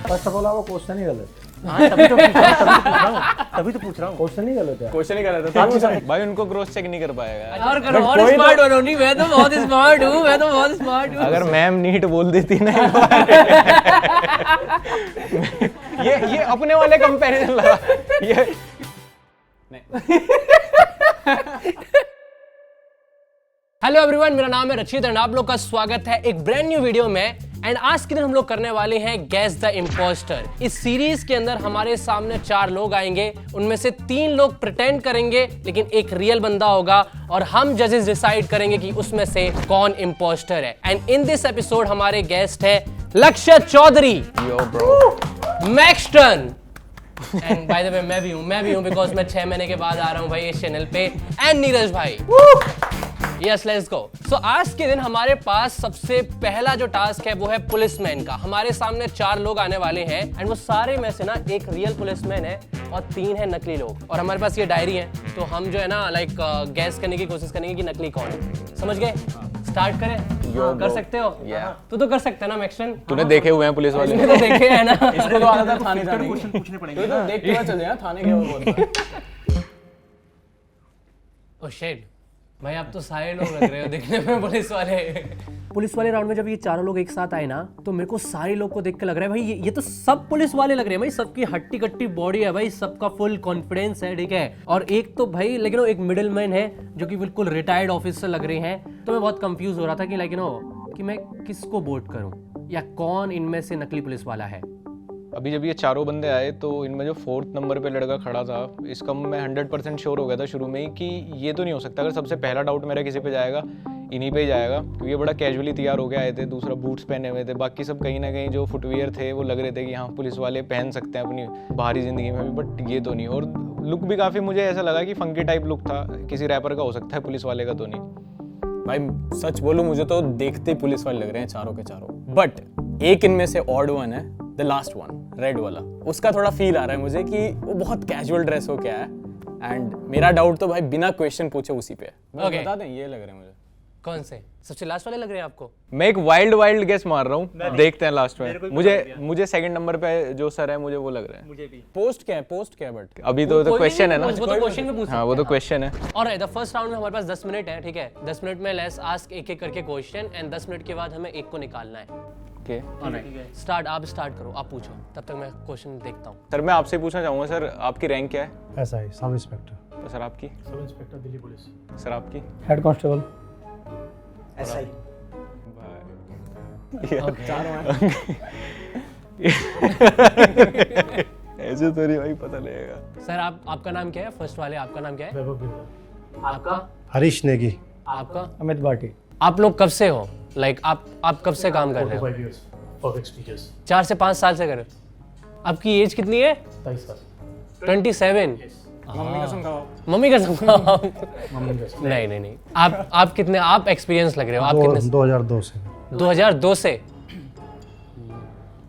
First of all वो question ही गलत है। हाँ तभी तो पूछ रहा हूँ क्वेश्चन ही गलत है। क्वेश्चन ही गलत है भाई, उनको क्रॉस चेक नहीं कर पाएगा। और करो, और स्मार्ट बनो नहीं, मैं तो बहुत स्मार्ट हूँ, मैं तो बहुत स्मार्ट हूँ। अगर मैम नीट बोल देती ना ये अपने वाले कंपैरिजन लगा ये हेलो एवरीवन, मेरा नाम है रचित और आप लोग का स्वागत है एक ब्रांड न्यू वीडियो में। एंड आज के दिन हम लोग करने वाले हैं गैस द इम्पोस्टर। इस सीरीज के अंदर हमारे सामने 4 लोग आएंगे, उनमें से 3 लोग प्रिटेंड करेंगे लेकिन एक रियल बंदा होगा और हम जजेस डिसाइड करेंगे कि उसमें से कौन इम्पोस्टर है। एंड इन दिस एपिसोड हमारे गेस्ट है Lakshya Chaudhary, yo bro, Maxton, and by the way मैं भी हूं बिकॉज मैं 6 महीने के बाद आ रहा हूं भाई इस चैनल पे, एंड नीरज भाई। Yes, let's go. सो आज के दिन हमारे पास सबसे पहला जो टास्क है वो है पुलिसमैन का। हमारे सामने 4 लोग आने वाले हैं एंड वो सारे में से ना एक रियल पुलिसमैन है और 3 है नकली लोग। और हमारे पास ये डायरी है, तो हम जो है ना लाइक गैस करने की कोशिश करेंगे कि नकली कौन है। समझ गए? स्टार्ट करें? कर सकते हो? तू तो कर सकता है ना मैक्सन? तूने देखे हुए हैं पुलिस वाले? तो देखे है ना। इसको तो आना था थाने जाने, क्वेश्चन पूछने पड़ेंगे तो देख के चल जाए थाने के वो। ओह शिट भाई, आप तो सारे लोग लग रहे हो दिखने में पुलिस वाले राउंड में जब ये 4 लोग एक साथ आए ना, तो मेरे को सारे लोग को देख के लग रहा है भाई ये तो सब पुलिस वाले लग रहे हैं भाई। सबकी हट्टी कट्टी बॉडी है भाई, सबका फुल कॉन्फिडेंस है, ठीक है। और एक तो भाई लेकिन वो एक मिडिल मैन है जो कि बिल्कुल रिटायर्ड ऑफिसर लग रहे हैं। तो मैं बहुत कंफ्यूज हो रहा था कि लाइक कि मैं किसको वोट करूं या कौन इनमें से नकली पुलिस वाला है। अभी जब ये चारों बंदे आए तो इनमें जो 4th नंबर पे लड़का खड़ा था, इसका मैं 100% श्योर हो गया था शुरू में ही कि ये तो नहीं हो सकता। अगर सबसे पहला डाउट मेरा किसी पे जाएगा, इन्हीं पे ही जाएगा, क्योंकि ये बड़ा कैजुअली तैयार होके आए थे। दूसरा बूट्स पहने हुए थे, बाकी सब कहीं ना कहीं जो फुटवियर थे वो लग रहे थे कि हाँ पुलिस वाले पहन सकते हैं अपनी बाहरी ज़िंदगी में भी, बट ये तो नहीं। और लुक भी काफ़ी मुझे ऐसा लगा कि फंकी टाइप लुक था, किसी रैपर का हो सकता है, पुलिस वाले का तो नहीं। भाई सच बोलूं, मुझे तो देखते ही पुलिस वाले लग रहे हैं चारों के चारों, बट एक इनमें से ऑड वन है, द लास्ट वन, रेड वाला। उसका थोड़ा फील आ रहा है मुझे कि वो बहुत कैजुअल ड्रेस हो क्या है, एंड मेरा डाउट तो भाई बिना क्वेश्चन पूछे उसी पे है। Okay. बता दें, ये लग रहे हैं मुझे। कौन से सबसे लास्ट वाले लग रहे हैं आपको? मैं एक वाइल्ड गेस मार रहा हूँ, देखते हैं लास्ट में। मुझे 2nd नंबर पे जो सर है मुझे वो लग रहा है। मुझे भी पोस्ट क्या है बट अभी तो क्वेश्चन है ना, वो तो क्वेश्चन में पूछ। हाँ वो तो क्वेश्चन है। और द फर्स्ट राउंड में हमारे पास 10 मिनट है, ठीक है। 10 मिनट में लेट्स आस्क एक करके क्वेश्चन एंड 10 मिनट के बाद हमें एक को निकालना है। ओके स्टार्ट, आप स्टार्ट करो, आप पूछो, तब तक मैं क्वेश्चन देखता हूँ। सर मैं आपसे पूछना चाहूँगा, सर आपकी रैंक क्या है? ऐसा है, सब इंस्पेक्टर। तो सर आपकी? Sub inspector Delhi police. Sir आपकी? Head constable. एसआई। ऐसे तो नहीं भाई, पता लगेगा। सर आपका नाम क्या है? फर्स्ट वाले आपका नाम क्या है? वैभव बिरला। आपका? हरीश नेगी। आपका? अमित भाटी। आप लोग कब से हो? लाइक आप कब से काम कर रहे हो? 5 years of experience। 4 से 5 साल से कर रहे हो। आपकी एज कितनी है? 23 साल। 27। मम्मी कसम खाओ। मम्मी कसम खाओ। मम्मी कसम। नहीं आप कितने, आप एक्सपीरियंस लग रहे हो। आप कितने? 2002 से। 2002 से।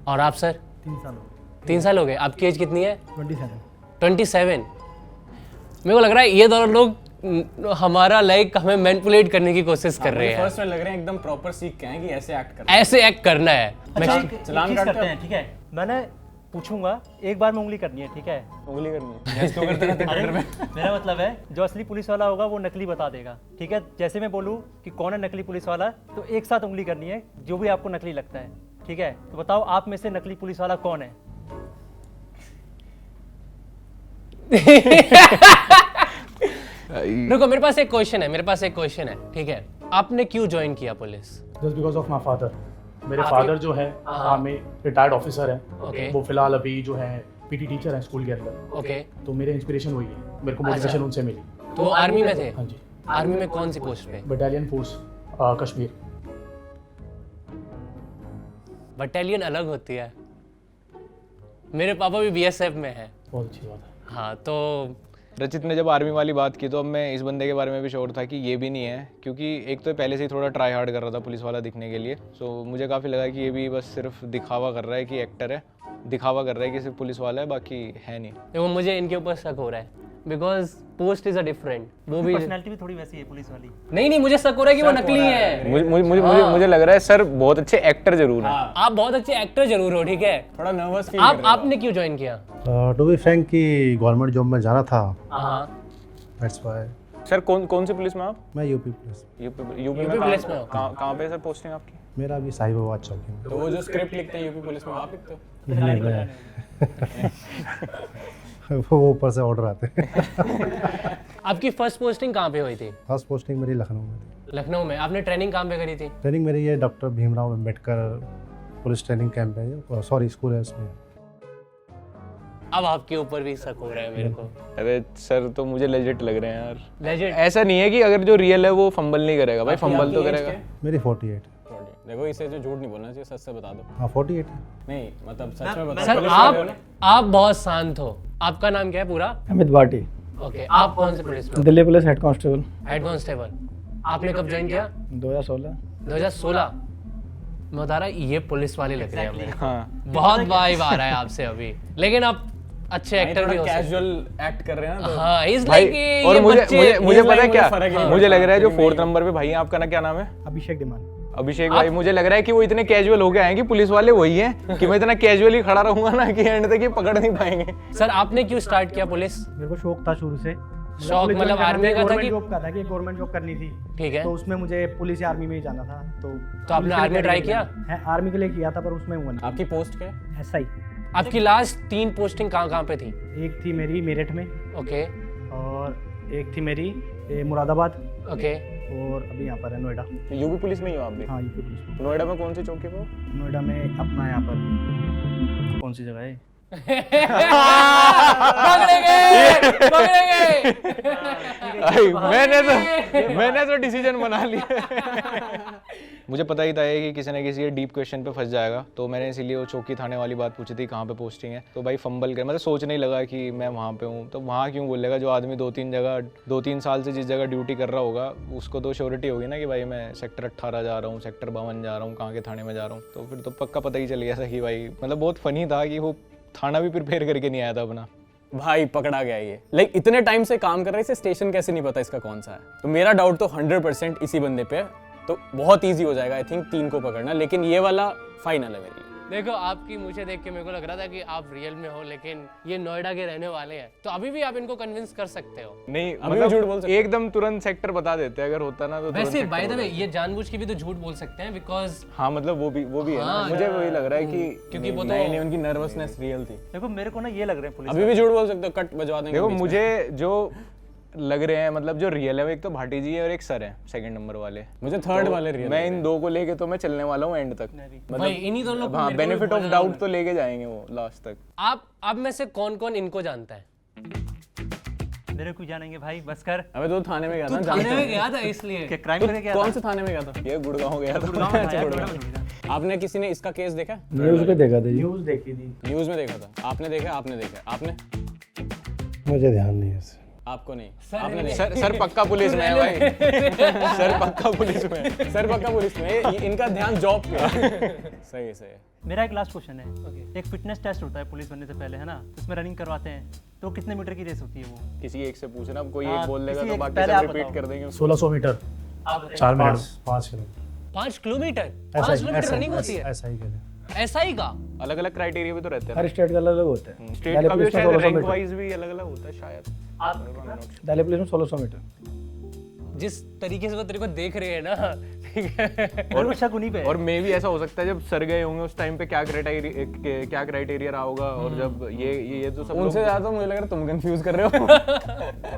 और आप सर? 3 साल। 3 साल हो गए। आपकी एज कितनी है? 27। 27। मेरे को लग रहा है ये दोनों लोग हमारा लाइक हमें मैनिपुलेट करने की कोशिश कर रहे हैं। फर्स्ट में लग रहे हैं एकदम प्रॉपर सीख के हैं कि ऐसे एक्ट करना है। ऐसे एक्ट करना है। चलान करते हैं, ठीक है। मैंने पूछूंगा, एक बार में उंगली करनी है, ठीक है। उंगली करनी है तो करते रहते हैं में। मेरा मतलब है जो असली पुलिस वाला होगा वो नकली बता देगा, ठीक है। जैसे मैं बोलूँ कि कौन है नकली पुलिस वाला, तो एक साथ उंगली करनी है जो भी आपको नकली लगता है, ठीक है। तो बताओ आप में से नकली पुलिस वाला कौन है? रुको, मेरे पास एक क्वेश्चन है, ठीक है। आपने क्यों ज्वाइन किया police? Just because of my father. मेरे फादर जो है आर्मी रिटायर्ड ऑफिसर है। ओके। वो फिलहाल अभी जो है पीटी टीचर है स्कूल के अंदर। ओके। तो मेरे इंस्पिरेशन वही है, मेरे को मोटिवेशन उनसे मिली। तो वो आर्मी में थे? हाँ जी। आर्मी में कौन सी पोस्ट पे? Battalion force Kashmir. बटालियन अलग होती है। मेरे पापा भी बीएसएफ में है। बहुत अच्छी बात है। हाँ, तो रचित ने जब आर्मी वाली बात की तो अब मैं इस बंदे के बारे में भी श्योर था कि ये भी नहीं है, क्योंकि एक तो पहले से ही थोड़ा ट्राई हार्ड कर रहा था पुलिस वाला दिखने के लिए। सो मुझे काफ़ी लगा कि ये भी बस सिर्फ दिखावा कर रहा है कि एक्टर है, दिखावा कर रहा है कि सिर्फ पुलिस वाला है, बाकी है नहीं। देखो मुझे इनके ऊपर शक हो रहा है। Because post is a different वो भी पर्सनैलिटी भी थोड़ी वैसी है पुलिस वाली। नहीं मुझे शक हो रहा है कि वो नकली है। मुझे लग रहा है सर बहुत अच्छे एक्टर जरूर हैं। आप बहुत अच्छे एक्टर जरूर हो, ठीक है। थोड़ा नर्वस फील आपने क्यों ज्वाइन किया? टू बी फ्रैंक कि गवर्नमेंट जॉब में जाना था, हाँ दैट्स व्हाई। सर कौन सी पुलिस में आप? मैं यूपी पुलिस, यूपी में पुलिस में हो? कहाँ पे सर पोस्टिंग आपकी? मेरा अभी साहिबाबाद चौकी में। तो वो जो स्क्रिप्ट लिखते हैं यूपी पुलिस में आप लिखते हो? नहीं मैं वो ऊपर से ऑर्डर आते हैं। आपकी फर्स्ट पोस्टिंग कहाँ पे हुई थी? फर्स्ट पोस्टिंग मेरी लखनऊ में थी। लखनऊ में। आपने ट्रेनिंग कहाँ पे करी थी? ट्रेनिंग मेरी ये doctor Bhimrao Ambedkar police training camp है, सॉरी स्कूल है उसमें। अब आपके ऊपर भी शक हो रहा है मेरे को। अरे सर तो मुझे लेजिट लग रहे हैं यार। लेजेंड। ऐसा नहीं है कि अगर जो रियल है वो फंबल नहीं करेगा भाई, फंबल तो करेगा। मेरी 48। देखो इसे जो झूठ नहीं बोलना चाहिए, सच से बता दो। हाँ 48 है। नहीं मतलब सच में बता। सर आप बहुत शांत हो। आपका नाम क्या है पूरा? अमित भाटी, ओके। आप कौन से पुलिस में? Delhi police head constable, head constable. आपने कब ज्वाइन किया? 2016। 2016। मैं बता रहा ये पुलिस वाले लग रहे हैं मेरे। हाँ बहुत वाइब आ रहा है आपसे अभी, लेकिन आप अच्छे एक्टर भी हो सकते कैजुअल एक्ट कर रहे हैं ना तो हाँ इस भाई। लाइक और मुझे पता है क्या, फर्क नहीं मुझे लग रहा है जो 4th नंबर पे भाई आपका ना क्या नाम है? अभिषेक डिमान। अभिषेक भाई। मुझे लग रहा है कि वो इतने कैजुअल हो गए हैं कि पुलिस वाले वही हैं कि मैं इतना कैजुअली खड़ा रहूंगा ना कि एंड तक ये पकड़ नहीं पाएंगे। सर आपने क्यों स्टार्ट किया पुलिस? मेरे को शौक था शुरू से। शौक मतलब आर्मी का था कि? जॉब का था कि गवर्नमेंट जॉब करनी थी, ठीक है। तो उसमें मुझे पुलिस या आर्मी में ही जाना था। तो आपने आर्मी ट्राई किया? है, आर्मी के लिए किया था पर उसमें हुआ नहीं। आपकी पोस्ट क्या है? SI। आपकी लास्ट 3 पोस्टिंग कहाँ पे थी? एक थी मेरी मेरठ में, ओके और एक थी मेरी मुरादाबाद, ओके। और अभी यहाँ पर है नोएडा। यूपी पुलिस में ही हो आप भी? हाँ यूपी पुलिस में। नोएडा में कौन सी चौकी पे हो? नोएडा में अपना यहाँ पर कौन सी जगह है? मैंने तो डिसीजन बना लिया। मुझे पता ही था ये कि किसी न किसी डीप क्वेश्चन पे फंस जाएगा, तो मैंने इसीलिए वो चौकी थाने वाली बात पूछी थी कहाँ पे पोस्टिंग है। तो भाई फंबल कर मतलब सोचने ही लगा कि मैं वहाँ पे हूँ, तो वहाँ क्यों बोलेगा? जो आदमी 2-3 साल से जिस जगह ड्यूटी कर रहा होगा उसको तो श्योरिटी होगी ना कि भाई मैं सेक्टर 18 जा रहा हूँ, सेक्टर 52 जा रहा हूँ, कहाँ के थाने में जा रहा हूँ। तो फिर तो पक्का पता ही चल गया था कि भाई मतलब बहुत फनी था कि वो थाना भी प्रिपेयर करके नहीं आया था अपना। भाई पकड़ा गया ये। लाइक इतने टाइम से काम कर रहे हैं, इसे स्टेशन कैसे नहीं पता इसका कौन सा है? तो मेरा डाउट तो 100% इसी बंदे पे है, तो बहुत इजी हो जाएगा आई थिंक 3 को पकड़ना, लेकिन ये वाला फाइनल है मेरे लिए। देखो आपकी मुझे देख के मेरे को लग रहा था कि आप रियल में हो, लेकिन ये नोएडा के रहने वाले हैं, तो अभी भी आप इनको कन्विंस कर सकते हो। नहीं अभी भी मतलब झूठ बोल सकते हैं। एकदम तुरंत सेक्टर बता देते अगर होता ना तो। वैसे बाय द वे ये जानबूझ के भी तो झूठ बोल सकते हैं, बिकॉज हाँ मतलब वो भी है ना। हाँ, मुझे वही लग रहा है कि क्योंकि वो तो नहीं उनकी नर्वसनेस रियल थी। देखो मेरे को ना ये लग रहे हैं पुलिस अभी भी झूठ बोल सकते हो, कट बजवा देंगे देखो बीच में। मुझे जो लग रहे हैं मतलब जो रियल है वो एक तो भाटी जी है और एक सर है 2nd नंबर वाले। मुझे थर्ड वाले रियल। मैं इन 2 को लेके तो मैं चलने वाला हूँ एंड तक। भाई इन्हीं दोनों को हाँ मेरे को भी बेनिफिट बहुत ऑफ ज्यादा डाउट तो लेके जाएंगे वो लास्ट तक। आप में से कौन कौन इनको जानता है? मेरे को जानेंगे भाई, बस कर। अबे तो थाने में गया था, थाने में गया था इसलिए। क्या क्राइम करे क्या? कौन से थाने में गया था? ये गुड़गांव गया था। गुड़गांव में था यार, गुड़गांव में था। आपने किसी ने इसका केस देखा? न्यूज़ पे देखा था, न्यूज़ देखी थी। न्यूज में देखा था। आपने देखा? आपने देखा? आपने? मुझे ध्यान नहीं है इससे। आपको नहीं? आपने नहीं? सर पक्का पुलिस में है भाई। सर पक्का पुलिस में है। सर पक्का पुलिस में है, इनका ध्यान जॉब पे है। सही है, सही है। मेरा एक लास्ट क्वेश्चन है। एक फिटनेस टेस्ट होता है पुलिस बनने से पहले, है ना? उसमें रनिंग करवाते हैं, तो कितने मीटर की रेस होती है वो? किसी एक से पूछना, अब कोई हाँ, एक बोल देगा किसी तो एक बाकी पहले सब आप रिपीट बताओ। कर देंगे। 1600 मीटर, आप 4 मिनट। 5 kilometre 5 kilometre? ऐसा 5 ही किलोमीटर रनिंग होती है? ऐसा ही करें। ऐसा ही का? अलग अलग क्राइटेरिया भी तो रहते हैं। हर स्टेट का अलग अलग होता है। स्टेट दिल्ली का भी पुलिस में शायद 1600 रैंक मीटर। वाइज भी अलग अलग होता है शायद। दिल्ली पुलिस में 1600 मीटर। जिस तरीके से वो तेरे को देख रहे हैं ना, ठीक है। और शक उन्हीं पे है। और मे भी ऐसा हो सकता है जब सर गए होंगे उस टाइम पे क्या क्राइटेरिया रहा होगा, और जब ये तो सब लोग उनसे ज्यादा तो मुझे लग रहा है तुम कंफ्यूज कर रहे हो।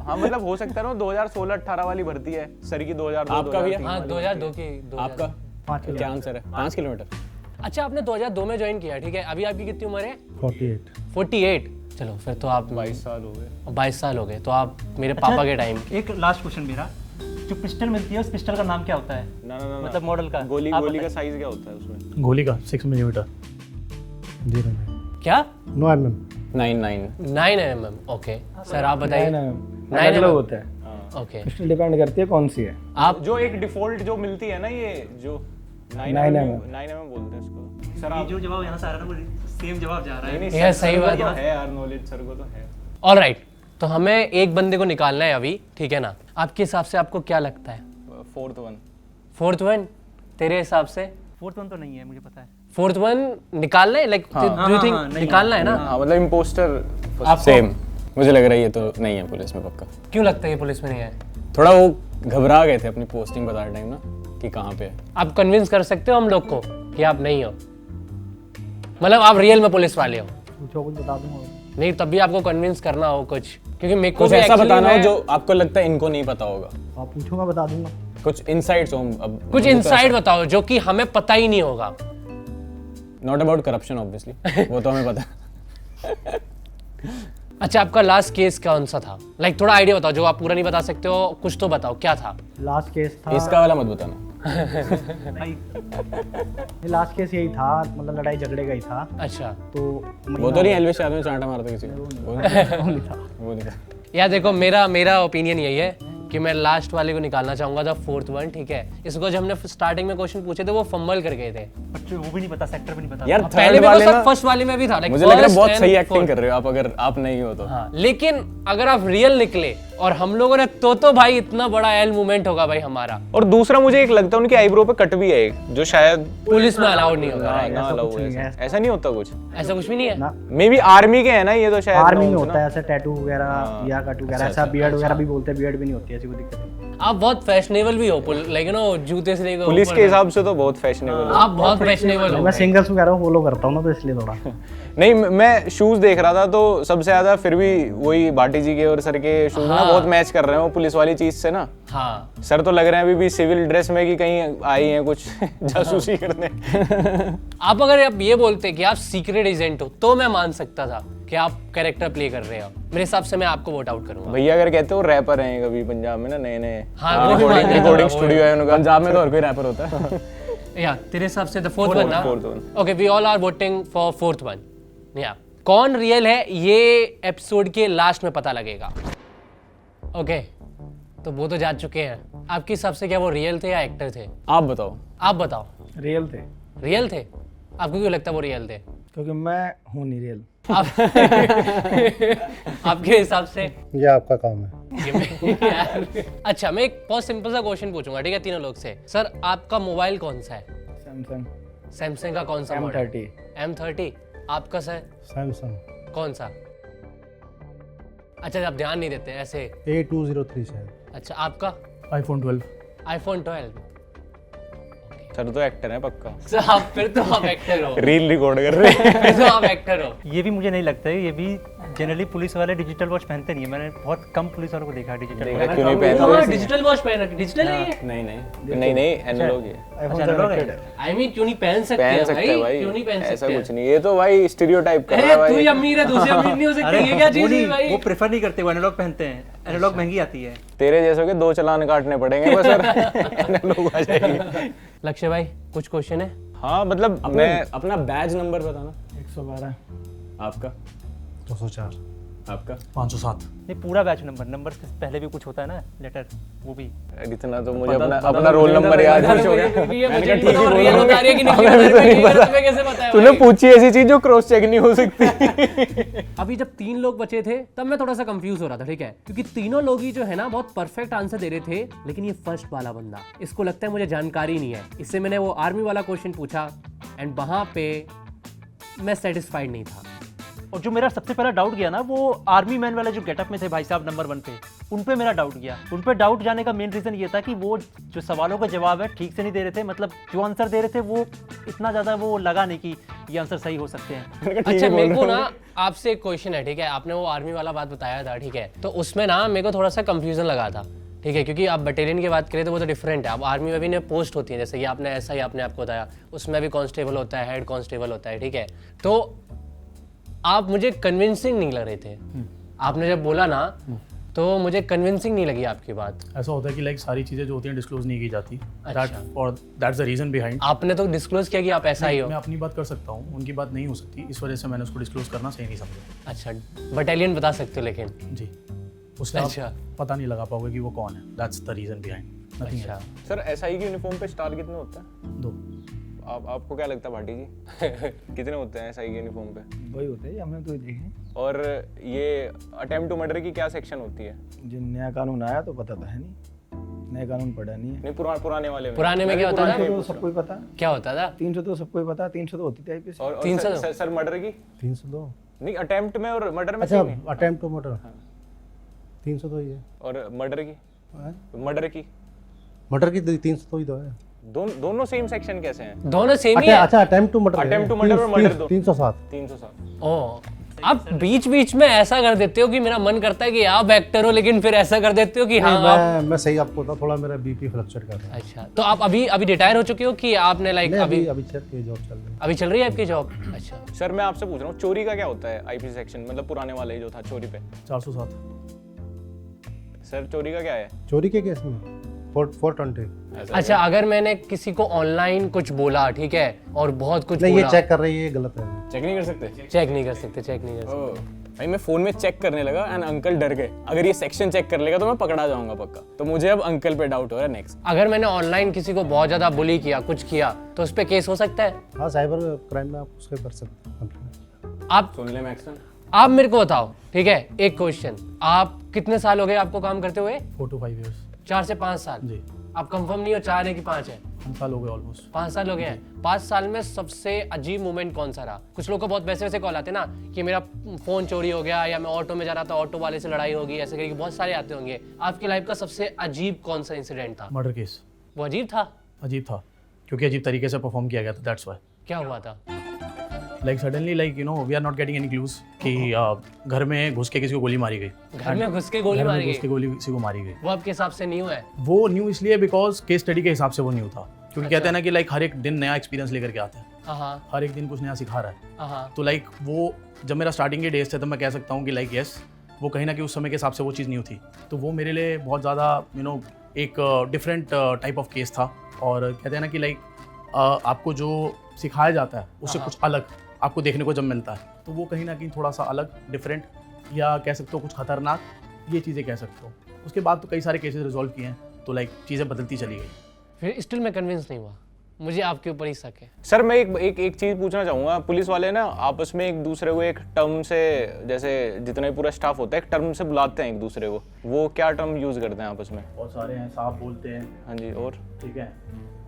हाँ मतलब हो सकता है ना 2016-18 वाली भर्ती है सर की, 2002 आपका भी है? 2003 हाँ वाली। 2002 की। आपका 5 किलोमीटर। क्या आंसर है? 5 किलोमीटर। अच्छा आपने 2002 में ज्वाइन किया, ठीक है। अभी आपकी कितनी उम्र है? 48। 48। चलो फिर तो आप 22 साल हो गए। 22 साल हो गए, तो आप मेरे पापा के टाइम। एक लास्ट क्वेश्चन मेरा, जो पिस्टल मिलती है उस पिस्टल का नाम क्या होता है? ना मतलब मॉडल का। गोली आप का बताइए। साइज क्या होता है उसमें? गोली का 6 मिलीमीटर। 0 नहीं। क्या? 9 mm। 9 9 mm। ओके सर आप बताइए। अलग अलग होता है, ओके पिस्टल डिपेंड करती है कौन सी है। आप जो एक डिफॉल्ट जो मिलती है ना, ये जो 9 9 mm mm 9 mm बोलते हैं इसको। सर ये आप जो जवाब यहाँ से आ रहा है ना, वो सेम जवाब जा रहा है। नहीं, यह सर सही को बात तो है। है यार, नॉलेज सर को तो है। ऑलराइट, तो हमें एक बंदे को निकालना है अभी, ठीक है ना? आपके हिसाब से आपको क्या लगता है? फोर्थ वन तेरे हिसाब से? फोर्थ वन तो नहीं है, मुझे पता है। फोर्थ वन निकालना है, लाइक डू यू थिंक निकालना है ना? हाँ मतलब इम्पोस्टर सेम मुझे लग रहा है ये तो नहीं है पुलिस में पक्का। क्यों लगता है ये पुलिस में नहीं है? थोड़ा वो घबरा गए थे अपनी पोस्टिंग बताने टाइम ना कि कहाँ पे है। आप कन्विंस कर सकते हो हम लोग को कि आप नहीं हो, मतलब आप रियल में पुलिस वाले हो? पूछो कुछ बता दूंगा। नहीं, तब भी आपको कन्विंस करना हो कुछ, क्योंकि मेरे को कुछ भी ऐसा actually बताना हो मैं- जो आपको लगता है इनको नहीं पता होगा। आप पूछो मैं बता दूंगा। कुछ इनसाइट्स हो अब कुछ इनसाइड बताओ जो कि हमें पता ही नहीं होगा। नॉट अबाउट करप्शन ऑब्वियसली वो तो हमें पता है। अच्छा, आपका लास्ट केस कौन सा था? लाइक थोड़ा आइडिया बताओ, जो आप पूरा नहीं बता सकते हो, कुछ तो बताओ क्या था। लास्ट केस था इसका वाला मत बताना। लास्ट केस यही था, मतलब लड़ाई झगड़े का ही था। अच्छा, तो वो तो नहीं एल्विश यादव ने चांटा मारा था किसी को। वो नहीं था। यार देखो, मेरा ओपिनियन यही है कि मैं लास्ट वाले को निकालना चाहूंगा, द फोर्थ वन, ठीक है? इसको जब हमने स्टार्टिंग में क्वेश्चन पूछे थे वो फंबल कर गए थे। बच्चे वो भी नहीं पता, सेक्टर भी नहीं पता। यार पहले थर्ड भी वाले तो ना सब फर्स्ट वाले में भी था, like मुझे लग रहा है first बहुत and सही एक्टिंग fourth। कर रहे हो आप अगर आप नहीं हो तो। हाँ, लेकिन अगर आप रियल निकले और हम लोगों ने तो भाई इतना बड़ा एल मूवमेंट होगा भाई हमारा। और दूसरा मुझे एक लगता है उनकी आईब्रो पे कट भी है एक, जो शायद पुलिस में अलाउड नहीं होगा। ना अलाउ है। ऐसा नहीं होता कुछ। ऐसा कुछ भी नहीं है। ना मे बी आर्मी के है ना ये तो शायद। आर्मी में होता है ऐसा टैटू वगैरह या कट वगैरह, ऐसा बियर्ड वगैरह भी बोलते हैं, बियर्ड भी नहीं होती, ऐसी कोई दिक्कत नहीं। आप बहुत फैशनेबल भी हो, लाइक यू नो, जूते से लेकर पुलिस ऊपर के तक। हिसाब से तो बहुत फैशनेबल है। आप बहुत फैशनेबल हो मैं सिंगल्स वगैरह फॉलो करता हूँ ना, तो इसलिए थोड़ा। नहीं मैं शूज देख रहा था तो सबसे ज्यादा फिर भी वही भाटी जी के और सर के शूज ना बहुत मैच कर रहे हैं वो पुलिस वाली चीज से ना। हाँ, सर तो लग रहे हैं अभी भी सिविल ड्रेस में कि कहीं आई हैं कुछ जासूसी करने। आप अगर आप ये बोलते कि आप सीक्रेट एजेंट हो तो मैं मान सकता था कि आप कैरेक्टर प्ले कर रहे हो। मेरे हिसाब से मैं आपको वोट आउट करूंगा। भैया अगर कहते हो रैपर हैं कभी पंजाब में ना नए नए हाँ, वो भी मान लेता रिकॉर्डिंग हूँ, स्टूडियो है उनका। पंजाब में तो और कोई रैपर होता है। या तेरे हिसाब से द फोर्थ वन ना? fourth one। Okay, we all are voting for fourth one. या कौन रियल है ये एपिसोड के लास्ट में पता लगेगा। ओके, तो वो तो जा चुके हैं। आपके हिसाब से क्या वो रियल थे या एक्टर थे? आप बताओ। आप बताओ। रियल थे, रियल थे? आपको क्यों लगता है वो रियल थे? क्योंकि मैं हूँ नहीं रियल। आपके हिसाब से? ये आपका काम है। अच्छा, मैं एक बहुत सिंपल सा क्वेश्चन पूछूंगा, ठीक है, तीनों लोग से। सर, आपका मोबाइल कौन सा है? सैमसंग सैमसंग का कौन सा मॉडल? M30। M30। आपका सर सैमसंग कौन सा? अच्छा, आप ध्यान नहीं देते ऐसे। A203 शायद। अच्छा, आपका? iPhone 12। iPhone 12। सर तो एक्टर है पक्का। सर, आप फिर तो आप एक्टर हो। रील रिकॉर्ड कर रहे हैं। फिर तो आप एक्टर हो। ये भी मुझे नहीं लगता है, ये भी जनरली पुलिस वाले डिजिटल वॉच पहनते नहीं है। मैंने बहुत कम पुलिस वालों को देखा है डिजिटल वॉच। क्यों नहीं हाँ, पहनते? डिजिटल वॉच पहन रखी। डिजिटल नहीं है? नहीं एनालॉग है। iPhone अच्छा, 7 है। रखेड है। आई मीन क्यों नहीं पहन सकते पहन हैं सकते हैं भाई, क्यों नहीं पहन ऐसा सकते कुछ नहीं। ये तो भाई स्टीरियोटाइप कर रहा है हैं? तू ही भाई। अमीर है, दूसरे अमीर नहीं हो सकते। ये क्या वो चीज है नहीं, भाई? वो प्रेफर नहीं करते, वो एनालॉग पहनते हैं। एनालॉग महंगी आती है। तेरे जैसों के 2 चालान काटने पड़ेंगे बस और एनालॉग आ जाएगी। लक्ष्य भाई, कुछ क्वेश्चन है? हाँ मतलब मैं मैं अपना बैज नंबर बताना। 112। आपका? 204। आपका? 507। ये पूरा बैच नंबर से पहले भी कुछ होता है ना, लेटर, वो भी। इतना तो मुझे अपना रोल नंबर याद नहीं होगा। मुझे नहीं पता रियल बता रही है कि नकली बता रही है, ये तुम्हें कैसे पता है तूने भाई? पूछी ऐसी चीज जो क्रॉस चेक नहीं हो सकती। अभी जब 3 लोग बचे थे तब मैं थोड़ा सा कंफ्यूज हो रहा था, ठीक है, क्योंकि तीनों लोग ही जो है ना बहुत परफेक्ट आंसर दे रहे थे, लेकिन ये फर्स्ट वाला बंदा, इसको लगता है मुझे जानकारी नहीं है। इससे मैंने वो आर्मी वाला क्वेश्चन पूछा एंड वहां पे मैं सेटिस्फाइड नहीं था। और जो मेरा सबसे पहला डाउट गया ना, वो आर्मी मैन वाले जो गेटअप में थे भाई साहब नंबर 1 पे, उन पे मेरा डाउट गया। उन पे डाउट जाने का मेन रीज़न ये था कि वो जो सवालों का जवाब है ठीक से नहीं दे रहे थे। मतलब जो आंसर दे रहे थे वो इतना ज़्यादा वो लगा नहीं कि ये आंसर सही हो सकते हैं। अच्छा, मेरे को ना आपसे एक क्वेश्चन है, ठीक है, आपने वो आर्मी वाला बात बताया था, ठीक है, तो उसमें ना मेरे को थोड़ा सा कंफ्यूजन लगा था, ठीक है, क्योंकि आप बटालियन की बात करें तो वो तो डिफरेंट है। अब आर्मी में भी ना पोस्ट होती है, जैसे कि आपने ऐसा ही आपने आपको बताया, उसमें भी कांस्टेबल होता है, हेड कांस्टेबल होता है, ठीक है। तो आप मुझे कन्विंसिंग नहीं लग रहे थे। आपने जब बोला ना तो मुझे कन्विंसिंग नहीं लगी आपकी बात। ऐसा होता है कि लाइक सारी चीज़ें जो होती हैं डिस्क्लोज नहीं की जाती। अच्छा। और दैट्स द रीज़न बिहाइंड। आपने तो डिस्क्लोज किया कि आप ऐसा ही हो। मैं अपनी बात कर सकता हूँ, उनकी बात नहीं हो सकती, इस वजह से मैंने उसको डिस्क्लोज करना सही नहीं समझा। अच्छा, बटालियन बता सकते हो लेकिन। जी, उससे अच्छा। आप पता नहीं लगा पाओगे कि वो कौन है। That's the reason behind, nothing अच्छा, एल्स। सर एसआई की यूनिफॉर्म पे स्टार कितने होता है? 2। आपको क्या लगता है भाटी जी कितने होते हैं एसआई के यूनिफॉर्म पे? वही होते हैं, हमने तो देखे। और ये अटेम्प्ट टू मर्डर की क्या सेक्शन होती है? जो नया कानून आया तो पता था है नहीं, नया कानून पढ़ा नहीं है। नहीं पुराने वाले में। पुराने में क्या होता था? 300 तो सबको ही पता, क्या होता था? 300 तो सबको ही पता, 300 तो होती थी आईपीसी। और 300 सर मर्डर की 302। नहीं, अटेम्प्ट में और मर्डर में अच्छा same है? अटेम्प्ट टू मर्डर 300 तो ही है। और मर्डर की हैं? मर्डर की मर्डर की 300 तो ही तो है। दोनों सेम सेक्शन कैसे हैं? दोनों सेम ही है। अच्छा attempt to murder, Attempt to murder और murder दो। 307। 307। ओ, आप बीच बीच में ऐसा कर देते हो कि मेरा मन करता है कि आप एक्टर हो, लेकिन फिर ऐसा कर देते हो कि हाँ आप। मैं सही आपको बता, थोड़ा मेरा बीपी फ्लक्चुएट कर रहा है। अच्छा, तो आप अभी रिटायर हो चुके हो कि आपने लाइक नहीं, अभी अभी चल के जॉब चल रही है। अभी चल रही है आपकी जॉब? अच्छा, सर मैं आपसे पूछ रहा हूँ चोरी का क्या होता है आईपीसी सेक्शन, मतलब पुराने वाले जो था चोरी पे? 407। सर चोरी का क्या है? चोरी के केस में 420। अच्छा, अगर मैंने किसी को ऑनलाइन कुछ बोला, ठीक है, और बहुत कुछ नहीं, ये बोला, चेक कर रही है, ये गलत है। चेक नहीं कर सकते? चेक नहीं कर सकते, चेक नहीं कर सकते। ओह, भाई मैं फोन में चेक करने लगा एंड अंकल डर गए, अगर ये सेक्शन चेक कर लेगा तो मैं पकड़ा जाऊंगा पक्का। तो मुझे अब अंकल पे डाउट हो रहा है नेक्स्ट। अगर मैंने ऑनलाइन किसी को बहुत ज्यादा बुली किया, कुछ किया, तो उस पर केस हो सकता है? हाँ, साइबर क्राइम में आप उसके कर सकते हैं। आप सुन ले मैक्सन। आप मेरे को बताओ, ठीक है, एक क्वेश्चन, आप कितने साल हो गए आपको काम करते हुए? 4 to 5 years। 4 से 5 साल। जी, आप कंफर्म नहीं हो, 4 है कि 5 है? 5 साल हो गए ऑलमोस्ट। 5 साल हो गए हैं। 5 साल में सबसे अजीब मोमेंट कौन सा रहा? कुछ लोगों को बहुत वैसे वैसे कॉल आते हैं ना कि मेरा फोन चोरी हो गया, या मैं ऑटो में जा रहा था, ऑटो वाले से लड़ाई होगी, ऐसे करके बहुत सारे आते होंगे। आपकी लाइफ का सबसे अजीब कौन सा इंसिडेंट था? मर्डर केस वो अजीब था? अजीब था क्योंकि अजीब तरीके से परफॉर्म किया गया था, दैट्स व्हाई। क्या हुआ था? Like suddenly like you know we are not getting any clues कि घर में घुस के किसी को गोली मारी गई। घर में घुस के गोली घर में मारी घुस के गई? गोली किसी को मारी गई। वो आपके हिसाब से न्यू है? वो न्यू इसलिए बिकॉज केस स्टडी के हिसाब से वो न्यू था, क्योंकि कहते हैं ना कि लाइक हर एक दिन नया एक्सपीरियंस लेकर के आता है, हाँ हर एक दिन कुछ नया सिखा रहा है। हाँ। तो लाइक वो जब मेरा स्टार्टिंग के डेज थे, तब मैं कह सकता हूँ कि लाइक यस, वो कहीं ना कहीं उस समय के हिसाब से वो चीज़ न्यू थी। तो वो मेरे लिए बहुत ज़्यादा यू नो एक डिफरेंट टाइप ऑफ केस था। और कहते हैं ना कि लाइक आपको जो सिखाया जाता है उससे कुछ अलग आपको देखने को जब मिलता है, तो वो कहीं ना कहीं थोड़ा सा अलग, डिफरेंट, या कह सकते हो कुछ खतरनाक, ये चीज़ें कह सकते हो। उसके बाद तो कई सारे केसेस रिजॉल्व किए हैं, तो लाइक चीज़ें बदलती चली गई। फिर स्टिल मैं कन्विंस नहीं हुआ, मुझे आपके ऊपर ही शक है। सर मैं एक चीज़ पूछना चाहूँगा, पुलिस वाले ना आपस में एक दूसरे को एक टर्म से, जैसे जितना भी पूरा स्टाफ होता है, एक टर्म से बुलाते हैं एक दूसरे को, वो क्या टर्म यूज़ करते हैं आपस में? बहुत सारे हैं, साहब बोलते हैं, हाँ जी, और ठीक है,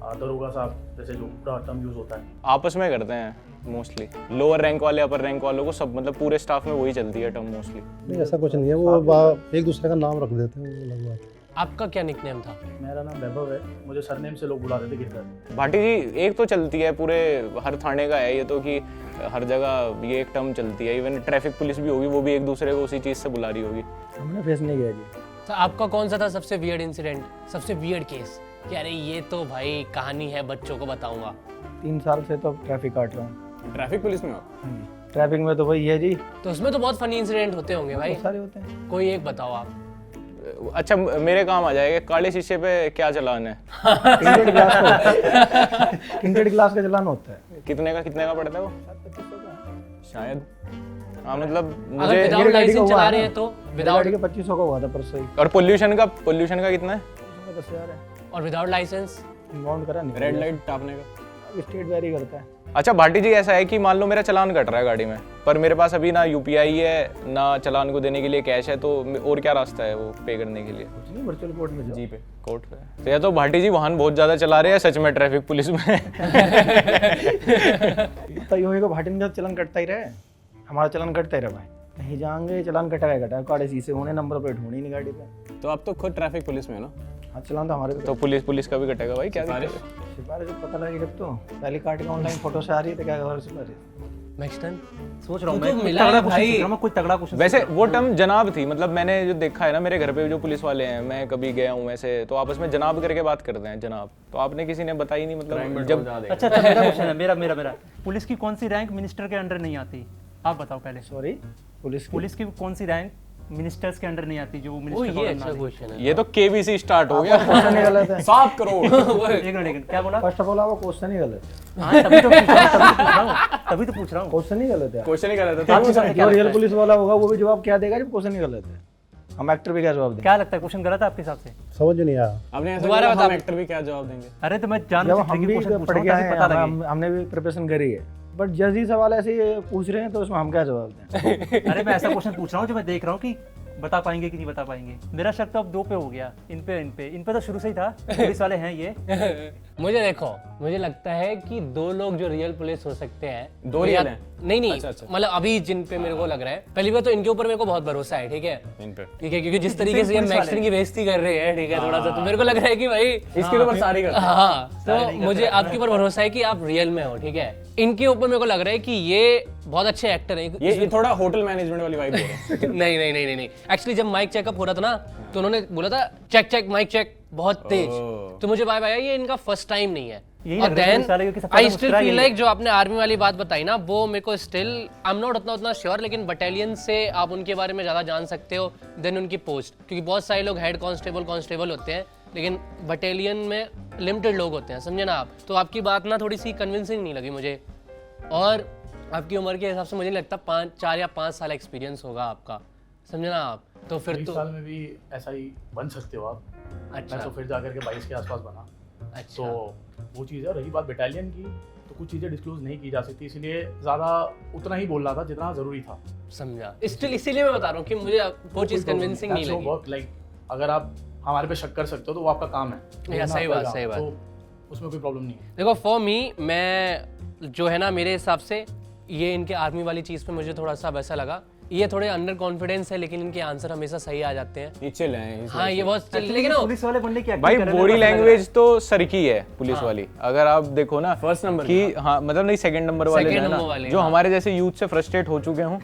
दरोगा साहब, जैसे जो पूरा टर्म यूज़ होता है। आपस में करते हैं मोस्टली, लोअर रैंक वाले अपर रैंक वालों को सब, मतलब पूरे स्टाफ में वही चलती है टर्म मोस्टली। नहीं, ऐसा कुछ नहीं है, वो एक दूसरे का नाम रख देते हैं, वो अलग बात है। आपका क्या निकनेम था? मेरा नाम वैभव है, मुझे सरनेम से लोग बुलाते थे गिरधर। भाटी जी, एक तो चलती है पूरे हर थाने का है ये तो कि हर जगह ये एक टर्म चलती है, इवन ट्रैफिक पुलिस भी होगी, वो भी एक दूसरे को उसी चीज़ से बुला रही होगी। हमने फेस नहीं किया जी। तो आपका कौन सा था सबसे वियर्ड इंसिडेंट, सबसे वियर्ड केस कि अरे ये तो भाई कहानी है, बच्चों को बताऊंगा? 3 साल से तो ट्रैफिक काट रहा हूँ। ट्रैफिक पुलिस में हो? ट्रैफिक में तो वही है जी, तो उसमें तो बहुत फनी इंसिडेंट होते होंगे भाई, बहुत सारे होते हैं। कोई एक बताओ आप। अच्छा मेरे काम आ जाएगा, काले शीशे पे क्या चलान है? टिंटेड ग्लास का होता है, टिंटेड ग्लास का चलान होता है। कितने का पड़ता है वो? शायद, हाँ मतलब अगर मुझे। विदाउट मेरी गाड़ी का लाइसेंस हुआ चला है रहे ना। हैं तो गाड़ी विदाउट, के 2500 का हुआ था परसों ही। और पोल्यूशन का कितना है? उसमें 10,000 है, और विदाउट लाइसेंस? इनबाउंड करा नहीं। रेड लाइट टापने का? अब स्टेट वेरी करता है। अच्छा भाटी जी, ऐसा है कि मान लो मेरा चालान कट रहा है गाड़ी में, पर मेरे पास अभी ना यूपीआई है ना चालान को देने के लिए कैश है, तो और क्या रास्ता है वो पे करने के लिए? कुछ नहीं, वर्चुअल कोर्ट में जाओ। जी पे। कोर्ट पे। तो या तो भाटी जी वाहन बहुत ज़्यादा चला रहे हैं सच में ट्रैफिक पुलिस में। तो यूँ ही को भाटिन का चलान कटता ही रहे, हमारा चलान कटता ही रहे भाई, कहीं जाएंगे चलान कटा काटे शीशे होने, नंबर प्लेट होनी नहीं गाड़ी पे। तो आप तो खुद ट्रैफिक पुलिस में हो ना? हाँ, चलान तो हमारे पे। तो पुलिस का भी कटेगा भाई, क्या दिक्कत है? सिपाही जब पता लगे जब तो पहले काट के ऑनलाइन फोटो से आ रही है तो क्या और सिपाही। मैक्सटन सोच रहा हूँ तू मैं तो कोई मिला तगड़ा है क्वेश्चन भाई। सोच रहा हूँ मैं, कोई तगड़ा क्वेश्चन। वैसे वो टर्म जनाब थी, मतलब मैंने जो देखा है ना मेरे घर पे जो पुलिस वाले हैं, मैं कभी गया हूँ वैसे, तो आपस में जनाब करके बात करते हैं, जनाब। तो आपने किसी ने बताई नहीं, मतलब जब अच्छा मेरा क्वेश्चन है, मेरा पुलिस की कौन सी रैंक मिनिस्टर के अंडर नहीं आती? आप बताओ पहले। सॉरी, पुलिस की की कौन सी रैंक मिनिस्टर्स के अंडर नहीं आती जो ओ मिनिस्टर ये अच्छा क्वेश्चन है। ये तो केबीसी स्टार्ट हो गया। क्वेश्चन ही गलत है। 7 करोड़। एक मिनट, क्या बोला? फर्स्ट ऑफ ऑल वो क्वेश्चन ही गलत है। हाँ, तभी तो पूछ रहा हूँ। क्वेश्चन ही गलत है। क्वेश्चन ही गलत है। जो रियल पुलिस वाला होगा वो भी जवाब क्या देगा जब क्वेश्चन ही गलत है। हम एक्टर भी क्या जवाब दें? क्या लगता है क्वेश्चन गलत है आपके हिसाब से? समझ नहीं आया। आपने ऐसा दोबारा बोला, बता। हम एक्टर भी क्या जवाब देंगे? अरे तो मैं जान जब से हम tricky भी question पूछ पढ़ रहा हूँ के ताकि आए पता हैं, लगे। हमने भी प्रिपरेशन करी है, बट जज ही सवाल ऐसे ही पूछ रहे हैं तो उसमें हम क्या जवाब दें? अरे मैं ऐसा क्वेश्चन पूछ रहा हूँ जो मैं देख रहा हूँ कि बता पाएंगे कि नहीं बता पाएंगे। मेरा शक तो अब 2 पे हो गया, इन पे तो शुरू से ही था, पुलिस वाले हैं ये। मुझे देखो, मुझे लगता है कि 2 लोग जो रियल पुलिस हो सकते हैं, 2 रियल हैं? नहीं अच्छा, अच्छा। मतलब अभी जिन पे मेरे को लग रहा है, पहली बात तो इनके ऊपर मेरे को बहुत भरोसा है, ठीक है, इन पे ठीक है, क्योंकि जिस तरीके से ये पुलिस वाले मैक्सटन की बेइज्जती कर रहे हैं, ठीक है, थोड़ा सा तो मेरे को लग रहा है कि भाई इसके ऊपर सारी करते हैं। हाँ, तो मुझे आपके ऊपर भरोसा है कि आप रियल में हो, ठीक है। इनके ऊपर मेरे को लग रहा है कि ये बहुत अच्छे एक्टर हैं। ये थोड़ा होटल मैनेजमेंट वाली वाइब दे रहे हैं। नहीं एक्चुअली जब माइक चेकअप हो रहा था ना, तो उन्होंने बोला था चेक माइक चेक बहुत तेज, तो मुझे वाइब आया ये इनका फर्स्ट टाइम नहीं है। यही और लग रहा है देन पुलिस वाले, क्योंकि सबसे आई ज्यादा स्टिल मुस्कुरा फील यही लाइक जो आपने आर्मी वाली बात बताई ना, वो मेरे को स्टिल आई एम नॉट उतना श्योर, लेकिन बटालियन से आप उनके बारे में ज्यादा जान सकते हो देन उनकी पोस्ट, क्योंकि बहुत सारे लोग हेड कांस्टेबल होते हैं, लेकिन बटालियन में लिमिटेड लोग होते हैं, समझे ना आप। तो आपकी बात ना थोड़ी सी कन्विंसिंग नहीं लगी मुझे, और आपकी उम्र के हिसाब से मुझे नहीं लगता 4 या 5 साल एक्सपीरियंस होगा आपका, समझे ना आप। तो फिर 20 तो साल में भी ऐसा ही बन सकते हो आप। अच्छा मैं तो फिर जाकर के 22 के आसपास बना। अच्छा तो वो चीज़ है। रही बात बटालियन की, तो कुछ चीज़ें डिस्क्लोज नहीं की जा सकती, इसलिए ज़्यादा उतना ही बोल रहा था जितना ज़रूरी था। समझा। स्टिल इसीलिए मैं बता रहा हूँ कि मुझे वो चीज़ कन्विंसिंग नहीं लगी। बहुत लाइक अगर आप हमारे पे शक कर सकते हो तो वो आपका काम है। या सही बात, आपका सही काम, बात। तो उसमें कोई प्रॉब्लम नहीं है। देखो फॉर मी, मैं जो है ना, मेरे हिसाब से ये इनके आर्मी वाली चीज़ पे मुझे थोड़ा सा वैसा लगा, ये थोड़े अंडर कॉन्फिडेंस है, लेकिन इनके आंसर हमेशा सही आ जाते हैं। ये चिल है। हाँ, ये बहुत Actually, लेकिन पुलिस वाले बनने की acting भाई कर रहे हैं, बॉडी पता लग रहा है। लैंग्वेज तो सरकी है पुलिस वाली, अगर आप देखो ना फर्स्ट नंबर कि हाँ मतलब नहीं सेकंड नंबर वाले Second जो है number ना, वाले, जो हाँ। हमारे जैसे यूथ से फ्रस्ट्रेट हो चुके हों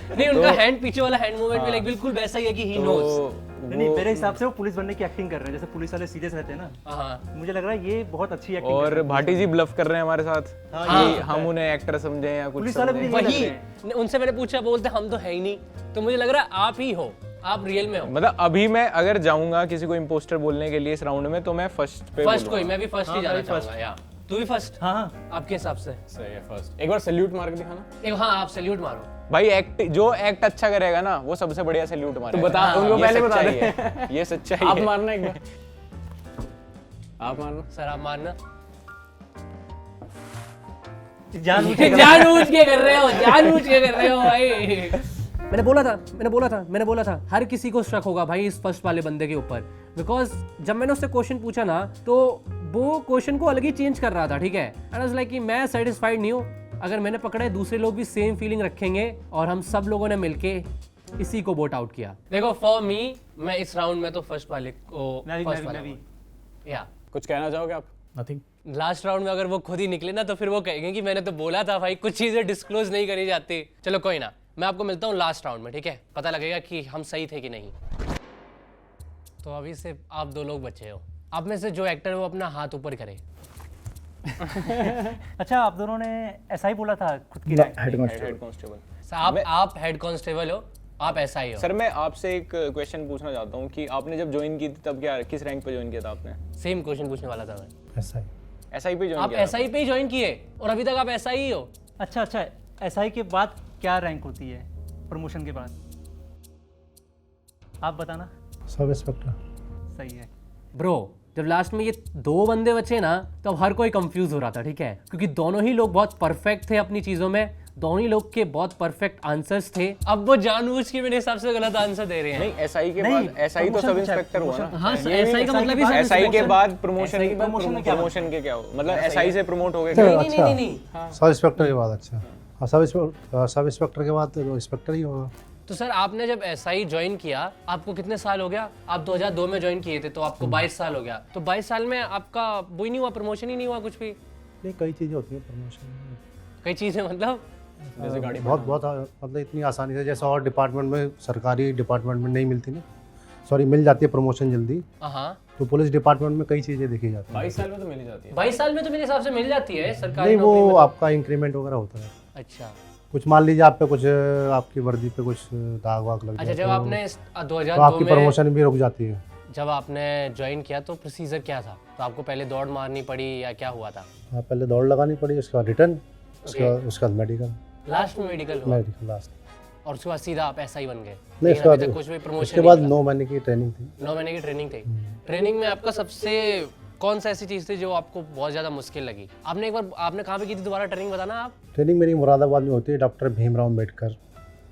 नहीं, उनका हैंड पीछे वाला हैंड मूवमेंट भी लाइक बिल्कुल वैसा ही है कि ही नोज। नहीं, मेरे हिसाब से वो पुलिस बनने की एक्टिंग कर रहे हैं, जैसे पुलिस वाले सीरियस रहते हैं ना, हाँ, मुझे लग रहा है ये बहुत अच्छी एक्टिंग और भाटी जी ब्लफ कर रहे हैं हमारे साथ कि हम उन्हें एक्टर समझें या कुछ पुलिस वाले समझें। भी यही लग वही रहे हैं। उनसे मैंने पूछा, बोलते हम तो है ही नहीं, तो मुझे लग रहा है आप ही हो, आप रियल में हो। मतलब अभी मैं अगर जाऊंगा किसी को इम्पोस्टर बोलने के लिए इस राउंड में, तो मैं फर्स्ट पे फर्स्ट बोलूंगा। कोई, मैं भी फर्स्ट ही जाना चाहूंगा यार। तू भी फर्स्ट? हाँ, आपके हिसाब से? सही है फर्स्ट। एक बार सैल्यूट मार के दिखाना। एक, हाँ, आप सैल्यूट मारो। भाई एक्ट जो एक्ट अच्छा करेगा ना, वो सबसे बढ़िया सैल्यूट मारेगा। बता, उनको ये पहले बता सच्चाई दे। है, ये सच्चाई आप है। मारना एक बार। आप मारना। सर आप मारना। जानबूझ के जानबूझ के कर रहे हो, जानबूझ के कर रहे हो भाई। मैंने बोला था हर किसी को शक होगा भाई इस फर्स्ट वाले बंदे के ऊपर, बिकॉज जब मैंने उससे क्वेश्चन पूछा ना, तो वो क्वेश्चन को अलग ही चेंज कर रहा था, ठीक है। एंड आई वाज लाइक कि मैं सेटिस्फाइड नहीं हूँ, अगर मैंने पकड़ा है दूसरे लोग भी सेम फीलिंग रखेंगे, और हम सब लोगों ने मिलके इसी को वोट आउट किया। देखो फॉर मी, मैं इस राउंड में तो फर्स्ट वाले को, फर्स्ट वाले को, या कुछ कहना चाहोगे आप? नथिंग। लास्ट राउंड में अगर वो खुद ही निकले ना, तो फिर वो कहेंगे कि मैंने तो बोला था भाई, कुछ चीजें डिस्क्लोज नहीं करी जाती। चलो कोई ना, मैं आपको मिलता हूँ लास्ट राउंड में, ठीक है, पता लगेगा कि हम सही थे कि नहीं। तो अभी से आप 2 लोग बचे हो, आप में से जो एक्टर है वो अपना हाथ ऊपर करे। अच्छा, आप दोनों ने ऐसा ही बोला था खुद की rank? Head constable. Head constable. आप हेड कांस्टेबल हो, आप ऐसा ही हो। सर मैं आपसे एक क्वेश्चन पूछना चाहता हूँ कि आपने जब ज्वाइन की थी तब क्या किस रैंक पे ज्वाइन किया था आपने? सेम क्वेश्चन पूछने वाला था मैं। ऐसा ही। एसआई पे ज्वाइन आप किया था? SI पे ही ज्वाइन किए और अभी तक आप ऐसा ही हो? अच्छा, SI के बाद क्या रैंक होती है प्रमोशन के बाद, आप बताना। Sub inspector. सही है। ब्रो, जब लास्ट में ये 2 बंदे बचे ना, तब हर कोई कंफ्यूज हो रहा था, ठीक है, क्योंकि दोनों ही लोग बहुत परफेक्ट थे अपनी चीजों में, दोनों ही लोग के बहुत परफेक्ट आंसर्स थे। अब वो जानबूझ के मेरे हिसाब से गलत आंसर दे रहे हैं। नहीं एसआई के नहीं, बाद, एसआई तो सब promotion इंस्पेक्टर हुआ ना। हाँ, ये SI का मतलब ही सब एसआई के inspection- बाद प्रमोशन के promotion में क्या प्रमोशन के क्या हो, मतलब एसआई से प्रमोट हो गए अच्छा। नहीं। सब इंस्पेक्टर के बाद। अच्छा हाँ, सब इंस्पेक्टर के बाद तो इंस्पेक्टर ही होगा। तो सर आपने जब SI ज्वाइन किया, आपको कितने साल हो गया? आप 2002 में ज्वाइन किए थे, तो आपको 22 साल हो गया। तो 22 साल में आपका वो ही नहीं हुआ, प्रमोशन ही नहीं हुआ कुछ भी? नहीं, कई चीज़ें होती हैं प्रमोशन। कई चीजें मतलब? जैसे गाड़ी बहुत मतलब इतनी आसानी से, जैसे और डिपार्टमेंट में, सरकारी डिपार्टमेंट में नहीं मिलती ना, सॉरी मिल जाती है प्रमोशन जल्दी, हाँ, तो पुलिस डिपार्टमेंट में कई चीज़ें देखी जाती हैं। 22 साल में तो मिल ही जाती है। 22 साल में तो मेरे हिसाब से मिल जाती है सरकारी नहीं, नौकरी वो में। आपका इंक्रीमेंट वगैरह होता है। अच्छा कुछ मान लीजिए आप पे कुछ, आपकी वर्दी पे कुछ दाग वाग लग अच्छा, जाए जब तो- आपने तो 2002 आपकी में प्रमोशन भी रुक जाती है। जब आपने ज्वाइन किया तो प्रोसीजर क्या था? तो आपको पहले दौड़ मारनी पड़ी या क्या हुआ था? हाँ, पहले दौड़ लगानी पड़ी, उसके बाद रिटर्न, उसके बाद मेडिकल। लास्ट में मेडिकल हुआ? Medical last. और उसके बाद सीधा आप ऐसा ही बन गए? नहीं, लेकिन अभी तक कुछ भी उसके प्रमोशन बाद 9 महीने की ट्रेनिंग थी। 9 महीने की ट्रेनिंग थी। ट्रेनिंग में आपका सबसे कौन सा ऐसी चीज़ थी जो आपको बहुत ज़्यादा मुश्किल लगी? आपने कहाँ पे की थी, दोबारा ट्रेनिंग बताना आप। ट्रेनिंग मेरी मुरादाबाद में होती है, doctor Bhimrao Ambedkar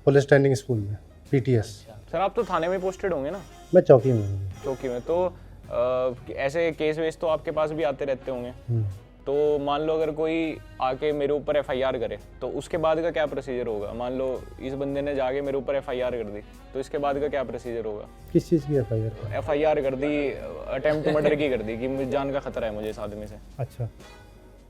police training school में, PTS। सर आप तो थाने में पोस्टेड होंगे ना? मैं चौकी में हूँ। चौकी में तो ऐसे केस वेस तो आपके पास भी आते रहते होंगे। तो मान लो अगर कोई आके मेरे ऊपर FIR करे तो उसके बाद का क्या प्रोसीजर होगा? मान लो इस बंदे ने जाके मेरे ऊपर FIR कर दी तो इसके बाद का क्या प्रोसीजर होगा? किस चीज़ की FIR? FIR कर दी, अटेम्प्ट टू मर्डर की कर दी कि मुझे जान का खतरा है मुझे इस आदमी से। अच्छा,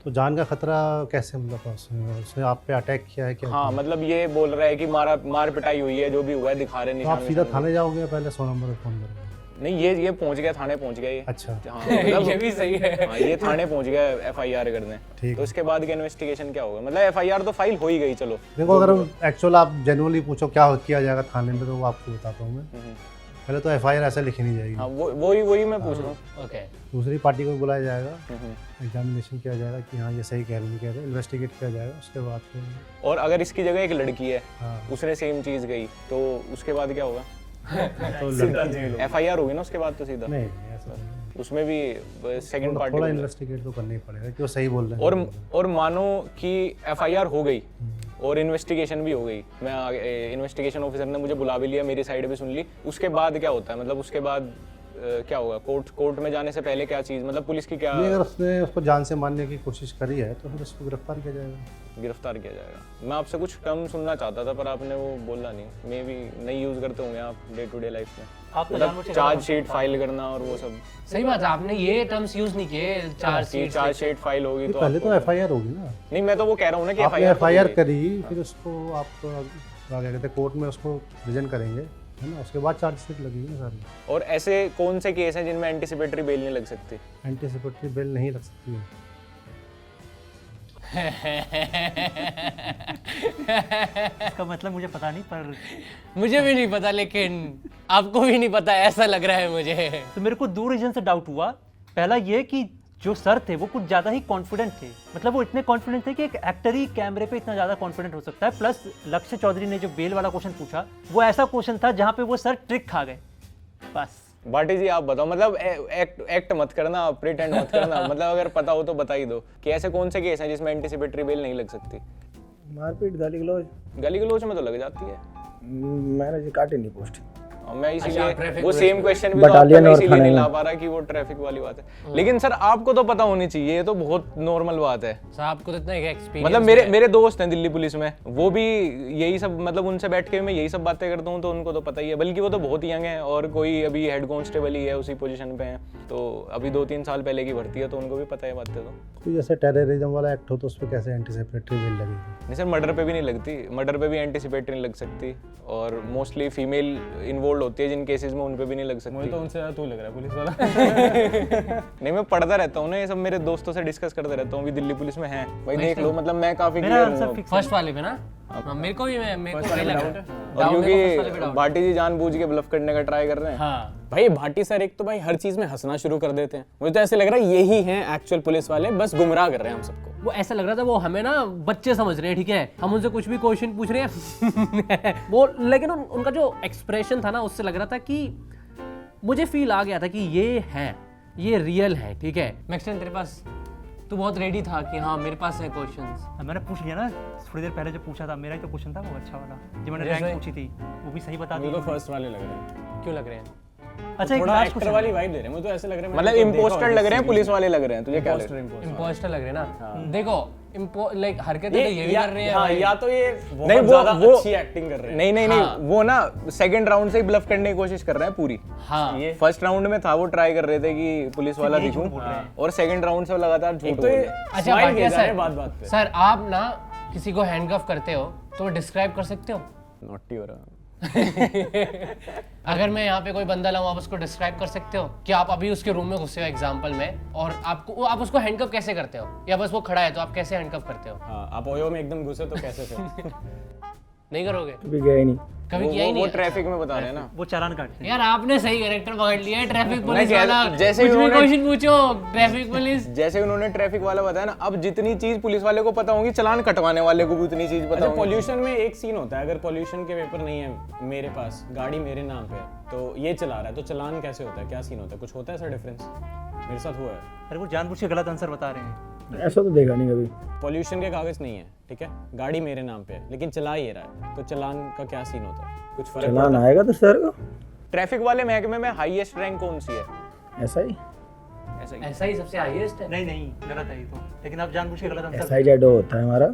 तो जान का खतरा कैसे, मतलब उसने आप पे अटैक किया है क्या? हाँ मतलब ये बोल रहा है कि मार पिटाई हुई है, जो भी हुआ है दिखा रहे तो आप निशान सीधा विशान। थाने जाओगे या पहले 100 नंबर पर फ़ोन करोगे? नहीं ये पहुंच गया, थाने पहुंच गया ये। अच्छा, हाँ मतलब ये भी सही है। हाँ, ये थाने पहुंच गया FIR करने। ठीक तो उसके बाद का इन्वेस्टिगेशन क्या होगा? मतलब FIR तो फाइल हो ही गई, चलो। देखो अगर एक्चुअल आप जेन्युइनली पूछो क्या किया जाएगा थाने में तो वो आपको बताता हूँ मैं। पहले तो FIR ऐसे लिखी नहीं जाएगी। हाँ वही मैं पूछ रहा हूँ। ओके। दूसरी पार्टी को बुलाया जाएगा, एग्जामिनेशन किया जाएगा कि हाँ ये सही कह रहे नहीं कह रहे, इन्वेस्टिगेट किया जाएगा। उसके बाद फिर और अगर इसकी जगह एक लड़की है, हाँ उसने सेम चीज गई तो उसके बाद क्या होगा? तो लड़की FIR होगी ना उसके बाद तो सीधा। नहीं ऐसा नहीं। उसमें भी सेकंड थोड़ा पार्टी इन्वेस्टिगेट तो करना ही पड़ेगा कि वो सही बोल रहे हैं। और मानो कि FIR हो गई और इन्वेस्टिगेशन भी हो गई, मैं इन्वेस्टिगेशन ऑफिसर ने मुझे बुला भी लिया, मेरी साइड भी सुन ली, उसके बाद क्या होता है? मतलब उसके बाद क्या होगा? कोर्ट में जाने से पहले क्या चीज़, मतलब पुलिस की क्या? नहीं, अगर उसने उसको जान से मारने की कोशिश करी है तो फिर उसको गिरफ्तार किया जाएगा। गिरफ्तार किया जाएगा। मैं आपसे कुछ टर्म सुनना चाहता था पर आपने वो बोला नहीं। मे भी नहीं यूज़ करते होंगे आप डे टू डे लाइफ में, आप तो मतलब चार्ज शीट फाइल करना और वो सब। सही बात है, आपने ये टर्म्स यूज नहीं किए। चार्ज शीट फाइल होगी तो पहले तो आपको- FIR होगी ना। नहीं मैं तो वो कह रहा हूँ ना कि आपने FIR FIR करी, फिर उसको आप क्या कहते हैं कोर्ट में उसको प्रेजेंट करेंगे, है ना, उसके बाद चार्जशीट लगेगी ना सारी। और ऐसे कौन से केस हैं जिनमें एंटीसिपेटरी बेल नहीं लग सकती? एंटीसिपेटरी बेल नहीं लग सकती है। इसका मतलब मुझे पता नहीं, पर मुझे भी नहीं पता, लेकिन आपको भी नहीं पता ऐसा लग रहा है मुझे। तो मेरे को 2 रीजन से डाउट हुआ। पहला ये कि जो सर थे वो कुछ ज़्यादा ही कॉन्फिडेंट थे, मतलब वो इतने कॉन्फिडेंट थे कि एक एक्टर ही कैमरे पे इतना ज़्यादा कॉन्फिडेंट हो सकता है। प्लस लक्ष्य चौधरी ने जो बेल वाला क्वेश्चन पूछा वो ऐसा क्वेश्चन था जहाँ पे वो सर ट्रिक खा गए। बस भाटी जी आप बताओ, मतलब एक्ट मत करना, प्रिटेंड मत करना, मतलब अगर पता हो तो बता ही दो कि ऐसे कौन से केस हैं जिसमें एंटीसिपेटरी बेल नहीं लग सकती? मारपीट गाली गलौज गाली गलौज में तो लग जाती है। मैंने जी काटे नहीं पोस्ट। मैं इसीलिए traffic वो सेम क्वेश्चन भी बटालियन तो और इसीलिए थाने नहीं में। ला पा रहा कि वो ट्रैफिक वाली बात है। लेकिन सर आपको तो पता होनी चाहिए, ये तो बहुत नॉर्मल बात है। सर आपको तो इतना एक्सपीरियंस, मतलब मेरे दोस्त हैं दिल्ली पुलिस में, वो भी यही सब, मतलब उनसे बैठ के मैं यही सब बातें करता हूँ तो उनको तो पता ही है। बल्कि वो तो बहुत यंग है और कोई अभी हेड कांस्टेबल ही है, उसी पोजीशन पे है, तो अभी 2-3 साल पहले की भर्ती है, तो उनको भी पता है बातें। तो जैसे टेररिज्म वाला एक्ट हो तो उस पर कैसे एंटीसिपेटरी बेल लगेगी? नहीं सर, मर्डर पे भी नहीं लगती, मर्डर पे भी एंटीसिपेटरी नहीं लग सकती, और मोस्टली फीमेल इन्वॉल्व होती है जिन केसेस में, उन पे भी नहीं लग सकती। मुझे तो उनसे ज़्यादा तू लग रहा है पुलिस वाला। नहीं मैं पढ़ता रहता हूँ ना, ये सब मेरे दोस्तों से डिस्कस करता रहता हूँ, अभी दिल्ली पुलिस में है भाई, देख लो, मतलब मैं काफी मेरा क्लियर आंसर हूँ। फिक्स फर्स्ट वाले पे ना। हाँ, मेरे को भी मेरे को नहीं लग रहा। और क्योंकि भाटी जी जानबूझ के ब्लफ करने का ट्राई कर रहे हैं। हाँ भाई भाटी सर एक तो भाई हर चीज में हंसना शुरू कर देते हैं, मुझे तो ऐसे लग रहा है यही हैं एक्चुअल पुलिस वाले, बस गुमराह कर रहे हैं हम सबको। वो ऐसा लग रहा था वो हमें ना बच्चे समझ रहे हैं, ठीक है, हम उनसे कुछ भी क्वेश्चन पूछ रहे हैं वो, लेकिन उनका जो एक्सप्रेशन था ना उससे लग रहा था कि मुझे फील आ गया था कि ये रियल है, ठीक है। मैक्सिमम तेरे पास तू बहुत रेडी था कि हाँ मेरे पास है क्वेश्चंस। मैंने पूछ लिया ना थोड़ी देर पहले जो पूछा था, मेरा ही तो क्वेश्चन था वो अच्छा वाला जो मैंने जैसे- रैंक पूछी थी, वो भी सही बता दी। मुझे तो फर्स्ट वाले लग रहे हैं, क्यों लग रहे हैं? अच्छा एक थोड़ा लास्ट एक्टर क्वेश्चन, वाली वाइब दे रहे हैं, मुझे तो ऐसे लग रहा है मतलब इम्पोस्टर लग रहे हैं, पुलिस वाले लग रहे हैं, तुझे क्या लग रहा है? इम्पोस्टर लग रहे हैं ना। देखो लाइक हरकतें तो ये भी कर रहे हैं हाँ, भाई। या तो ये नहीं बहुत ज्यादा वो अच्छी एक्टिंग कर रहे हैं। नहीं हाँ। वो ना सेकंड राउंड से ही ब्लफ करने की कोशिश कर रहे हैं पूरी। हाँ फर्स्ट राउंड में था वो ट्राई कर रहे थे कि पुलिस वाला यही दिखूं, झूठ बोल रहे हैं। और सेकंड राउंड से वो लगातार झूठ एक बोल तो ये रहे हैं। अच्छा smile भाटिया भेजा है सर, बात बात पे। सर आप ना किसी को हैंडकफ करते हो तो डिस्क्राइब कर सकते हो? नॉटी हो रहा। अगर मैं यहाँ पे कोई बंदा लाऊं, आप उसको डिस्क्राइब कर सकते हो कि आप अभी उसके रूम में घुसे हो एग्जांपल में, और आप उसको हैंडकफ कैसे करते हो, या बस वो खड़ा है तो आप कैसे हैंडकफ करते हो? हाँ, आप ओयो में एकदम घुसे तो कैसे थे? नहीं करोगे? कभी गए नहीं। कभी किया ही नहीं वो है। ट्रैफिक में बता रहे हैं ना। वो चालान काटते हैं। यार आपने सही कैरेक्टर पकड़ लिया है, ट्रैफिक पुलिस कह- वाला। जैसे ही कुछ भी उन्होंने- क्वेश्चन पूछो, ट्रैफिक पुलिस। जैसे उन्होंने ट्रैफिक वाला बताया ना, अब जितनी चीज पुलिस वाले को पता होगी, चालान कटवाने वाले को भी उतनी चीज पता अच्छा होगी। पॉल्यूशन में एक सीन होता है, अगर पॉल्यूशन के पेपर नहीं है मेरे पास, गाड़ी मेरे नाम पे है, तो ये चला रहा है, तो चालान कैसे होता है, क्या सीन होता है, कुछ होता है सर डिफरेंस? मेरे साथ हुआ है। अरे वो जानबूझ के गलत आंसर बता रहे हैं। ऐसा तो देखा नहीं कभी। पॉल्यूशन के कागज नहीं है, ठीक है, गाड़ी मेरे नाम पे है, लेकिन चला ये रहा है, तो चालान का क्या सीन होता है, कुछ फर्क चलान आएगा तो सर को ट्रैफिक वाले महकमे में हाईएस्ट रैंक कौन सी है? ऐसा ही ऐसा ही ऐसा ही सबसे हाईएस्ट है। नहीं नहीं गलत है ये तो, लेकिन आप जानबूझ के गलत आंसर। SIZ होता है हमारा।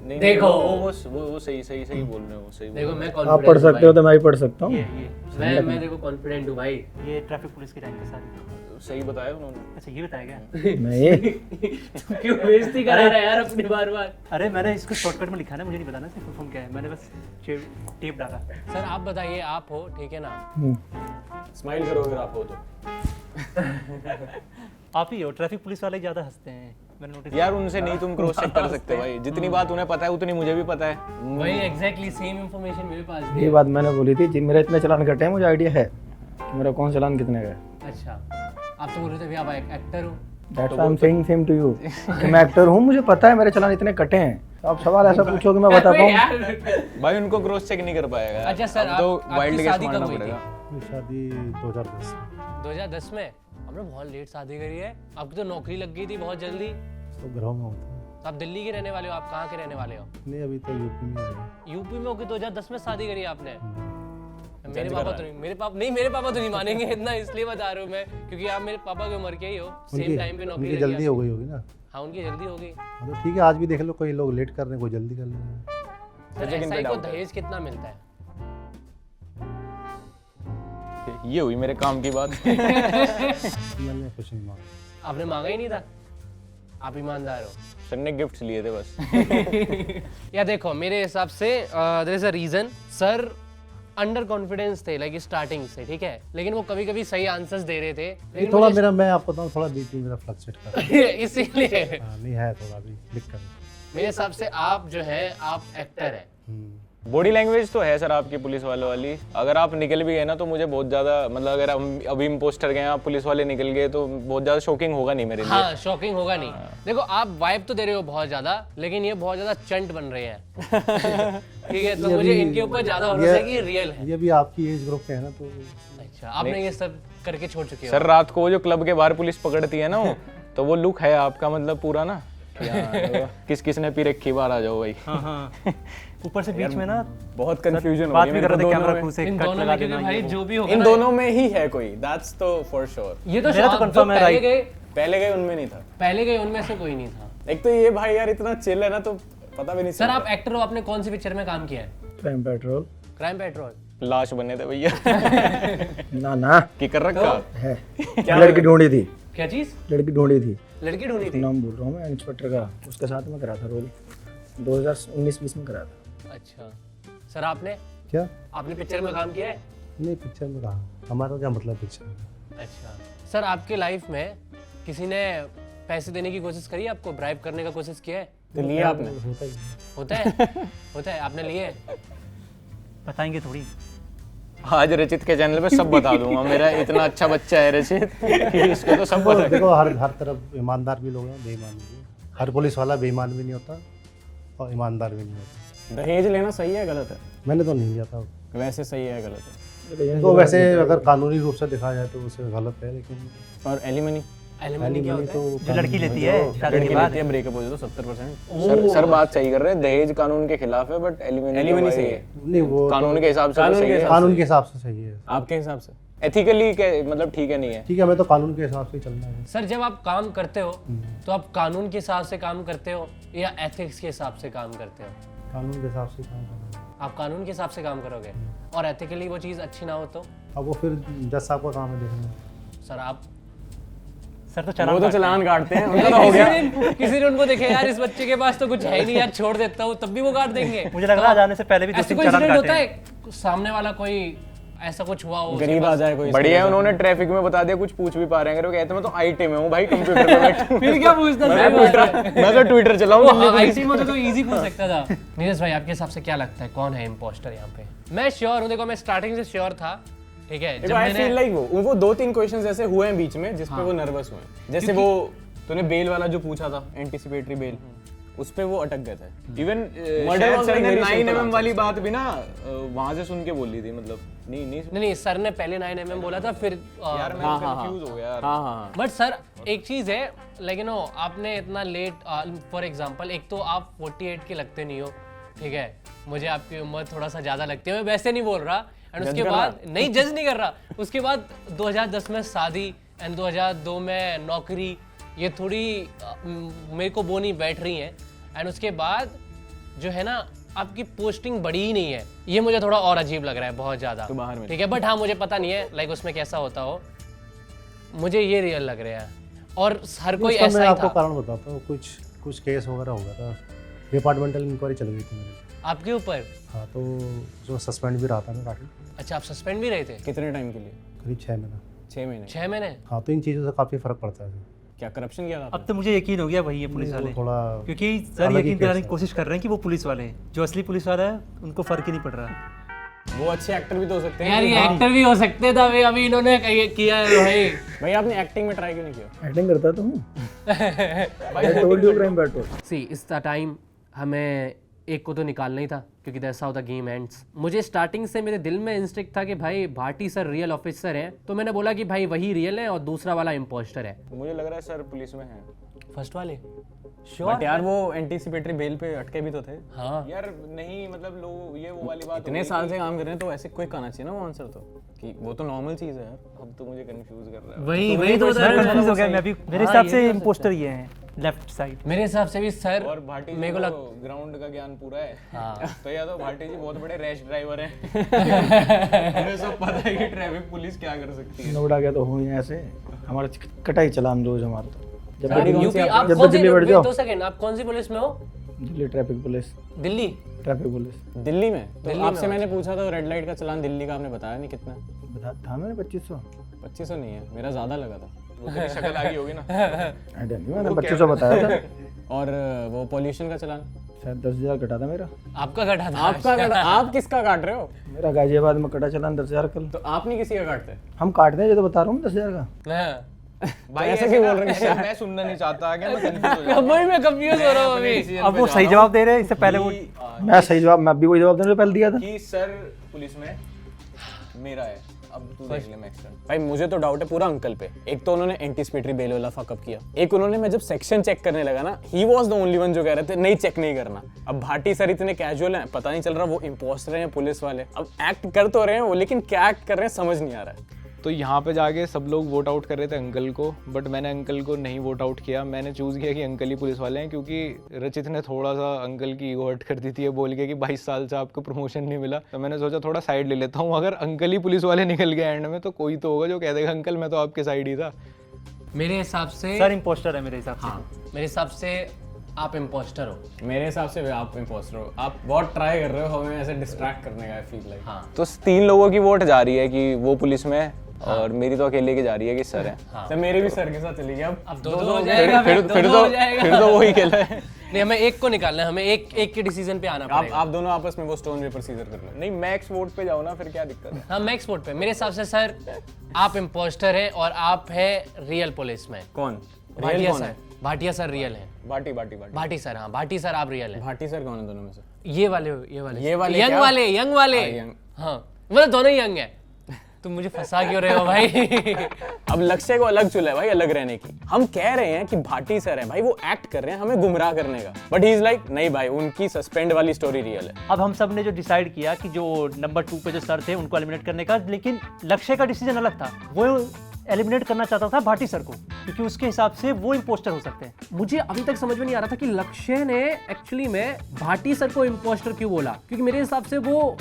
नहीं, देखो। वो सही बोल रहे हो, सही बोल देखो मैं आप confident पढ़ हूँ सकते हो भाई। तो मैं भी पढ़ सकता हूँ। मैं देखो कॉन्फिडेंट हूँ भाई। ये ट्रैफिक पुलिस की रैंक है सारी। रहे हो। सही बताया उन्होंने। अच्छा ये बताया क्या? नहीं क्यों बेइज्जती करा रहा है यार अपनी बार-बार? अरे मैंने इसको शॉर्टकट में लिखा है ना, मुझे नहीं बताना इसका फुल फॉर्म क्या है, मैंने बस टेप डाला। सर आप बताइए, आप हो ठीक है ना? स्माइल करो अगर आप हो तो। आप ही हो, ट्रैफिक पुलिस वाले ज़्यादा हंसते हैं, मैंने नोटिस। यार उनसे नहीं तुम क्रॉस चेक कर सकते भाई, जितनी बात उन्हें पता है उतनी मुझे भी पता है। वही एग्जैक्टली सेम इंफॉर्मेशन मेरे पास भी ये बात मैंने बोली थी जी, मेरे इतने चालान कटे हैं, मुझे आइडिया है कि मेरा कौन चालान कितने का है। है। अच्छा आप तो बोल रहे थे भैया आप एक्टर हो। That's why I'm saying same to you कि मैं एक्टर हूँ, मुझे पता है मेरे चालान इतने कटे हैं। तो आप सवाल ऐसा पूछो कि मैं बता पाऊँ। यार भाई उनको क्रॉस चेक नहीं कर पाएगा। अच्छा सर, अब तो आपकी वाइल्ड गेस शादी कब मारना हुई थी? पड़ेगा। मेरी शादी 2010 2010 में। हमने बहुत लेट शादी करी है। आपकी तो नौकरी लग गई थी बहुत जल्दी। तो घरों में होता है। आप दिल्ली के रहने वाले हो, आप कहाँ के रहने वाले हो? नहीं अभी तो यूपी में है। यूपी में होके 2010 में शादी करी आपने? मेरे पापा तो नहीं, मेरे पापा तो नहीं मानेंगे इतना, इसलिए बता रहा हूँ मैं, क्योंकि आप मेरे पापा की उम्र के ही हो, सेम टाइम पे नौकरी उनकी लगी जल्दी हो गई होगी ना। हाँ उनकी जल्दी हो गई। हाँ, तो ठीक है, आज भी देख लो, कोई लोग लेट कर रहे हैं, कोई जल्दी कर रहे हैं। सर एसआई को दहेज कितना मिलता है? ये हुई मेरे काम की बात। मैंने कुछ नहीं मांगा। आपने मांगा ही नहीं था, आप ईमानदार हो। सर ने गिफ्ट्स लिए थे बस। या देखो मेरे हिसाब से there is a reason, sir under confidence थे लाइक स्टार्टिंग से, ठीक है, लेकिन वो कभी कभी सही आंसर्स दे रहे थे, लेकिन थोड़ा मुझे- मेरा, मैं आपको बताऊँ, थोड़ा बीपी मेरा फ्लक्चुएट कर रहा है। इसीलिए हाँ, नहीं है थोड़ा अभी दिक्कत। मेरे हिसाब से आप जो है आप एक्टर है। बॉडी लैंग्वेज तो है सर आपकी पुलिस वालों वाली। अगर आप निकल भी गए ना तो मुझे बहुत ज्यादा, मतलब अगर हम अभी इम्पोस्टर गए आप पुलिस वाले निकल गए तो बहुत ज्यादा शॉकिंग होगा नहीं मेरे लिए। हाँ शॉकिंग होगा नहीं। देखो आप वाइब तो दे रहे हो बहुत ज्यादा, लेकिन ये बहुत ज्यादा चंट बन रहे हैं। ठीक है, तो ये मुझे भी- इनके ऊपर ज्यादा भरोसा है कि ये रियल है। ये भी आपकी एज ग्रुप के है ना, तो अच्छा आपने ये सब करके छोड़ चुके हो? सर रात को वो जो क्लब के बाहर पुलिस पकड़ती है ना वो, तो वो लुक है आपका, मतलब पूरा ना कि हाँ, तो किस किस ने पी रखी, बाहर आ जाओ भाई। हाँ हाँ ऊपर से बीच में ना बहुत कंफ्यूजन हो बात रही भी है कर रहे थे, मेरे को कैमरा दोनों खून में। से इन कट दोनों लगा में, क्योंकि देना भाई ये वो। जो भी होगा इन ना, दोनों में ही है कोई, दैट्स तो फॉर श्योर। ये तो मेरा तो जो confirm है, पहले right। गए, पहले गए उनमें नहीं था। पहले गए उनमें से कोई नहीं था। एक तो ये भाई यार इतना चिल है ना, तो पता भी नहीं सर आप एक्टर हो, आपने कौन सी पिक्चर में काम किया है? Crime petrol. Crime petrol. लाश बने थे भैया। ना ना की कर रखा है, लड़की ढूंढी थी, क्या चीज? लड़की ढूंढी थी, लड़की ढूंढी थी? नाम बोल रहा हूँ मैं, इंस्पेक्टर का, उसके साथ में करा था रोल, 2019-20 में करा था। अच्छा सर आपने क्या पिक्चर में काम किया है? नहीं, पिक्चर में कहा, हमारा क्या मतलब पिक्चर में। अच्छा सर आपके लाइफ में किसी ने पैसे देने की कोशिश करी, आपको ब्राइब करने का कोशिश किया है? तो लिया आपने? होता ही है। होता है? होता है, आपने लिए? बताएंगे थोड़ी। आज रचित के चैनल पे सब बता दूंगा, मेरा इतना अच्छा बच्चा है रचित कि इसको तो सब पता है। देखो हर तरफ ईमानदार भी लोग हैं, बेईमान भी हैं। हर पुलिस वाला बेईमान भी नहीं होता और ईमानदार भी नहीं होता। दहेज लेना सही है गलत है? मैंने तो नहीं लिया था। वैसे सही है गलत है? तो वैसे अगर कानूनी रूप से देखा जाए तो उसे गलत है, लेकिन और एलिमनी? एलिमनी क्या होता है? जो लड़की लेती है शादी लड़की के बाद। लेती है ब्रेकअप हो जाए तो 70%। सर बात सही कर रहे हैं, दहेज कानून के खिलाफ है, बट एलिमनी सही है नहीं, वो कानून के हिसाब से तो सही है। कानून के हिसाब से सही है। आपके हिसाब से? एथिकली मतलब ठीक है नहीं है। ठीक है, मैं तो कानून के हिसाब से ही चलना है। सर जब आप काम करते हो तो आप कानून के हिसाब से काम करते हो या एथिक्स के हिसाब से काम करते हो? कानून के हिसाब से काम करना है। आप कानून के हिसाब से काम करोगे और एथिकली वो चीज़ अच्छी ना हो तो? अब वो फिर जज साहब का काम है देखना। सर आप सर तो वो चलान तो काटते हैं। चलान काटते हैं, उनका तो हो गया। किसी ने उनको देखे यार इस बच्चे के पास तो कुछ है ही नहीं यार, छोड़ देता हूँ, तब भी वो काट देंगे। मुझे लग रहा है जाने से पहले भी 2-3 ऐसे कोई चालान इंसिडेंट काटे होता हैं। है सामने वाला कोई ऐसा कुछ हुआ हो उसके गरीब आ पास। जाए कोई बढ़िया है, उन्होंने ट्रैफिक में बता दिया, कुछ पूछ भी पा रहे हैं। अगर वो कहते मैं तो आईटी में हूँ भाई, कंप्यूटर पे बैठा फिर क्या पूछता था? मैं तो ट्विटर चलाऊँ। आईटी में तो कोई इजी पूछ सकता था। नीरज भाई आपके हिसाब से क्या लगता है कौन है इम्पोस्टर यहाँ पे? मैं श्योर हूँ, देखो मैं स्टार्टिंग से श्योर था, ठीक है। जब आई मैंने फील लाइक वो 2-3 क्वेश्चंस ऐसे हुए हैं बीच में जिस पे वो नर्वस हुए, जैसे वो तूने बेल वाला जो पूछा था, एंटीसिपेटरी बेल, उस पे वो अटक गए थे। Even Murder was like very 9 simple mm वाली बात भी ना वहां से सुन के बोली थी, मतलब नहीं नहीं सर ने पहले 9mm बोला था, फिर यार मैं कंफ्यूज हो गया यार। हाँ बट सर एक चीज है, लेकिन आपने इतना लेट, फॉर एग्जांपल एक तो आप 48 के लगते नहीं हो, ठीक है, मुझे आपकी उम्र थोड़ा सा ज्यादा लगती है, मैं वैसे नहीं बोल रहा, एंड उसके बाद नहीं जज नहीं कर रहा, उसके बाद 2010 में शादी एंड 2002 में नौकरी, ये थोड़ी मेरे को वो नहीं बैठ रही है, एंड उसके बाद जो है ना आपकी पोस्टिंग बढ़ी ही नहीं है, ये मुझे थोड़ा और अजीब लग रहा है बहुत ज्यादा, तो बाहर में ठीक है। बट हाँ मुझे पता नहीं है लाइक उसमें कैसा होता हो, मुझे ये रियल लग रहा है, और हर कोई उसका ऐसा मैं ही आपको था। कारण बताता हूँ, कुछ केस वगैरह हो गया था, डिपार्टमेंटल इंक्वायरी चल गई थी मेरी। आपके ऊपर? हाँ, तो जो सस्पेंड भी रहा था ना काफ़ी, अच्छा आप सस्पेंड भी रहे थे? कितने टाइम के लिए? करीब 6 महीना। 6 महीने। 6 महीने? हाँ, तो इन चीज़ों से काफ़ी फ़र्क पड़ता है। क्या करप्शन किया था? अब तो मुझे यकीन हो गया वही है पुलिस वो वाले, थोड़ा क्योंकि सर अलग ही यकीन दिलाने केस की है। कोशिश कर रहे हैं कि वो पुलिस वाले हैं, जो असली पुलिस वाला है उनको फर्क ही नहीं पड़ रहा है। वो अच्छे एक्टर भी तो हो सकते हैं। यार ये एक्टर भी हो सकते थे, अभी इन्होंने किया है भाई। भाई आपने एक्टिंग में ट्राई क्यों नहीं किया? एक्टिंग करता तो हूँ। I told you crime patrol. सी इस टाइम हमें एक को तो निकालना ही था, क्योंकि that's how the game ends. मुझे स्टार्टिंग से मेरे दिल में इंस्टिंक्ट था कि भाई भाटी सर रियल ऑफिसर हैं, तो मैंने बोला कि भाई वही रियल है और दूसरा वाला इम्पोस्टर है। मुझे लग रहा है सर पुलिस में है। फर्स्ट वाले बट यार वो एंटीसिपेटरी बेल पे अटके भी तो थे। हाँ यार नहीं, मतलब लोग ये वो वाली बात इतने साल से काम कर रहे हैं तो ऐसे क्विक आना चाहिए ना वो आंसर, तो कि वो तो नॉर्मल चीज है यार। अब तो मुझे कंफ्यूज कर रहा है। वही तो मैं कंफ्यूज हो गया, मैं भी मेरे हाँ, हिसाब ये से भी हो इम्पोस्टर ये हैं लेफ्ट साइड। मेरे हिसाब से भी सर और भाटी मेरे को लग ग्राउंड का ज्ञान पूरा है। हाँ। तो या तो भाटी जी बहुत बड़े रैश ड्राइवर हैं। उन्हें सब पता है कि ट्रैफिक पुलिस क्या कर सकती है। नोएडा गया तो हूँ ही ऐसे, हमारा कटाई चलान रोज हमारा तो। जब गाड़ी भी कौन सी यूपी आप जब कौन भी सी, दिल्ली बैठ जाओ, 2 सेकंड, आप कौन सी पुलिस में हो? Delhi traffic police, Delhi? Traffic police. Delhi में? तो दिल्ली में आपसे मैंने पूछा था रेड लाइट का चलान दिल्ली का, आपने बताया नहीं कितना। बता था मैंने 2500। 2500 नहीं है, मेरा ज्यादा लगा था। वो तेरी शक्ल आ गई होगी ना। आइडिया नहीं, मैंने 2500 बताया था। और वो पॉल्यूशन का चलान शायद 10,000 कटा था मेरा। आपका घटा था? आपका आप किसका काट रहे हो? मेरा गाजियाबाद में कटा चलान 10,000 कल। तो आप नहीं किसी का काटते? हम काटते हैं, जो तो बता रहा हूँ 10,000 का। हाँ। भाई ऐसे ऐसे क्यों ना, बोल रहे हैं? ऐसे मैं सुनना नहीं चाहता आगे, मैं कंफ्यूज हो अब वही मैं कंफ्यूज हो रहा हूँ अभी। जाऊंगा। अब वो सही जवाब दे रहे हैं, इससे पहले वो मैं सही जवाब, मैं भी वही जवाब देने से पहले दिया था। कि सर पुलिस में मेरा है। अब तू देख ले मैक्सन। भाई मुझे तो डाउट है पूरा अंकल पे। एक तो उन्होंने एंटीसिपेटरी बेल वाला फकअप किया, एक उन्होंने, मैं जब सेक्शन चेक करने लगा ना, he was the only one जो कह रहे थे नहीं चेक नहीं करना। अब भाटी सर इतने कैजुअल हैं, पता नहीं चल रहा वो इम्पोस्टर हैं पुलिस वाले। अब एक्ट कर तो रहे हैं वो, लेकिन क्या एक्ट कर रहे हैं समझ नहीं आ रहा है। तो यहाँ पे जाके सब लोग वोट आउट कर रहे थे अंकल को, बट मैंने अंकल को नहीं वोट आउट किया। मैंने चूज़ किया कि अंकल ही पुलिस वाले हैं, क्योंकि रचित ने थोड़ा सा अंकल की ईगो हर्ट कर दी थी, ये बोल के कि 22 साल से आपको प्रमोशन नहीं मिला। तो मैंने सोचा थोड़ा साइड ले लेता हूँ, अगर अंकल ही पुलिस वाले निकल गए एंड में तो कोई तो होगा जो कह देगा अंकल मैं तो आपके साइड ही था। मेरे हिसाब से सर इम्पोस्टर है मेरे हिसाब से। मेरे हिसाब से आप इम्पोस्टर हो। मेरे हिसाब से आप इम्पोस्टर हो। आप बहुत ट्राई कर रहे हो हमें ऐसे डिस्ट्रैक्ट करने का, आई फील लाइक। हाँ तो 3 लोगों की वोट जा रही है कि वो पुलिस में है, और मेरी तो अकेले की जा रही है कि सर है। सर मेरे भी सर के साथ चली गई। अब दो हो जाएगा, फिर तो वही खेला है। नहीं हमें एक को निकालना है, हमें एक के डिसीजन पे आना पड़ेगा। आप दोनों आपस में वो स्टोन पेपर सीजर कर लो। नहीं मैक्स वोट पे जाओ ना, फिर क्या दिक्कत है। हाँ मैक्स वोट पे। मेरे हिसाब से सर आप इम्पोस्टर हैं और आप है रियल पुलिस में। कौन? भाटिया रियल कौन सर, है? भाटिया सर रियल है। बाटी बाटी बाटी। भाटी सर, हाँ भाटी सर आप रियल हैं। भाटी सर कौन है दोनों में से? ये वाले ये यंग क्या? वाले यंग वाले हाँ, young। हाँ मतलब दोनों ही यंग है। तुम मुझे फंसा क्यों रहे हो भाई? अब लक्ष्य को अलग चुना है भाई, अलग रहने की। हम कह रहे हैं कि भाटी सर है भाई, वो एक्ट कर रहे हैं हमें गुमराह करने का, बट ही इज लाइक नहीं भाई उनकी सस्पेंड वाली स्टोरी रियल है। अब हम सब ने जो डिसाइड किया कि जो नंबर 2 पे जो सर थे उनको एलिमिनेट करने का, लेकिन लक्ष्य का डिसीजन अलग था। वो एलिमिनेट करना चाहता था भाटी सर को, क्योंकि उसके हिसाब से वो इम्पोस्टर हो सकते हैं। मुझे अभी तक समझ में नहीं आ रहा था कि लक्ष्य ने एक्चुअली में भाटी सर को इम्पोस्टर क्यों बोला, क्योंकि मेरे हिसाब से वो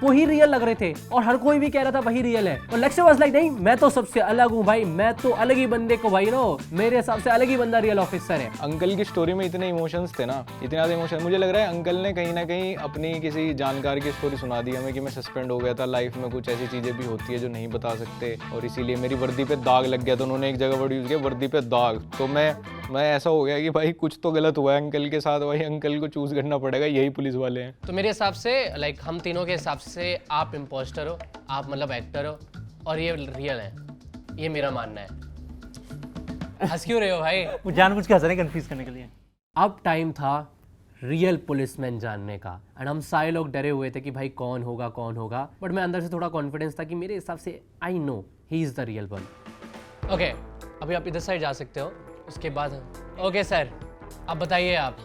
वो ही रियल लग रहे थे और हर कोई भी कह रहा था वही रियल है। और लेक्चर वाज लाइक नहीं मैं तो सबसे अलग हूँ भाई, मैं तो अलग ही बंदे को भाई नो, मेरे हिसाब से अलग ही बंदा रियल ऑफिसर है। अंकल की स्टोरी में इतने इमोशंस थे ना, इतने ज़्यादा इमोशन, मुझे लग रहा है अंकल ने कहीं ना कहीं अपनी किसी जानकार की स्टोरी सुना दी हमें कि मैं सस्पेंड हो गया था, लाइफ में कुछ ऐसी चीज़ें भी होती है जो नहीं बता सकते और इसीलिए मेरी वर्दी पे दाग लग गया। तो उन्होंने एक जगह वर्ड यूज़ किया, वर्दी पे दाग। तो मैं ऐसा हो गया कि भाई कुछ तो गलत हुआ है अंकल के साथ, भाई अंकल को चूज़ करना पड़ेगा, यही पुलिस वाले हैं। तो मेरे हिसाब से लाइक हम तीनों के हिसाब से आप इम्पोस्टर हो, आप मतलब एक्टर हो और ये रियल है, ये मेरा मानना है। हंस क्यों रहे हो भाई? वो जानबूझ के हंस रहे हैं कंफ्यूज करने के लिए। अब टाइम था रियल पुलिसमैन जानने का एंड हम सारे लोग डरे हुए थे कि भाई कौन होगा, बट मैं अंदर से थोड़ा कॉन्फिडेंस था कि मेरे हिसाब से I know he is the real one. Okay, अभी आप इधर साइड जा सकते हो, उसके बाद ओके सर अब बताइए आप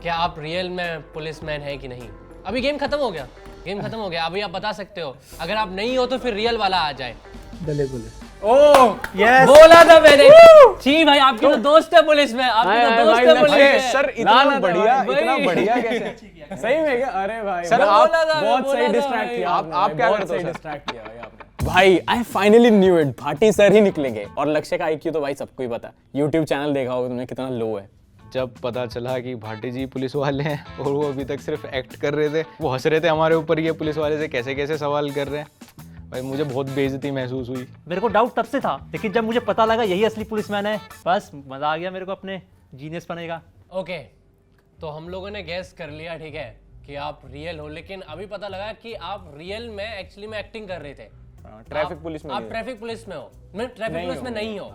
क्या आप रियल में पुलिसमैन है कि नहीं? अभी गेम खत्म हो गया, अभी आप बता सकते हो, अगर आप नहीं हो तो फिर रियल वाला आ जाए। डले बोले बोला था मैंने जी भाई आपके तो दोस्त है पुलिस में, आपके तो दोस्त है पुलिस में। सर इतना बढ़िया कैसे? सही में क्या? अरे भाई सर आप आप बहुत सही डिस्ट्रैक्ट किया, आप क्या करते हो सर? डिस्ट्रैक्ट किया भाई आपने। भाई I finally knew it, Bhati sir ही निकलेंगे। और लक्ष्य का आईक्यू तो भाई सबको ही पता है, यूट्यूब चैनल देखा होगा तुमने कितना लो है। जब पता चला कि भाटी जी पुलिस वाले हैं और वो अभी तक सिर्फ एक्ट कर रहे थे, वो हंस रहे थे हमारे ऊपर, ये पुलिस वाले से कैसे कैसे सवाल कर रहे हैं, भाई मुझे बहुत बेइज्जती महसूस हुई। मेरे को डाउट तब से था, लेकिन जब मुझे पता लगा यही असली पुलिसमैन है, बस मजा आ गया मेरे को अपने जीनियस बनेगा। ओके, तो हम लोगों ने गैस कर लिया ठीक है कि आप रियल हो, लेकिन अभी पता लगा कि आप रियल में एक्चुअली में एक्टिंग कर रहे थे। ट्रैफिक पुलिस में आप ट्रैफिक पुलिस में हो, मैं ट्रैफिक पुलिस में नहीं हो।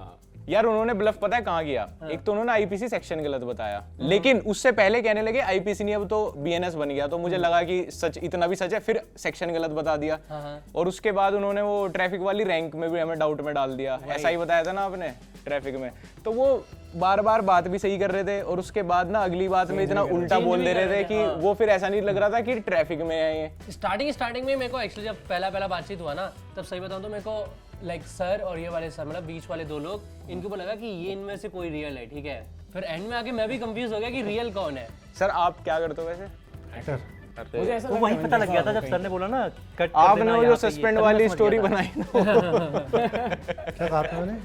यार उन्होंने ब्लफ पता है कहाँ किया? एक तो उन्होंने आईपीसी सेक्शन गलत बताया, लेकिन उससे पहले कहने लगे आईपीसी नहीं अब तो बीएनएस बन गया, तो मुझे लगा कि सच इतना भी सच है, फिर सेक्शन गलत बता दिया। और उसके बाद उन्होंने वो ट्रैफिक वाली रैंक में भी हमें डाउट में डाल दिया, ऐसा ही बताया था ना आपने ट्रैफिक में। तो वो बार बार बात भी सही कर रहे थे और उसके बाद ना अगली बात में इतना उल्टा बोल दे रहे थे कि वो फिर ऐसा नहीं लग रहा था कि ट्रैफिक में है ये। स्टार्टिंग में मेरे को एक्चुअली जब पहला बातचीत हुआ ना, तब सही बताऊं तो मेरे को लाइक सर और ये वाले सर मतलब बीच वाले दो लोग, इनको को लगा कि ये इनमें से कोई रियल है, ठीक है। फिर एंड में आके मैं भी कंफ्यूज हो गया कि रियल कौन है। सर आप क्या करते हो वैसे? एक्टर। वो वही पता लग गया था जब सर ने बोला ना कट कर आपने देना वो जो यहाँ पे, सस्पेंड तभी वाली मैं समझ स्टोरी गया था। बनाई ना, क्या कहा था मैंने?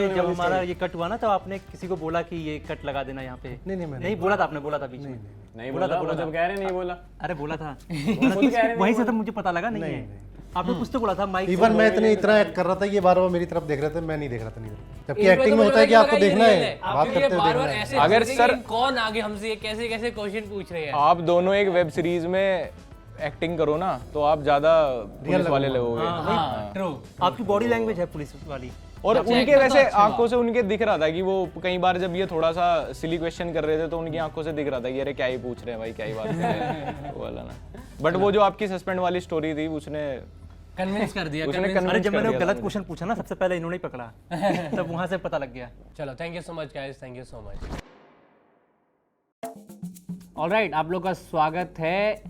जब हमारा ये कट हुआ ना, तो आपने किसी को बोला कि ये कट लगा देना यहाँ पे। नहीं, मैंने नहीं बोला था, आपने बोला था बीच में। नहीं बोला था, जब कह रहे नहीं बोला। अरे बोला था वहीं से तो मुझे पता लगा नहीं है। आपने कुछ तो बोला था माइक। इवन मैं इतना एक्ट कर रहा था, ये बार बार मेरी तरफ देख रहे थे, मैं नहीं देख रहा था। नहीं, जबकि एक्टिंग में होता है कि आपको देखना है, बात करते हुए देखना है। अगर सर कौन आगे हमसे ये कैसे कैसे क्वेश्चन पूछ रहे हैं। आप दोनों एक वेब सीरीज में एक्टिंग करो ना, तो आप ज्यादा पुलिस वाले लगोगे। ट्रू, आपकी बॉडी लैंग्वेज है पुलिस वाली। और उनके वैसे आंखों से उनके दिख रहा था कि वो कई बार जब ये थोड़ा सा सिली क्वेश्चन कर रहे थे तो उनकी आंखों से दिख रहा था कि अरे क्या ही पूछ रहे हैं भाई, क्या ही बात कर रहे हैं वो वाला ना। बट वो जो आपकी सस्पेंड वाली स्टोरी थी उसने कन्विंस कर दिया। अरे जब मैंने गलत क्वेश्चन पूछा ना, सबसे पहले इन्होंने ही पकड़ा, तब वहां से पता लग गया। चलो thank you so much guys, thank you so much. Alright, आप लोग का स्वागत है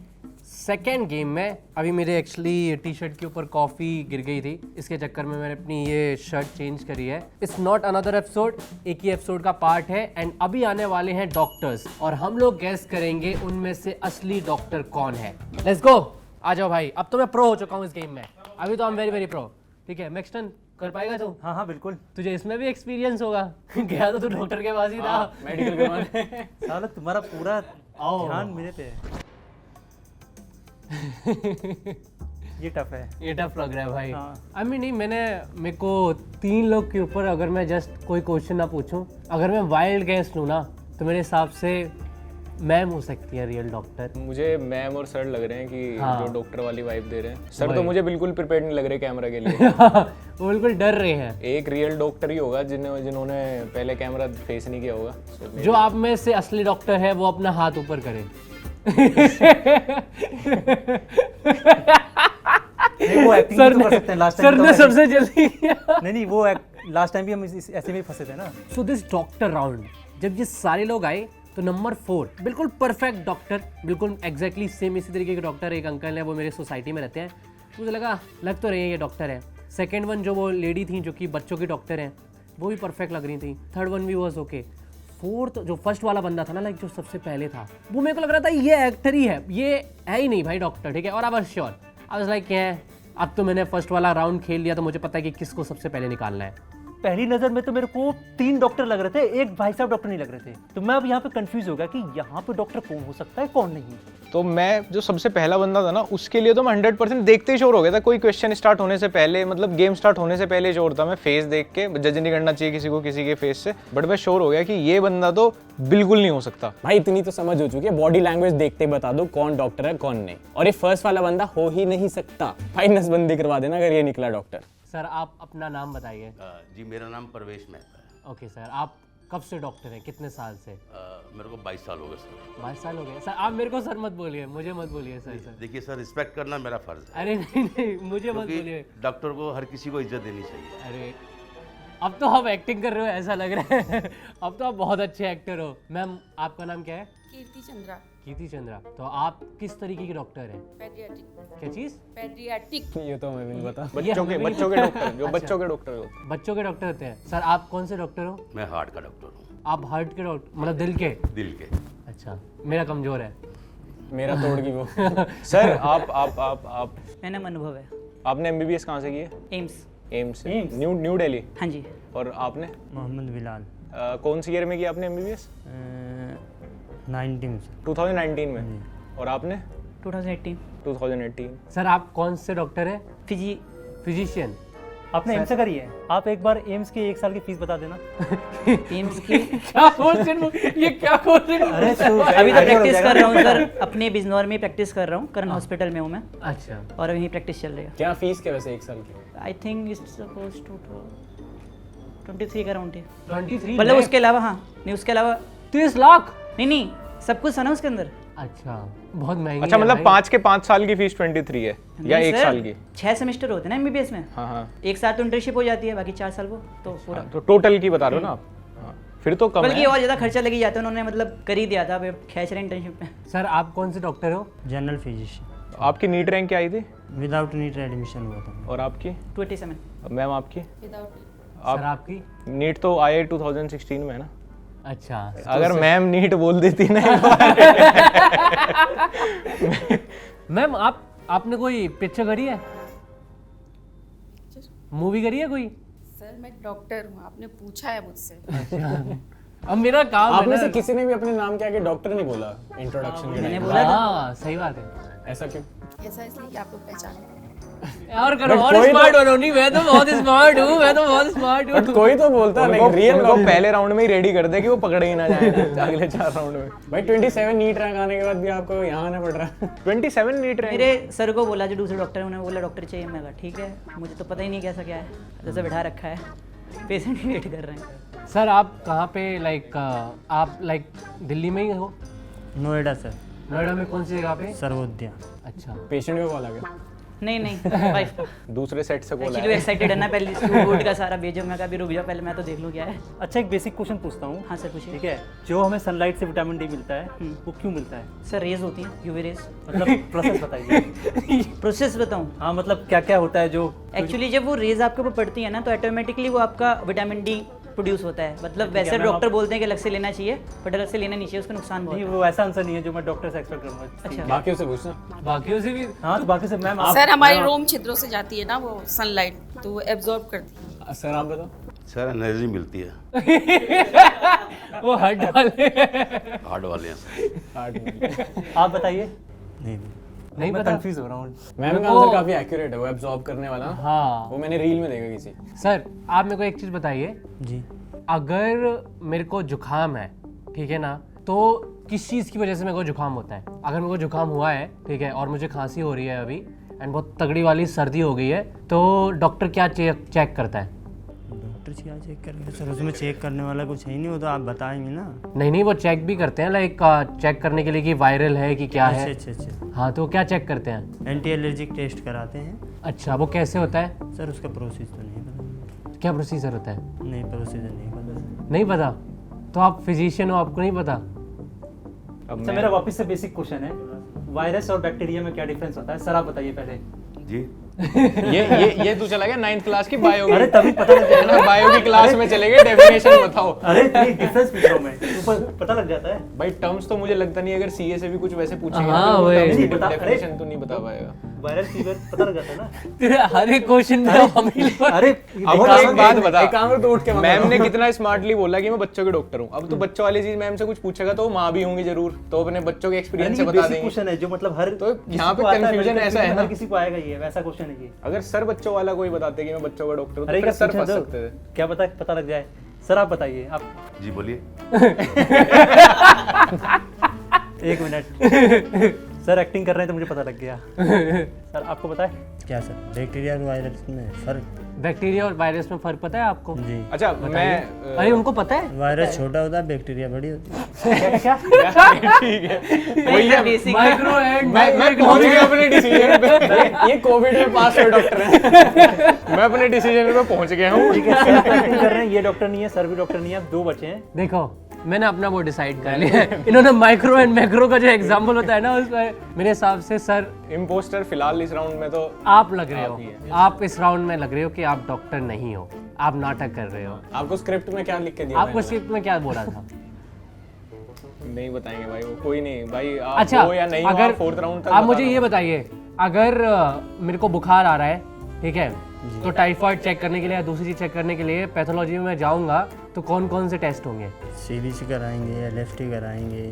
सेकेंड गेम में। अभी मेरे एक्चुअली टी शर्ट के ऊपर कॉफ़ी गिर गई थी, इसके चक्कर में मैंने अपनी ये शर्ट चेंज करी है। इट्स नॉट अनदर एपिसोड, एक ही एपिसोड का पार्ट है। एंड अभी आने वाले हैं डॉक्टर्स और हम लोग गैस करेंगे उनमें से असली डॉक्टर कौन है। लेट्स गो, आ जाओ भाई। अब तो मैं प्रो हो चुका हूँ इस गेम में, अभी तो I am very very pro. ठीक है, मैक्सटन कर पाएगा तू? हाँ हाँ बिल्कुल। तुझे इसमें भी एक्सपीरियंस होगा। गया तो तू डॉक्टर के पास ही था, मेडिकल करवाने। साला तुम्हारा पूरा ध्यान मेरे पे है। ये टफ है, ये टफ लग रहा है भाई। हाँ। आई मीन नहीं, मेरे को 3 लोग के ऊपर अगर मैं जस्ट कोई क्वेश्चन ना पूछूं, अगर मैं वाइल्ड गैस लूँ ना, तो मेरे हिसाब से मैम हो सकती है रियल डॉक्टर। मुझे मैम और सर लग रहे हैं कि हाँ। जो डॉक्टर वाली वाइब दे रहे हैं। सर तो मुझे बिल्कुल प्रिपेयर्ड नहीं लग रहे कैमरा के लिए। वो बिल्कुल डर रहे हैं। एक रियल डॉक्टर ही होगा जिन्होंने पहले कैमरा फेस नहीं किया होगा। So, जो आप में से असली डॉक्टर है वो अपना हाथ ऊपर करे। वो एक्टिंग सर तो कर सकते हैं। लास्ट सर टाइम ने सबसे जल्दी किया। नहीं वो लास्ट टाइम भी हम ऐसे में फंसे थे ना। सो दिस डॉक्टर राउंड, जब ये सारे लोग आए तो नंबर 4 बिल्कुल परफेक्ट डॉक्टर, बिल्कुल एग्जैक्टली सेम इसी तरीके के डॉक्टर। एक अंकल है, वो मेरे सोसाइटी में रहते हैं, मुझे लग तो रही है ये डॉक्टर है। सेकंड वन जो वो लेडी थी जो कि बच्चों की डॉक्टर हैं, वो भी परफेक्ट लग रही थी। थर्ड वन भी वॉज ओके। फोर्थ जो फर्स्ट वाला बंदा था ना, लाइक जो सबसे पहले था, वो मेरे को लग रहा था ये एक्टर ही है, ये है ही नहीं भाई डॉक्टर, ठीक है। और I was sure, I was like अब तो मैंने फर्स्ट वाला राउंड खेल लिया, तो मुझे पता है कि किसको सबसे पहले निकालना है। पहली नजर में तो मेरे को 3 डॉक्टर लग रहे थे, एक भाई साहब डॉक्टर नहीं लग रहे थे। तो मैं अब यहाँ पे कंफ्यूज हो गया कि यहाँ पे डॉक्टर कौन हो सकता है, कौन नहीं। तो मैं जो सबसे पहला बंदा था ना, उसके लिए तो मैं 100% देखते ही श्योर हो गया था। कोई क्वेश्चन स्टार्ट होने से पहले, मतलब गेम स्टार्ट होने से पहले श्योर था मैं। फेस देख के जज नहीं करना चाहिए किसी को किसी के फेस से, बट मैं श्योर हो गया कि ये बंदा तो बिल्कुल नहीं हो सकता। भाई इतनी तो समझ हो चुकी है, बॉडी लैंग्वेज देखते ही बता दो कौन डॉक्टर है कौन नहीं। और ये फर्स्ट वाला बंदा हो ही नहीं सकता भाई, नसबंदी करवा देना अगर ये निकला डॉक्टर। सर आप अपना नाम बताइए। जी मेरा नाम परवेश मेहता है। ओके सर, आप कब से डॉक्टर हैं, कितने साल से? मेरे को 22 साल हो गए सर। 22 साल हो गए सर। आप मेरे को सर मत बोलिए, मुझे मत बोलिए सर। देखिए सर, रिस्पेक्ट करना मेरा फर्ज है। अरे नहीं, मुझे मत बोलिए। डॉक्टर को हर किसी को इज्जत देनी चाहिए। अरे अब तो आप एक्टिंग कर रहे हो ऐसा लग रहा है। अब तो आप बहुत अच्छे एक्टर हो। मैम आपका नाम क्या है? कीर्ति चंद्रा। कीर्ति चंद्रा। तो आप किस तरीके की डॉक्टर हैं? पेडियाट्रिक। क्या चीज़? पेडियाट्रिक। ये तो हमें भी नहीं पता। बच्चों के डॉक्टर, जो बच्चों के डॉक्टर होते हैं। बच्चों के डॉक्टर होते हैं। सर आप कौन से डॉक्टर हो? मैं हार्ट का डॉक्टर हूँ। आप हार्ट के डॉक्टर, मतलब दिल के? दिल के। अच्छा, मेरा कमजोर है। मेरा तोड़ की वो। सर आप मेरा नाम अनुभव है। आपने MBBS कहाँ से की है? एम्स। एम्स से। न्यू दिल्ली। हाँ जी। और आपने? मोहम्मद बिलाल। कौन सी ईयर में की आपने MBBS? 2019 में। और आपने? 2018। सर आप कौन से डॉक्टर हैं? फिजिशियन। आपने एम्स से करी है? आप एक बार एम्स की 1 साल की फीस बता देना। एम्स की क्या क्वेश्चन, ये क्या क्वेश्चन? अरे अभी तो प्रैक्टिस कर रहा हूँ सर, अपने बिजनौर में प्रैक्टिस कर रहा हूँ, करण हॉस्पिटल में हूँ मैं। अच्छा। और वहीं प्रैक्टिस चल रही है। क्या फीस क्या वैसे 1 साल की? I think it's suppose to 23 का राउंड है। 23 मतलब उसके अलावा, हाँ नहीं उसके अलावा 30 लाख? नहीं सब कुछ है ना उसके अंदर। अच्छा, बहुत महंगी। अच्छा, मतलब 5 के 5 साल की फीस 23 है या 1 साल की? 6 सेमेस्टर होते हैं ना MBBS में। हाँ। 1 साल तो इंटर्नशिप हो जाती है, बाकी 4 साल वो तो पूरा। तो टोटल की बता रहे हो ना आप? हाँ। फिर तो कम बल्कि है। और ज़्यादा खर्चा लगी जाता है, उन्होंने मतलब कर ही दिया था, अब खींच रहे इंटर्नशिप में। सर आप कौन से डॉक्टर हो? General physician. आपकी नीट रैंक क्या आई थी? विदाउट नीट एडमिशन हुआ था। और आपकी? 27। मैम आपकी? विदाउट। सर आपकी? नीट तो आई 2016 में है ना? अच्छा। अगर मैम नीट बोल देती ना। मैम आपने कोई पिक्चर करी है, मूवी करी है कोई? सर मैं डॉक्टर हूँ, आपने पूछा है मुझसे। अब मेरा काम आप है में ना। से किसी ने भी अपने नाम के आगे डॉक्टर नहीं बोला इंट्रोडक्शन के मैंने टाइम? बोला था। हाँ सही बात है। ऐसा क्यों? ऐसा इसलिए कि आप लोग पहचाने। और करो, और स्मार्ट बनो। नहीं, मैं तो बहुत स्मार्ट हूँ, मैं तो बहुत स्मार्ट हूँ। बट कोई तो बोलता है रियल उनको पहले राउंड में ही रेडी कर दे कि वो पकड़े ही ना जाए अगले 4 राउंड में। भाई 27 नीट रैंक आने के बाद भी आपको यहाँ आना पड़ रहा है। 27 नीट रैंक? मेरे सर को बोला, जो दूसरे डॉक्टर है उन्होंने बोला डॉक्टर चाहिए। मैं कहा ठीक है, मुझे तो पता ही नहीं कैसा क्या है, जैसे बिठा रखा है, पेशेंट वेट कर रहे हैं। सर आप कहाँ पे, आप दिल्ली में ही हो? नोएडा सर। नोएडा में कौन सी जगह पे? सर्वोदया। अच्छा। पेशेंट को कॉल आ गया? नहीं वाइफ को। दूसरे सेट से बोला एक्चुअली वो एक्साइटेड है ना, पहले सूट का सारा भेजो। मैं कहा अभी रुक जाओ, पहले मैं तो देख लूँ क्या है। अच्छा, एक बेसिक क्वेश्चन पूछता हूँ। हाँ सर पूछिए। ठीक है, जो हमें सनलाइट से विटामिन डी मिलता है वो क्यों मिलता है? सर रेज होती है, यूवी रेज। मतलब प्रोसेस बताइए। प्रोसेस बताऊँ? हाँ, मतलब क्या क्या होता है जो एक्चुअली जब वो रेज आपके ऊपर पड़ती है ना, तो ऑटोमेटिकली वो आपका विटामिन डी प्रोड्यूस होता है। मतलब वैसे डॉक्टर बोलते हैं कि अलग से लेना चाहिए, बट अलग से लेना नहीं चाहिए, उसका नुकसान बहुत नहीं, है। वो ऐसा आंसर नहीं है जो मैं डॉक्टर से एक्सपेक्ट करूंगा। अच्छा। बाकियों से पूछना। बाकियों से भी? हाँ, तो बाकी से मैम सर हमारी रोम छिद्रों से जाती है ना वो सनलाइट, तो वो एब्जॉर्ब करती है। सर आप बताओ। सर एनर्जी मिलती है। वो हट वाले। हार्ड वाले हैं सर। आप बताइए। नहीं मैं पता। कंफ्यूज हो रहा हूँ। मैम का आंसर काफी एक्यूरेट है, वो एब्जॉर्ब करने वाला। हाँ, वो मैंने रील में देखा किसी। सर आप मेरे को एक चीज़ बताइए। जी। अगर मेरे को जुकाम है, ठीक है ना, तो किस चीज़ की वजह से मेरे को जुकाम होता है? अगर मेरे को जुकाम हुआ है, ठीक है, और मुझे खांसी हो रही है अभी, एंड बहुत तगड़ी वाली सर्दी हो गई है, तो डॉक्टर क्या चेक करता है? डॉक्टर क्या चेक करेंगे सर? उसमें चेक करने वाला कुछ है ही नहीं, वो तो आप बताएंगे ना। नहीं, वो चेक भी करते हैं, चेक करने के लिए कि वायरल है कि क्या है। अच्छा। हाँ, तो क्या चेक करते हैं? एंटी एलर्जिक टेस्ट कराते हैं। अच्छा, वो कैसे होता है? सर उसका प्रोसेस तो नहीं पता। क्या प्रोसीजर होता है? नहीं, प्रोसीजर नहीं पता। नहीं पता? तो आप फिजिशियन हो, आपको नहीं पता? अच्छा, मेरा वापस से बेसिक क्वेश्चन है, वायरस और बैक्टीरिया में क्या डिफरेंस होता है? सर आप बताइए पहले। जी ये तू चला गया 9th क्लास की बायो की। अरे तभी पता लग जाएगा ना बायो की क्लास में चले गए, डेफिनेशन बताओ। अरे डिफरेंस पूछ रहा हूँ मैं, ऊपर पता लग जाता है। भाई टर्म्स तो मुझे लगता नहीं, अगर सीए से भी कुछ वैसे पूछेगा हाँ, तो वही। नहीं बता- डेफिनेशन तो नहीं बता पाएगा। वायरल फीवर पता लग जाता है ना। तेरे हर एक क्वेश्चन में हम ही लोग- अरे अब एक बात बता, एक काम तो उठ के मैम ने कितना स्मार्टली बोला कि मैं बच्चों के डॉक्टर हूँ। अब तो बच्चों वाली चीज मैम से कुछ पूछेगा तो माँ भी होंगी जरूर, तो अपने बच्चों के एक्सपीरियंस से बता देंगे। क्वेश्चन है जो मतलब हर तो किसी यहाँ पे को आता है, confusion medical ऐसा field है में ना। हर किसी को आएगा ये, वैसा क्वेश्चन है ये। अगर सर बच्चों वाला कोई बताते कि मैं बच्चों का डॉक्टर हूँ तो अरे फिर क्या सर पूछा फंस दो, सकते थे। क्या पता लग जाए। सर आप बताइए, आप जी बोलिए। 1 मिनट। सर एक्टिंग कर रहे हैं तो मुझे पता लग गया। सर आपको पता है? क्या सर, बैक्टीरिया और वायरस में फर्क? बैक्टीरिया और वायरस में फर्क पता है आपको? जी। अच्छा मैं अरे उनको पता है? वायरस छोटा होता है, बैक्टीरिया बड़ी होती है। क्या ठीक है, वही है। बेसिक माइक्रो एंड मैं पहुंच गया अपने डिसीजन पे। ये कोविड में पास हुए डॉक्टर हैं। मैं अपने डिसीजन पे पहुंच गया हूँ। ठीक है, सर एक्टिंग कर रहे हैं, ये डॉक्टर नहीं है, सर भी डॉक्टर नहीं है, अब 2 बचे हैं। देखो मैंने अपना वो डिसाइड कर लिया है। इन्होंने माइक्रो एंड मैक्रो का जो एग्जांपल होता है ना, उसमें मेरे हिसाब से सर इम्पोस्टर फिलहाल इस राउंड में तो आप लग रहे हो। आप इस राउंड में लग रहे हो कि आप डॉक्टर नहीं हो, आप नाटक कर रहे हो। आपको स्क्रिप्ट में क्या लिख के दिया? आपको स्क्रिप्ट में क्या बोला था? नहीं बताएंगे भाई, वो कोई नहीं भाई, आप अच्छा हो या नहीं अगर हो, 4th राउंड तक आप मुझे बताना। ये बताइए, अगर मेरे को बुखार आ रहा है, ठीक है, तो टाइफाइड चेक करने के लिए या दूसरी चीज चेक करने के लिए पैथोलॉजी में जाऊंगा तो कौन कौन से टेस्ट होंगे? CBC कराएंगे, LFT कराएंगे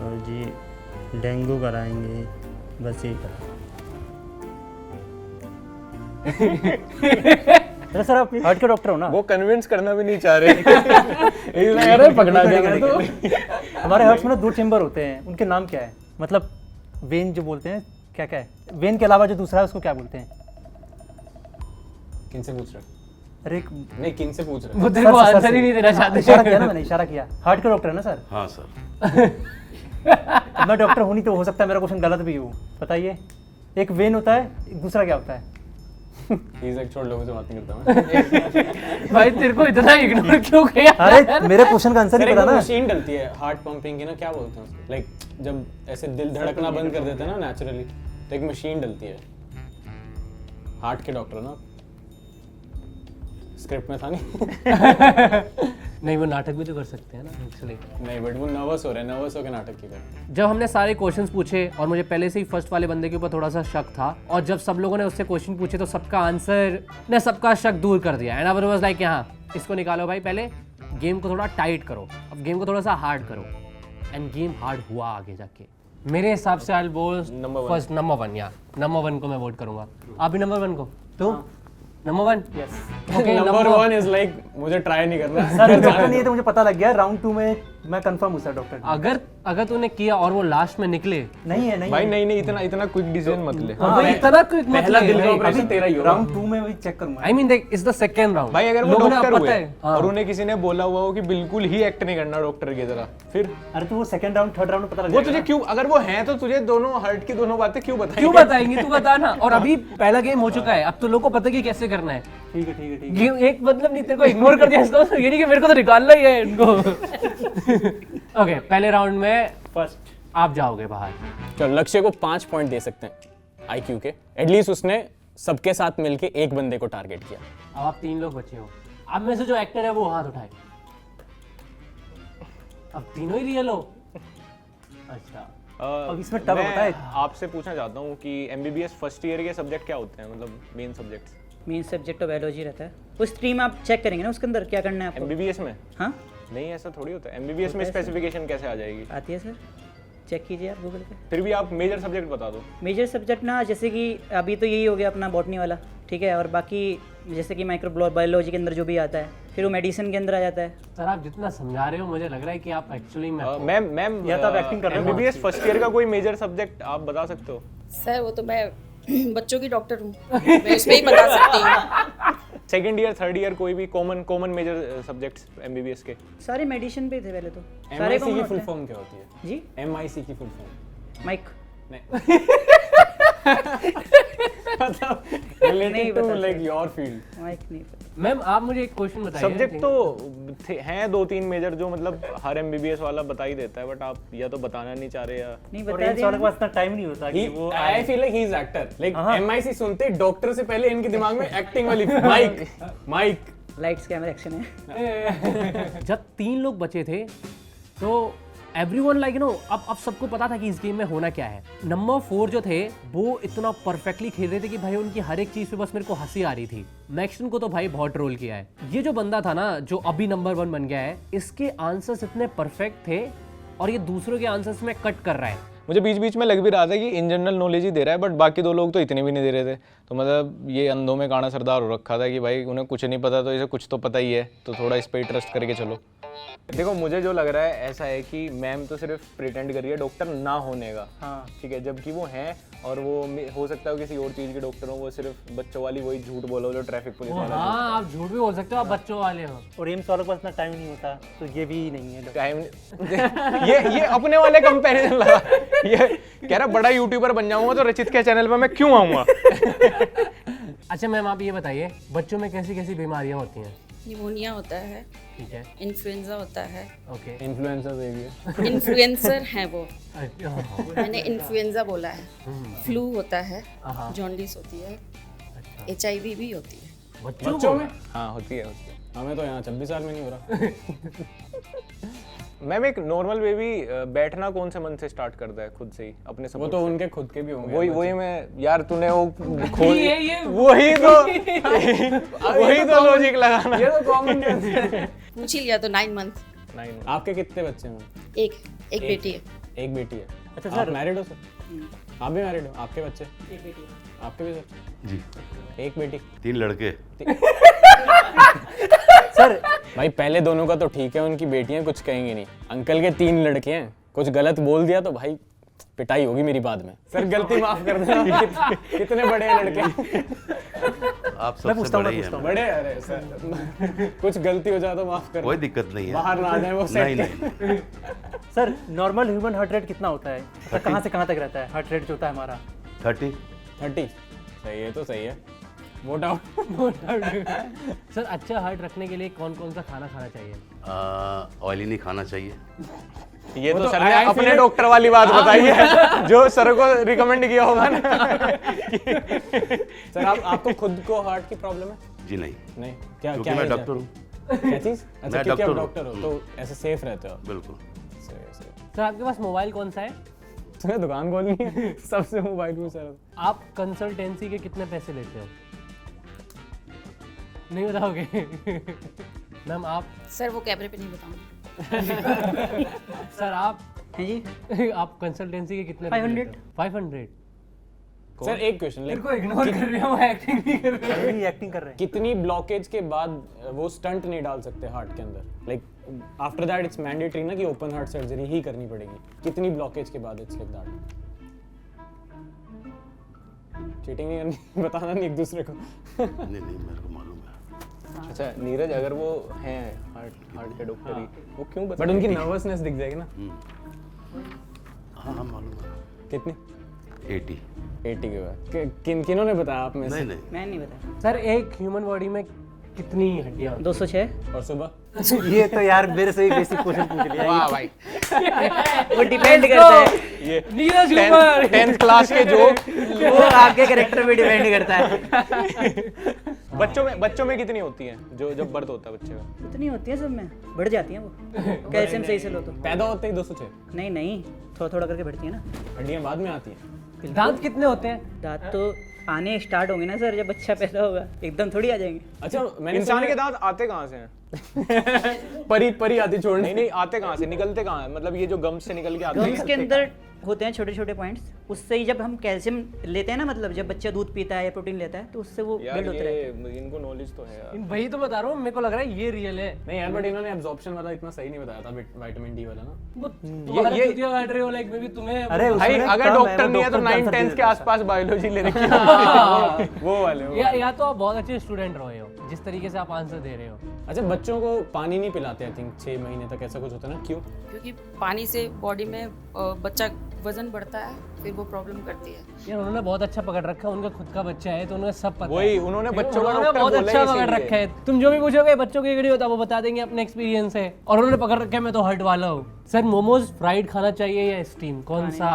और जी डेंगू कराएंगे, बस यही कराएंगे। अरे सर आप हार्ट के डॉक्टर हो ना? वो कन्विंस करना भी नहीं चाह रहे। अरे पकड़ा गया मैं तो। हमारे हार्ट में ना 2 चेम्बर होते हैं, उनके नाम क्या है? मतलब वेन जो बोलते हैं, क्या क्या है? वेन के अलावा जो दूसरा है उसको क्या बोलते हैं? किन से पूछ रहे? अरे नहीं, किन से पूछ रहे? वो तेरे को आंसर ही नहीं देना चाहते। इशारा किया ना मैंने, इशारा किया। हार्ट के डॉक्टर है ना सर? हाँ सर। अब मैं डॉक्टर हूँ नहीं तो हो सकता है मेरा क्वेश्चन गलत भी हो। बताइए, एक वेन होता है, एक दूसरा क्या होता है? छोड़ लोगों से बात नहीं करता मैं। भाई तेरे को इतना इग्नोर क्यों किया? अरे मेरे क्वेश्चन का आंसर सर नहीं एक पता ना। मशीन डलती है हार्ट पंपिंग की ना, क्या बोलते हैं उसको? लाइक जब ऐसे दिल धड़कना बंद कर देते हैं ना नेचुरली, तो एक मशीन डलती है। हार्ट के डॉक्टर ना, स्क्रिप्ट में था नहीं। नहीं, वो नाटक भी तो कर सकते हैं ना एक्चुअली। नहीं बट वो नर्वस हो रहे हैं, नर्वस होकर नाटक की कर। जब हमने सारे क्वेश्चंस पूछे और मुझे पहले से ही फर्स्ट वाले बंदे के ऊपर थोड़ा सा शक था, और जब सब लोगों ने उससे क्वेश्चन पूछे तो सबका आंसर ने सबका शक दूर कर दिया। एंड आई वाज लाइक हाँ, इसको निकालो भाई, पहले गेम को थोड़ा टाइट करो, अब गेम को थोड़ा सा हार्ड करो। एंड गेम हार्ड हुआ आगे जाके। मेरे हिसाब से आई विल फर्स्ट नंबर 1 या नंबर 1 को मैं वोट करूंगा। आप भी नंबर 1 को? तो number 1? Yes. Okay, number 1 is like मुझे ट्राई नहीं करना। सर डॉक्टर नहीं है तो मुझे पता लग गया, राउंड 2 में मैं कंफर्म हूँ सर डॉक्टर। अगर तूने किया और वो लास्ट में निकले, नहीं है, नहीं भाई है। नहीं, इतना क्विक डिसीजन मत ले। इतना क्विक मत पहला ले दिल का भाई। ऑपरेशन तेरा ही होगा। राउंड 2 में वही चेक करूंगा। आई मीन देख, इज द सेकंड राउंड। भाई अगर वो लोगों ने डॉक्टर पता हुए है, हाँ। और उन्हें किसी ने बोला हुआ हो कि बिल्कुल ही एक्ट नहीं करना डॉक्टर की तरह, फिर अरे तो वो सेकंड राउंड, थर्ड राउंड में पता लग वो जाएगा तुझे ना। क्यों, अगर वो हैं तो तुझे दोनों हार्ट की दोनों बातें क्यों बताएंगे? क्यों बताएंगे? तू बता ना। और अभी पहला गेम हो चुका है, अब तो लोगों को पता है कि कैसे करना है। ठीक है, ठीक है, ठीक है। गेम एक मतलब नहीं, तेरे को इग्नोर कर दिया इसको, ये नहीं कि मेरे को तो निकालना ही है इनको। ओके, पहले राउंड में फर्स्ट आप जाओगे बाहर। चलो लक्ष्य को 5 पॉइंट दे सकते हैं IQ के। एटलीस्ट उसने सबके साथ मिलके एक बंदे को टारगेट किया। अब आप 3 लोग बचे हो। अब में से जो एक्टर है वो हाथ उठाए। अब तीनों ही रियल हो। अच्छा, अब इसमें टफ मैं होता है। आपसे पूछना चाहता हूँ कि MBBS फर्स्ट ईयर के सब्जेक्ट क्या होते हैं, मतलब मेन सब्जेक्ट्स मेन सब्जेक्ट तो बायोलॉजी रहता है। उस स्ट्रीम आप चेक करेंगे ना उसके अंदर क्या करना है आपको। MBBS में? हाँ नहीं ऐसा थोड़ी होता है। MBBS में स्पेसिफिकेशन कैसे आ जाएगी? आती है सर, चेक कीजिए आप गूगल पे। फिर भी आप मेजर सब्जेक्ट बता दो। मेजर सब्जेक्ट ना, जैसे कि अभी तो यही हो गया अपना बॉटनी वाला, ठीक है, और बाकी जैसे कि माइक्रोबायोलॉजी के अंदर जो भी आता है, फिर वो मेडिसिन के अंदर आ जाता है। सर आप जितना समझा रहे हो मुझे लग रहा है कि आप एक्चुअली में मैम या तो आप acting कर रहे हो। MBBS फर्स्ट ईयर का कोई मेजर सब्जेक्ट आप बता सकते हो? सर वो तो मैं बच्चों की डॉक्टर हूँ, मैं उसमें ही बता सकती हूँ। सेकंड ईयर थर्ड ईयर कोई भी कॉमन मेजर सब्जेक्ट्स MBBS के? सारे मेडिसिन पे थे पहले तो। सारे MIC common की होते फुल हैं। फॉर्म क्या होती है? जी, MIC की फुल फॉर्म माइक मतलब नहीं रिलेटेड टू पता like sir. Your field. Mic नहीं पता। मैम आप मुझे एक क्वेश्चन बताइए। सब्जेक्ट तो हैं 2-3 मेजर जो मतलब हर MBBS वाला बता ही देता है, बट आप या तो बताना नहीं चाह रहे या नहीं और बता इन सवालों के पास इतना टाइम नहीं होता कि वो I feel like he is actor, like MIC सुनते डॉक्टर से पहले इनके दिमाग में एक्टिंग वाली माइक लाइट्स कैमरा एक्शन है। जब 3 लोग बचे थे तो एवरीवन लाइक नो अब सबको पता था कि इस गेम में होना क्या है। नंबर 4 जो थे वो इतना परफेक्टली खेल रहे थे कि भाई उनकी हर एक चीज पे बस मेरे को हंसी आ रही थी। मैक्सन को तो भाई बहुत ट्रोल किया है। ये जो बंदा था ना जो अभी नंबर 1 बन गया है, इसके आंसर्स इतने परफेक्ट थे और ये दूसरों के आंसर्स में कट कर रहा है। मुझे बीच बीच में लग भी रहा था कि इन जनरल नॉलेज ही दे रहा है, बट बाकी 2 लोग तो इतने भी नहीं दे रहे थे। तो मतलब ये अंधों में काना सरदार हो रखा था कि भाई उन्हें कुछ नहीं पता तो इसे कुछ तो पता ही है, तो थोड़ा इस पर ही ट्रस्ट करके चलो। देखो मुझे जो लग रहा है ऐसा है कि मैम तो सिर्फ प्रिटेंड कर रही है डॉक्टर ना होने का, हाँ ठीक है, जबकि वो हैं और वो हो सकता है किसी और चीज़ के डॉक्टर हो, वो सिर्फ बच्चों वाली वही झूठ बोलो जो ट्रैफिक पुलिस वाला। हाँ आप झूठ भी बोल सकते हो, आप बच्चों वाले हो। और एम्स वालों के पास इतना टाइम नहीं होता, तो ये भी नहीं है टाइम। ये अपने वाले कंपैरिजन लगा, ये कह रहा बड़ा यूट्यूबर बन जाऊंगा तो रचित के चैनल पर मैं क्यों आऊँगा। अच्छा मैम आप ये बताइए बच्चों में कैसी कैसी बीमारियाँ होती हैं? निमोनिया होता है, ठीक है, इन्फ्लुएंजा होता है। ओके, इन्फ्लुएंसर बेबी इन्फ्लुएंसर हैं वो, मैंने इन्फ्लुएंजा बोला है। फ्लू होता है, जॉन्डिस होती है, HIV भी होती है। बच्चों में। हाँ होती है। हमें तो यहाँ 26 साल में नहीं हो रहा। मैम एक नॉर्मल बेबी बैठना कौन से मन से स्टार्ट करता है? खुद से ही अपने वो तो उनके खुद के भी होंगे। वही मैं यार तूने वो खोल वही तो लॉजिक लगाना। ये तो कॉमन पूछ ही लिया तो 9 मंथ। आपके कितने बच्चे हैं? एक बेटी है। एक बेटी है। अच्छा आप मैरिड हो सर? आप भी मैरिड हो? आपके बच्चे? एक बेटी है। आपके भी सर? जी, एक बेटी, 3 लड़के। सर भाई पहले दोनों का तो ठीक है, उनकी बेटियां कुछ कहेंगी नहीं। अंकल के 3 लड़के हैं, कुछ गलत बोल दिया तो भाई पिटाई होगी मेरी बाद में। सर गलती माफ कर देना। कितने बड़े हैं लड़के? आप सबसे बड़े ही हैं। बड़े? अरे सर कुछ गलती हो जाए तो माफ कर, कोई दिक्कत नहीं है, बाहर ना आ जाए वो। नहीं। Sir normal human heart rate कितना होता है? मतलब कहाँ से कहाँ तक रहता है हार्ट रेट जो होता है हमारा? 30। सही है, तो सही है। Vote out. सर अच्छा हार्ट रखने के लिए कौन कौन सा खाना खाना चाहिए? ऑयली नहीं खाना चाहिए। ये तो सर ने अपने डॉक्टर वाली बात बताई है जो सर को रिकमेंड किया होगा ना। सर आपको खुद को हार्ट की प्रॉब्लम है? जी नहीं, क्या क्योंकि मैं डॉक्टर हूँ। क्या चीज? अच्छा मैं क्योंकि आप डॉक्टर डॉक्टर हो तो ऐसे सेफ रहते हो। बिल्कुल। सर आपके पास मोबाइल कौन सा है? तुम्हें दुकान खोलनी है? सबसे मोबाइल में सर। आप कंसल्टेंसी के कितने पैसे लेते हो? नहीं बताओगे? मैम आप? सर वो कैमरे पे नहीं बताऊंगी। सर आप? हैं जी आप कंसल्टेंसी के कितने? 500। 500। सर एक क्वेश्चन, इग्नोर कर रहे हो, एक्टिंग नहीं कर रहे हो। एक्टिंग कर रहे हैं। कितनी ब्लॉकेज के बाद वो स्टंट नहीं डाल सकते हार्ट के अंदर? Like after that it's mandatory ना कि ओपन हार्ट सर्जरी ही करनी पड़ेगी। कितनी ब्लॉकेज के बाद इट्स लाइक दैट? चीटिंग नहीं करनी, बताना नहीं एक दूसरे को। नहीं मेरे को मालूम है। अच्छा नीरज, अगर वो हैं हार्ट के डॉक्टर ही, वो क्यों बता? बट उनकी नर्वसनेस दिख जाएगी ना। हाँ मालूम है। कितनी? 80 के बाद किन्होंने बताया आप में से? नहीं मैं नहीं बताया। सर एक ह्यूमन बॉडी में कितनी हड्डियां? 206। और सुबह? ये तो यार मेरे से ही बेसिक क्वेश्चन पूछ लिया। वाह भाई, वो डिपेंड करता है, ये नीरज ऊपर 10th क्लास के जो वो आपके कैरेक्टर पे डिपेंड करता है। बच्चों में कितनी होती है जो जब बर्थ होता है बच्चे का? उतनी होती है, सब में बढ़ जाती हैं वो, कैल्शियम सही से लो तो। पैदा होते ही 206? नहीं थोड़ा थोड़ा करके बढ़ती है ना। हड्डियां बाद में आती हैं। दांत कितने होते हैं? दांत तो आने स्टार्ट होंगे ना सर, जब बच्चा पैदा होगा, एकदम थोड़ी आ जाएंगे। अच्छा मैंने इंसान के दांत आते कहाँ से हैं? परी आती छोड़ने। नहीं आते कहाँ से, निकलते कहाँ है? मतलब ये जो गम्स से निकल के आते गम्स के अंदर होते हैं छोटे छोटे पॉइंट्स, उससे ही जब हम कैल्शियम लेते हैं ना, मतलब जब बच्चा दूध पीता है या प्रोटीन लेता है तो उससे वो बिल्ड होता है। इनको नॉलेज तो है यार। वही तो बता रहा हूँ, मेरे को लग रहा है ये रियल है। नहीं यार, बट इन्होंने एब्जॉर्प्शन वाला इतना सही नहीं बताया था, विटामिन डी वाला ना। ये बैठ रहे हो लाइक मे बी तुम्हें। अरे भाई अगर डॉक्टर नहीं है तो 9th-10th के आसपास बायोलॉजी ले रखी वो वाले या तो आप बहुत अच्छे स्टूडेंट रहे हो जिस तरीके से आप आंसर दे रहे हो। अच्छा बच्चों को पानी नहीं पिलाते आई थिंक 6 महीने तक, ऐसा कुछ होता है ना? क्यों? क्योंकि पानी से बॉडी में बच्चा वजन बढ़ता है फिर वो प्रॉब्लम करती है। यार उन्होंने बहुत अच्छा पकड़ रखा है, उनका खुद का बच्चा है तो उन्हें सब पता वही, है। उन्होंने बच्चों का उन्होंने डॉक्टर बहुत बोला अच्छा ही पकड़ इसीलिए। रखा है। तुम जो भी पूछोगे बच्चों की वीडियो होता है वो बता देंगे अपने एक्सपीरियंस है। और उन्होंने पकड़ रखा है मैं तो हर्ट वाला हूँ। सर मोमोज फ्राइड खाना चाहिए या स्टीम, कौन सा?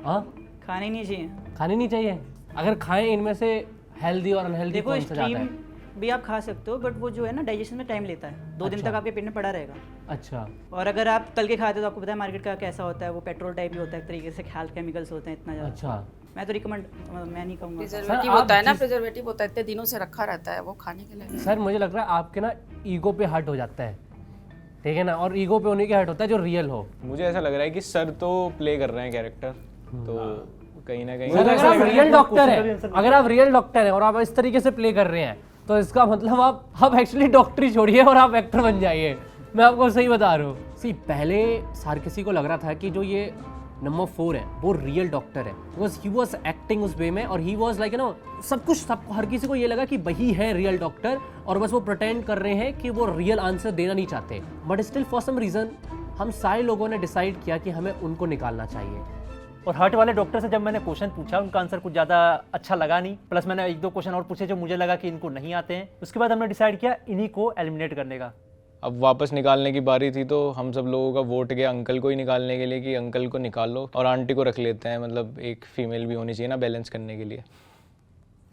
हाँ खाने नहीं चाहिए। खाने नहीं चाहिए। अगर खाएं इनमें से हेल्दी और अनहेल्दी देखो कौन सा जाता है? स्टीम भी आप खा सकते हो बट वो जो है ना डाइजेशन में टाइम लेता है, 2 दिन तक आपके पेट में पड़ा रहेगा। अच्छा। और अगर आप तल के खाते हो तो आपको पता है मार्केट का कैसा होता है, वो पेट्रोल टाइप ही होता है, एक तरीके से हेल्थ केमिकल्स होते हैं इतना ज़्यादा। अच्छा। मैं तो रिकमेंड मैं नहीं कहूँगा। प्रिजर्वेटिव आप होता है ना, जिस- प्रिजर्वेटिव होता है, इतने दिनों से रखा रहता है वो खाने के लिए। सर मुझे लग रहा है आपके ना ईगो पे हर्ट हो जाता है, ठीक है ना? और ईगो पे उन्हीं के हर्ट होता है जो रियल हो। मुझे ऐसा लग रहा है कि सर तो प्ले कर रहे हैं कैरेक्टर, तो कहीं ना कहीं सर अगर आप रियल डॉक्टर हैं, अगर आप रियल डॉक्टर हैं और आप इस तरीके से प्ले कर रहे हैं तो इसका मतलब आप एक्चुअली डॉक्टरी छोड़िए और आप एक्टर बन जाइए। मैं आपको सही बता रहा हूँ। सी पहले हर किसी को लग रहा था कि जो ये नंबर 4 है वो रियल डॉक्टर है, बिकॉज ही वॉज एक्टिंग उस वे में और ही वॉज लाइक सब कुछ हर किसी को ये लगा कि वही है रियल डॉक्टर और बस वो प्रिटेंड कर रहे हैं कि वो रियल आंसर देना नहीं चाहते। But still for some reason हम सारे लोगों ने डिसाइड किया कि हमें उनको निकालना चाहिए। और हर्ट वाले डॉक्टर से जब मैंने क्वेश्चन पूछा उनका आंसर कुछ ज़्यादा अच्छा लगा नहीं, प्लस मैंने 1-2 क्वेश्चन और पूछे जो मुझे लगा कि इनको नहीं आते हैं। उसके बाद हमने डिसाइड किया इन्हीं को एलिमिनेट करने का। अब वापस निकालने की बारी थी तो हम सब लोगों का वोट गया अंकल को ही निकालने के लिए कि अंकल को निकाल लो और आंटी को रख लेते हैं, मतलब एक फीमेल भी होनी चाहिए ना बैलेंस करने के लिए।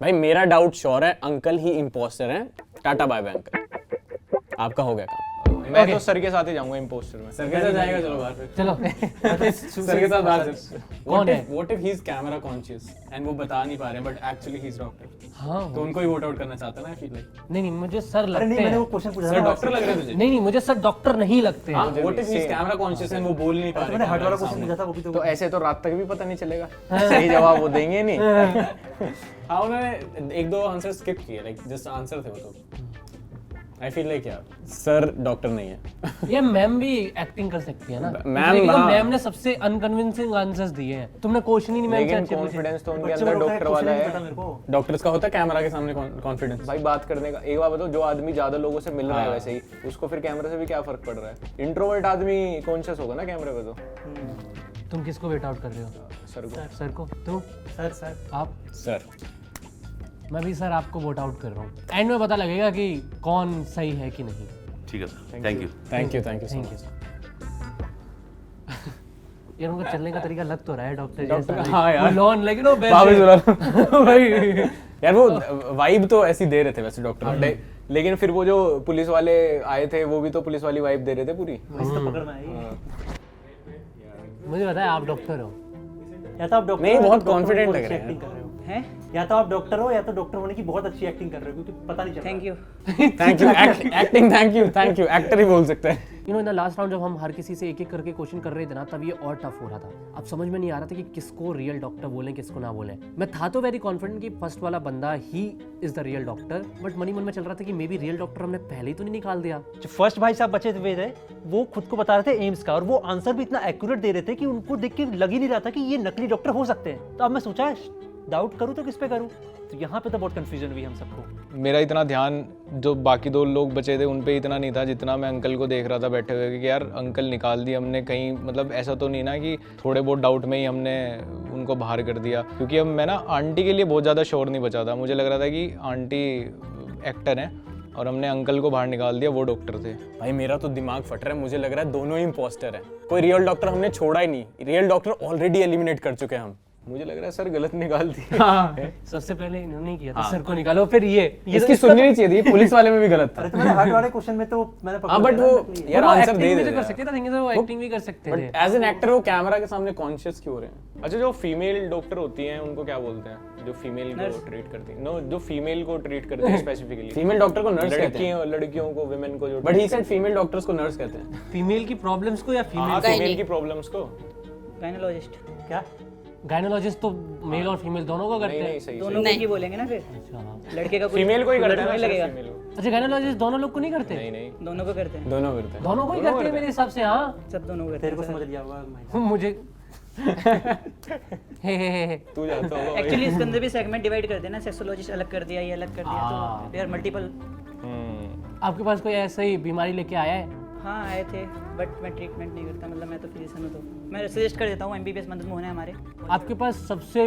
भाई मेरा डाउट श्योर है, अंकल ही इम्पोस्टर हैं। टाटा बाय बाय अंकल, आपका हो गया काम। मैं तो सर के साथ ही जाऊंगा इम्पोस्टर में। सर के साथ जाएगा, चलो बाहर फिर। चलो सर के साथ बाहर। कौन है? What if he is camera conscious and वो बता नहीं पा रहे but actually he is doctor, हाँ तो उनको ही वोट आउट करना चाहता है ना, आई फील लाइक। नहीं मुझे सर लगते नहीं, मैंने हैं। वो क्वेश्चन पूछा सर था। डॉक्टर लग रहे हैं तुझे? नहीं मुझे सर डॉक्टर नहीं लगते हाँ, हैं। What if he is camera conscious and वो बोल नहीं पा रहे। मैंने हर्ट वाला कैमरा के क्वेश्चन सामने। पूछा था, वो भी तो ऐसे तो रात तक भी पता नहीं चलेगा, सही जवाब वो देंगे नहीं। हाँ उन्होंने 1-2 आंसर स्किप किए, लाइक जस्ट आंसर थे वो तो। आई फील लाइक यार सर डॉक्टर नहीं है। ये मैम भी एक्टिंग कर सकती है ना? मैम, लेकिन हाँ। मैम ने सबसे अनकन्विंसिंग आंसर्स दिए हैं। तुमने क्वेश्चन ही नहीं मैम से लेकिन अच्छे पूछे। कॉन्फिडेंस तो उनके अंदर डॉक्टर वाला है। डॉक्टर्स का होता है कैमरा के सामने कॉन्फिडेंस। भाई बात करने का एक बात बताओ, जो आदमी ज्यादा लोगों से मिल रहा है वैसे ही उसको फिर कैमरे से भी क्या फर्क पड़ रहा है? इंट्रोवर्ट आदमी कॉन्शियस होगा ना कैमरे पे तो। तुम किसको वेट आउट कर रहे हो? सर को। सर को। तुम? सर आप? सर मैं भी सर आपको वोट आउट कर रहा हूँ। एंड में पता लगेगा कि कौन सही है कि नहीं। ठीक है sir, thank you. Thank you so thank you. यार उनका चलने का तरीका लग तो रहा है डॉक्टर डॉक्टर जैसा। का, हाँ यार। लॉन लेकिन वो वापस बुला भाई यार वो वाइब तो ऐसी दे रहे थे वैसे डॉक्टर। लेकिन फिर वो जो पुलिस वाले आए थे वो भी तो पुलिस वाली वाइब दे रहे थे पूरी। पकड़ना है मुझे पता है आप डॉक्टर हो। या तो आप डॉक्टर नहीं, हो, या बहुत तो डॉक्टर confident होने लग की रहे हैं। एक्टिंग कर रहे हो। हैं? या तो आप डॉक्टर हो या तो डॉक्टर होने की बहुत अच्छी एक्टिंग कर रहे हो क्योंकि पता नहीं चल रहा। Thank you. Thank you acting, thank you actor ही बोल सकते हैं। You know in the last round जब हम हर किसी से एक एक करके क्वेश्चन कर रहे थे ना तब ये और टफ हो रहा था। अब समझ में नहीं आ रहा था कि किसको रियल डॉक्टर बोलें किसको ना बोलें। मैं था तो वेरी कॉन्फिडेंट कि फर्स्ट वाला बंदा he is the real doctor, but मन ही मन में चल रहा था कि मे बी रियल डॉक्टर हमने पहले ही तो नहीं निकाल दिया। जो फर्स्ट भाई साहब बचे हुए थे वो खुद को बता रहे थे एम्स का और वो आंसर भी इतना एक्यूरेट दे रहे थे कि उनको देख के लग ही नहीं रहा था कि ये नकली डॉक्टर हो सकते हैं। तो अब मैं सोचा डाउट करूँ तो किस पे करूँ, तो यहाँ पे तो बहुत कंफ्यूजन हुई हम सबको। मेरा इतना ध्यान जो बाकी 2 लोग बचे थे उन पे इतना नहीं था जितना मैं अंकल को देख रहा था बैठे हुए कि यार अंकल निकाल दिए हमने, कहीं मतलब ऐसा तो नहीं ना कि थोड़े बहुत डाउट में ही हमने उनको बाहर कर दिया। क्योंकि अब मैं ना आंटी के लिए बहुत ज़्यादा श्योर नहीं बचा था। मुझे लग रहा था कि आंटी एक्टर हैं और हमने अंकल को बाहर निकाल दिया, वो डॉक्टर थे। भाई मेरा तो दिमाग फट रहा है, मुझे लग रहा है दोनों ही इम्पोस्टर हैं। कोई रियल डॉक्टर हमने छोड़ा ही नहीं, रियल डॉक्टर ऑलरेडी एलिमिनेट कर चुके हैं हम। मुझे लग रहा है सर गलत निकाल दिया। सबसे पहले इन्होंने किया था सर को निकालो, फिर ये इसकी सुननी नहीं चाहिए थी, पुलिस वाले में भी गलत था। अरे तुम्हारे हार्ट वाले क्वेश्चन में तो मैंने पकड़ हाँ बट लिया वो ना नकली है। यार वो आंसर acting दे भी दे तो कर सकते थे, थिंग इज वो एक्टिंग भी कर सकते थे। बट एज एन एक्टर वो कैमरा के सामने कॉन्शियस क्यों हो रहे हैं? अच्छा, जो फीमेल डॉक्टर होती हैं उनको क्या बोलते हैं? जो फीमेल को ट्रीट करती हैं। नो, जो फीमेल को ट्रीट करती हैं स्पेसिफिकली। फीमेल डॉक्टर को नर्स कहते हैं, लड़कियों को, विमेन को जो। But he said female doctors को नर्स कहते हैं। फीमेल की प्रॉब्लम्स को या फीमेल? फीमेल की प्रॉब्लम्स को गायनोलॉजिस्ट। क्या गायनोलॉजिस्ट तो मेल और फीमेल दोनों को करते नहीं हैं। नहीं सही दोनों को ही बोलेंगे ना फिर। लड़के का कुछ फीमेल को ही करते हैं नहीं ना, लगेगा। फीमेल को। अच्छा गायनोलॉजिस्ट दोनों लोग को नहीं करते? नहीं नहीं दोनों को करते हैं, दोनों करते हैं। दोनों को ही करते हैं मेरे हिसाब से। हाँ सब दोनों को करते तेरे को हैं। समझ लिया होगा। मुझे हे। तू जानता होगा भाई। एक्चुअली इसके अंदर भी सेगमेंट डिवाइड कर देना, सेक्सोलॉजिस्ट अलग कर दिया, ये अलग कर दिया, तो देयर मल्टीपल। आपके पास कोई ऐसा ही बीमारी लेके आया है? हाँ आए थे, बट मैं ट्रीटमेंट नहीं करता, मतलब मैं तो फिजिशियन हूँ, तो मैं सजेस्ट कर देता हूँ। MBBS मदन मोहन है हमारे। आपके पास सबसे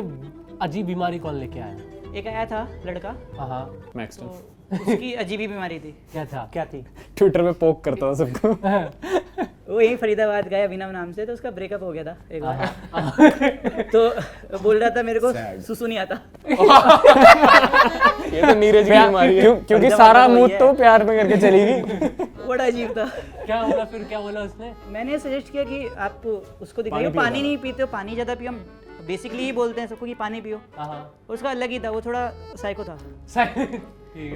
अजीब बीमारी कौन लेके आया? एक आया था लड़का, हाँ, मैक्सटन उसकी अजीब ही बीमारी थी। क्या था? क्या थी? ट्विटर पे पोक करता था सबको। वो यही फरीदाबाद गया अभिनव नाम से, तो उसका ब्रेकअप हो गया था एक बार। तो बोल रहा था मेरे को सुसु नहीं आता। ये तो नीरज की बीमारी है, क्योंकि सारा मूड तो प्यार में करके चलेगी। बड़ा अजीब था। क्या बोला फिर? क्या बोला उसने? मैंने सजेस्ट किया कि आप उसको दिखाइए, पानी नहीं पीते हो, पानी ज़्यादा पियो। हम बेसिकली ही बोलते हैं सबको कि पानी पियो। उसका अलग ही था, वो थोड़ा साइको था।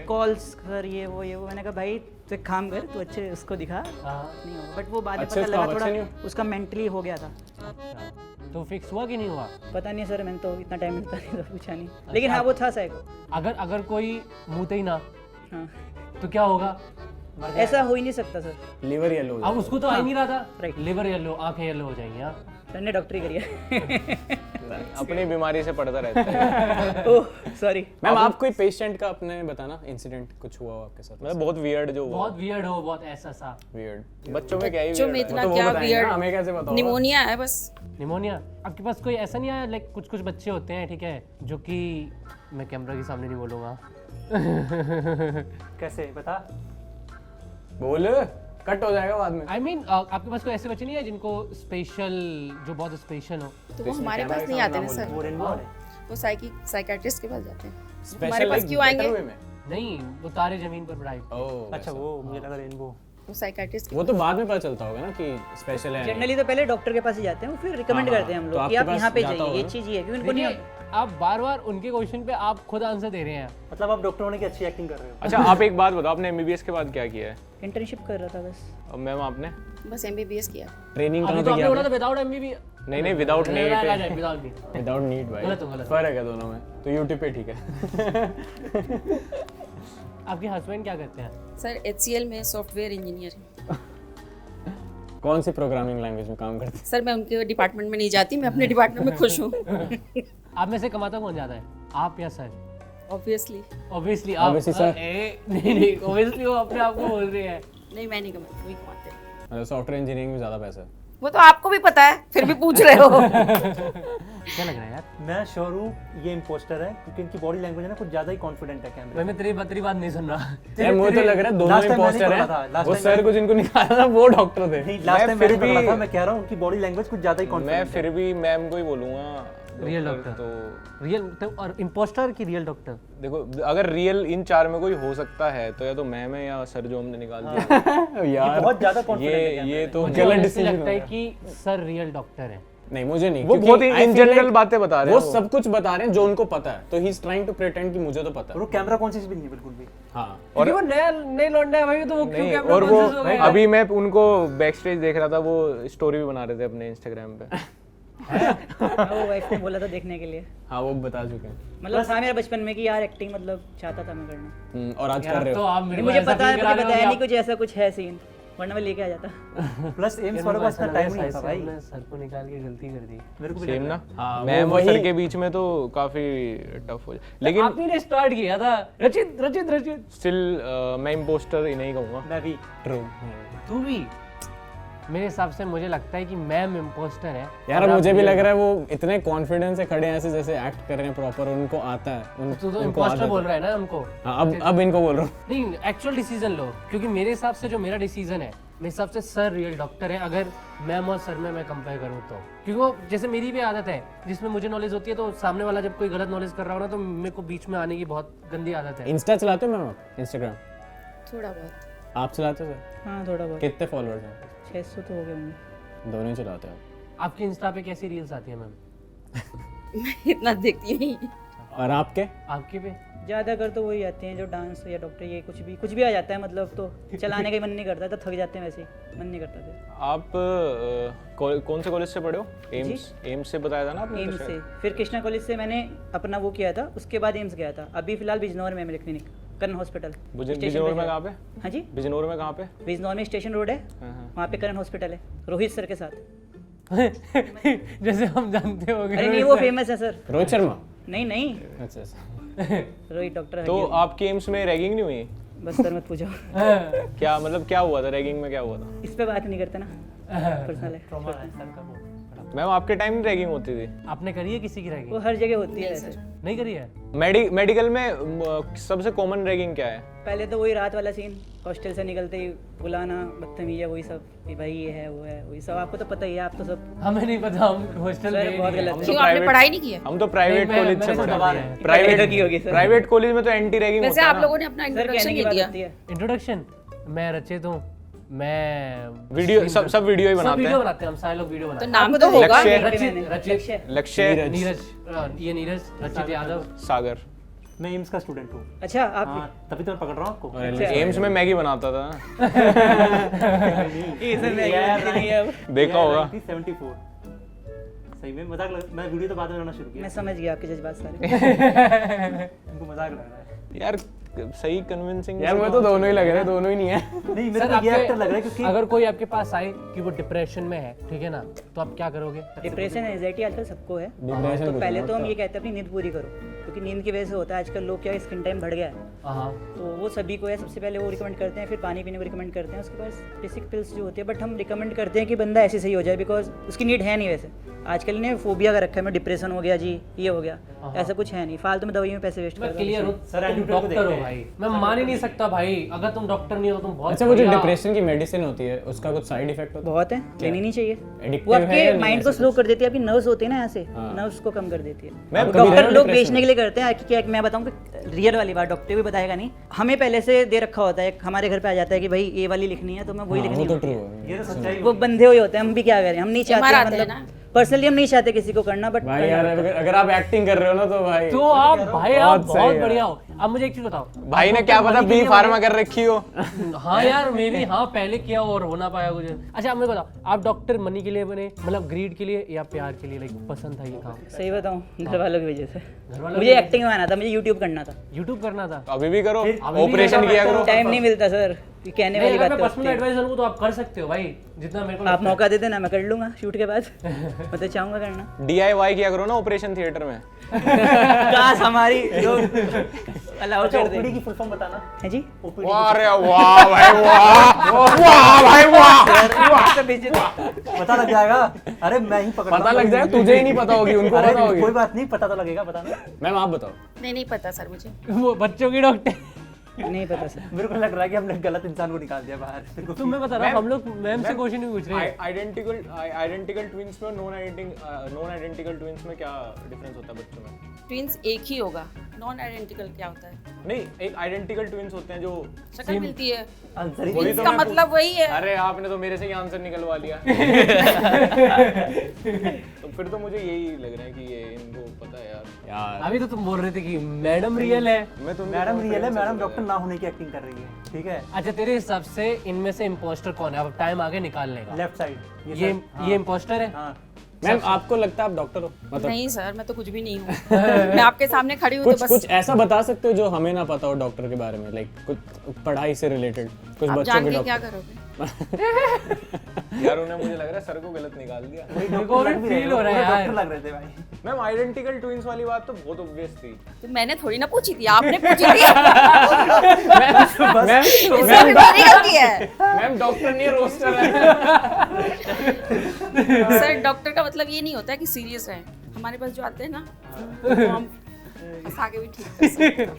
कॉल्स सर ये वो मैंने कहा भाई तो एक काम कर, तू अच्छे उसको दिखा, नहीं होगा। बट वो बाद में पता लगा थोड़ा उसका मेंटली हो गया था। तो फिक्स हुआ कि नहीं हुआ? पता नहीं सर, मैंने तो इतना टाइम मिलता नहीं था, पूछा नहीं। लेकिन हाँ वो था साइको। अगर कोई मुँह ही ना, हाँ तो क्या होगा? ऐसा हो ही नहीं सकता सर। Liver yellow. अब उसको तो आ ही नहीं रहा था। राइट। लिवर येलो, आंखें येलो हो जाएंगी। हाँ, सर ने डॉक्टरी करी है। अपनी बीमारी से पड़ता रहता है। ओह सॉरी मैम, आप कोई पेशेंट का अपने बताना इंसिडेंट कुछ हुआ हो आपके साथ? मतलब बहुत वियर्ड जो हुआ। बहुत वियर्ड हो, बहुत ऐसा सा वियर्ड। बच्चों में क्या ही बच्चों में weird है। इतना तो वो क्या बताएंगे ना, वियर्ड, हमें कैसे पता होगा? निमोनिया है बस। निमोनिया। आपके पास कोई ऐसा नहीं आया? लाइक कुछ बच्चे होते हैं, ठीक है, जो कि मैं कैमरा के सामने नहीं बोलूँगा। कैसे बता? बोल, कट हो जाएगा बाद में। I mean, आपके पास कोई ऐसे बच्चे नहीं है जिनको स्पेशल, जो बहुत स्पेशल हो? तो वो हमारे पास नहीं आते ना सर, वो रेनबो है। वो साइकियाट्रिस्ट के पास जाते हैं। स्पेशल हमारे पास लाइक क्यों आएंगे? नहीं, वो तारे जमीन पर पढ़ाई। ओह अच्छा, वो मुझे लगा रेनबो। वो साइकियाट्रिस्ट वो तो बाद में पता चलता होगा ना कि स्पेशल है। जनरली तो पहले डॉक्टर के पास ही जाते हैं, वो फिर रिकमेंड करते हैं हम तो लोग कि आपके आप पास यहाँ पे जाता जाइए, ये होगा। चीज़ ये है, क्योंकि उनको नहीं। आप बार बार उनके क्वेश्चन पे आप खुद आंसर दे रहे हैं। मतलब आप डॉक्टर होने की अच्छी एक्टिंग कर रहे हो। अच्छा, आप एक बात बताओ, आपने MBBS के बाद क्या किया है? इंटर्नशिप कर रहा था बस। अब मैम आपने बस MBBS किया। ट्रेनिंग अभी कहाँ तो पे आपने किया? बोला था विदाउट MBBS। नहीं, without NEET. Without NEET. Without NEET भाई, गलत हो, गलत। फर्क है दोनों में। तो यूट्यूब पे ठीक है। आपके हस्बैंड क्या करते हैं? सर HCL में सॉफ्टवेयर इंजीनियर। कौन सी प्रोग्रामिंग लैंग्वेज में काम करते सर मैं उनके डिपार्टमेंट में नहीं जाती, मैं अपने डिपार्टमेंट में खुश हूँ। आप में से कमाता कौन ज़्यादा है, आप या सर? ऑब्वियसली ऑब्वियसली आप। Obviously, sir. नहीं, ऑब्वियसली वो अपने आप को बोल रही है। नहीं, मैं नहीं कमाती, वही कमाते हैं। मतलब सॉफ्टवेयर इंजीनियरिंग में ज़्यादा पैसा है। वो तो आपको भी पता है, फिर भी पूछ रहे हो। क्या लग रहा है यार? मैं श्योर हूँ ये इम्पोस्टर है, क्योंकि इनकी बॉडी लैंग्वेज है ना कुछ ज्यादा ही कॉन्फिडेंट है कैमरे। मैं तेरी बात नहीं सुन रहा। यार मुझे तो लग रहा है दोनों Last time मैंने इंपोस्टर पढ़ा था, हैं। last वो time सर मैंने- कुछ इनको निकाला था, वो डॉक्टर थे। नहीं, लास्ट टाइम फिर मैंने पढ़ा भी- था, मैं कह रहा हूँ उनकी बॉडी लैंग्वेज कुछ ज्यादा ही मैं कॉन्फिडेंट फिर भी मैम को ही बोलूँगा। रियल डॉक्टर तो रियल तो, और इम्पोस्टर की रियल डॉक्टर? देखो, अगर रियल इन चार में कोई हो सकता है तो या तो मैम है या सर जो हमने निकाल दिया। यार बहुत ज्यादा कॉन्फिडेंट है ये तो मुझे गलत ऐसे डिसीजन लगता है कि सर रियल डॉक्टर है। नहीं, मुझे नहीं। वो क्योंकि बहुत ही I in feel general like बातें बता रहे हैं वो सब कुछ बता रहे हैं जो उनको पता है, तो he is trying to pretend कि मुझे तो पता है। वो कैमरा कॉन्शियस भी नहीं है बिल्कुल भी। हाँ, और वो नए लौंडा है भाई, तो वो क्यों नहीं, कैमरा और वो कॉन्शियस हो गया? अभी मैं उनको बैक स्टेज देख रहा था, वो स्टोरी भी बना रहे थे अपने इंस्टाग्राम पे। वो वाइफ ने बोला था देखने के लिए। हाँ वो बता चुके हैं। मतलब था मेरा बचपन में कि यार एक्टिंग मतलब चाहता था मैं करना। और आज कर यार, रहे तो हो। आप मेरे को मुझे ऐसा पता है, feel करा मुझे रहे हो बताया कि नहीं कुछ ऐसा कुछ है सीन, वरना मैं लेके आ जाता। प्लस एम्स वालों का इतना टाइम नहीं था भाई। आपने सर को निकाल के गलती कर दी। मेरे को भी सेम लग ना। रहा हाँ, मैम वो और सर वही- के बीच में तो काफी टफ हो जाए, लेकिन आप ही ने स्टार्ट किया था। रचित स्टिल मैं इम्पोस्टर ही नहीं कहूँगा। है। मैं भी। ट्रू। तू भी। मेरे हिसाब से मुझे लगता है कि मैम इम्पोस्टर है। यार और आप मुझे भी real लग रहा है वो इतने कॉन्फिडेंस से खड़े हैं, ऐसे जैसे एक्ट कर रहे हैं प्रॉपर, उनको आता है। तू तो उनको इम्पोस्टर आदत बोल है। रहा है ना हमको। हाँ, अब इनको बोल रहा हूँ। नहीं, एक्चुअल डिसीजन लो, क्योंकि मेरे हिसाब से जो मेरा डिसीजन है, मेरे हिसाब से सर रियल डॉक्टर है, अगर मैम और सर में मैं कंपेयर करूँ तो। क्योंकि वो जैसे मेरी भी आदत है, जिसमें मुझे नॉलेज होती है, तो सामने वाला जब कोई गलत नॉलेज कर रहा हो ना, तो मेरे को बीच में आने की बहुत गंदी आदत है। इंस्टा चलाते हो मैम? इंस्टाग्राम थोड़ा बहुत। आप चलाते हो सर? हाँ थोड़ा बहुत। कितने फॉलोअर्स हैं? 600 तो हो गए होंगे। दोनों ही चलाते हो? आपके इंस्टा पे कैसी रील्स आती है मैम? मैं इतना देखती नहीं। और आपके? आपके पे ज़्यादा कर तो वही आते हैं जो डांस या डॉक्टर, ये कुछ भी आ जाता है, मतलब तो चलाने का ही मन नहीं करता, तो थक जाते हैं वैसे ही, मन नहीं करता था। आप कौन से कॉलेज से पढ़े हो? एम्स से बताया था ना आपने? एम्स से, फिर कृष्णा कॉलेज से मैंने अपना वो किया था, उसके बाद एम्स गया था। अभी फिलहाल बिजनौर में है मेरे क्लिनिक, करण हॉस्पिटल। बिजनौर में कहाँ पे? हाँ जी, बिजनौर में कहाँ पे? बिजनौर में स्टेशन रोड है, वहाँ पे करण हॉस्पिटल है, रोहित सर के साथ। जैसे हम जानते हो। अरे नहीं, वो फेमस है सर। रोहित शर्मा? नहीं, अच्छा। रोहित डॉक्टर है। तो आपके एम्स में रैगिंग नहीं हुई? बस सर मत पूछो। क्या मतलब क्या हुआ था, रैगिंग में क्या हुआ था? इस पे बात नहीं करते ना, पर्सनल है। ट्रॉमा है सर का वो बड़ा। मैम आपके टाइम रैगिंग होती थी? आपने करी है किसी की रैगिंग? वो हर जगह होती है वैसे। नहीं करी है? मेडिकल में सबसे कॉमन रैगिंग क्या है? पहले तो वही रात वाला सीन, हॉस्टल से निकलते ही बुलाना, बदतमीजी, वही सब कि भाई ये है वो है, वही सब आपको तो पता ही है, आप तो सब। हमें नहीं पता, हम हॉस्टल सर में बहुत गलत है। क्यों आपने पढ़ाई नहीं की है? हम तो प्राइवेट नहीं, कॉलेज से मैंने पढ़े दबा हैं। है। प्राइवेट की होगी सर। प्राइवेट कॉलेज में तो एंटी रैगिंग वैसे होता है आप ना। लोगों ने अपना सर इंट्रोडक्शन कहने की नहीं बात दिया। होती है। इंट्रोडक्शन, मैं रचित हूँ, मैं वीडियो सब वीडियो ही सब बनाते वीडियो हैं। बनाते हैं, हम सारे लोग वीडियो तो बनाते हैं। नाम तो होगा। रचित, लक्ष्य, नीरज, ये नीरज, रचित यादव, सागर। मैं एम्स का स्टूडेंट हूँ। अच्छा आप हाँ, तभी तो मैं पकड़ रहा हूँ आपको। एम्स में मैगी बनाता था। ये सर नहीं है अब। देखा होगा। 74 सही में मजाक मैं वीडियो तो बाद में बनाना शुरू किया। मैं समझ गया आपके जज्बात सारे। उनको मजाक लग रहा है यार सही कन्विंसिंग यार मुझे तो दोनों ही लग रहे हैं, दोनों ही नहीं है। नहीं, मेरे को ये एक्टर लग रहा है क्योंकि अगर कोई आपके पास आए कि वो डिप्रेशन में है, ठीक है ना, तो आप क्या करोगे? डिप्रेशन एंजाइटी आजकल सबको है। Depression तो कुछ पहले नहीं तो हम होता। ये कहते हैं अपनी नींद पूरी करो, क्योंकि नींद की वजह से होता है आजकल लोग क्या स्क्रीन टाइम बढ़ गया है, हाँ, तो वो सभी को है। सबसे पहले वो रिकमेंड करते हैं, फिर पानी पीने को रिकमेंड करते हैं, उसके बाद बेसिक पिल्स जो होती है, बट हम रिकमेंड करते हैं कि बंदा ऐसे सही हो जाए, बिकॉज उसकी नीड है नहीं। वैसे आजकल ने फोबिया का रखा है, मैं डिप्रेशन हो गया जी, ये हो गया, ऐसा कुछ है नहीं। फालतू में दवाइयों में पैसे वेस्ट मैं कर क्लियर हूँ सर, तुम डॉक्टर हो भाई, मैं मान ही नहीं सकता भाई, अगर तुम डॉक्टर नहीं हो तो तुम बहुत अच्छा वो जो बढ़िया- डिप्रेशन की मेडिसिन होती है उसका कुछ साइड इफेक्ट होता है? बहुत है, लेनी नहीं चाहिए। Addictive वो है या आपके नहीं माइंड को ऐसा स्लो कुछ? कर देती है, आपकी नर्व्स होती है ना, यहाँ से हाँ। नर्व्स को कम कर देती है। मैं अब कभी रहा डॉक्टर हूँ लोग depression बेचने के लिए करते हैं कि क्या, मैं बताऊँ कि रियल वाली बात डॉक्टर भी बताएगा नहीं, हमें पहले से दे रखा होता है, हमारे घर पे आ जाता है कि भाई ये वाली लिखनी है, तो मैं वही हाँ, लिखनी वो तो होती ट्रू है। है। ये तो सच्चाई वो बंधे हुए होते हैं, हम भी क्या करें, हम नहीं MR चाहते, आते हैं मतलब ना। पर्सनली हम नहीं चाहते किसी को करना, बट भाई यार अगर आप एक्टिंग कर रहे हो ना तो भाई तो आप भाई आप बहुत सही बहुत है। बढ़िया हो। अब मुझे एक चीज बताओ, भाई ने क्या पता बी फार्मा कर रखी हो। हाँ यार मे भी, हाँ पहले किया और हो ना पाया मुझे। अच्छा आप मुझे बताओ, आप डॉक्टर मनी के लिए बने, मतलब ग्रीड के लिए या प्यार के लिए, लाइक पसंद था ये काम? सही बताऊँ, घर वालों की वजह से। वालों मुझे एक्टिंग में आना था, मुझे यूट्यूब करना था, यूट्यूब करना था? अभी भी करो, अभी भी ऑपरेशन करो, किया करो। टाइम नहीं मिलता सर, ये कहने वाली बात मैं तो पर्सनल होती है। एडवाइस दूँ तो आप कर सकते हो भाई, जितना मेरे को आप मौका दे देना, मैं कर लूंगा शूट के बाद। मैं तो चाहूंगा करना। DIY किया करो ना ऑपरेशन थिएटर में। काश हमारी लोग अलाउ कर दें। की फुल फॉर्म बताना है जी। वाह रे वाह भाई वाह, वाह भाई वाह। पता लग जाएगा। अरे मैं ही पकड़ पता लग जाए, तुझे ही नहीं पता होगी, उनको पता होगी। कोई बात नहीं, पता तो लगेगा, बताना। मैम आप बताओ। नहीं पता सर मुझे। वो बच्चों की डॉक्टर, नहीं पता सर। मेरे को लग रहा है कि हमने गलत इंसान को निकाल दिया बाहर। तो मैं बता रहा हूँ, हम लोग मैम से क्वेश्चन नहीं पूछ रहे हैं। आइडेंटिकल ट्विंस में नॉन आइडेंटिकल ट्विंस में क्या डिफरेंस होता है बच्चों में? ट्विंस एक ही होगा, नॉन आइडेंटिकल क्या होता है? नहीं, एक आइडेंटिकल ट्विंस होते हैं जो शक्ल मिलती है, आंसर ही वही तो इसका मैं मतलब वही है। अरे आपने तो मेरे से ही आंसर निकलवा लिया। तो फिर तो मुझे यही लग रहा है कि ये इनको पता है यार। अभी तो तुम बोल रहे थे कि मैडम रियल है। मैं तो मैडम रियल है, मैडम डॉक्टर ना होने की एक्टिंग कर रही है, ठीक है? अच्छा तेरे हिसाब से इनमें से इम्पोस्टर कौन है? अब टाइम आगे निकालने का। लेफ्ट साइड ये इम्पोस्टर है। हाँ। मैम आपको लगता है आप डॉक्टर हो? मतलब नहीं सर, मैं तो कुछ भी नहीं हूँ। मैं आपके सामने खड़ी हूँ तो कुछ बस। कुछ ऐसा बता सकते हो जो हमें ना पता हो डॉक्टर के बारे में, लाइक कुछ पढ़ाई से रिलेटेड, कुछ आप बच्चों जान के के डॉक्टर। क्या करोगे? यार उन्हें मुझे लग रहा है सर को गलत निकाल दिया। मेरे को भी फील हो रहा है यार। लग रहे थे भाई। मैम आइडेंटिकल ट्विंस वाली बात तो बहुत ऑब्वियस थी। तो मैंने थोड़ी ना पूछी थी, आपने पूछी थी। मैम इसमें भी मेरी गलती है। मैम डॉक्टर नहीं रोस्टर है। सर डॉक्टर का मतलब ये नहीं होता है कि सीरियस है, हमारे पास जो आते हैं ना वो हम हंसा के भी ठीक कर सकते हैं।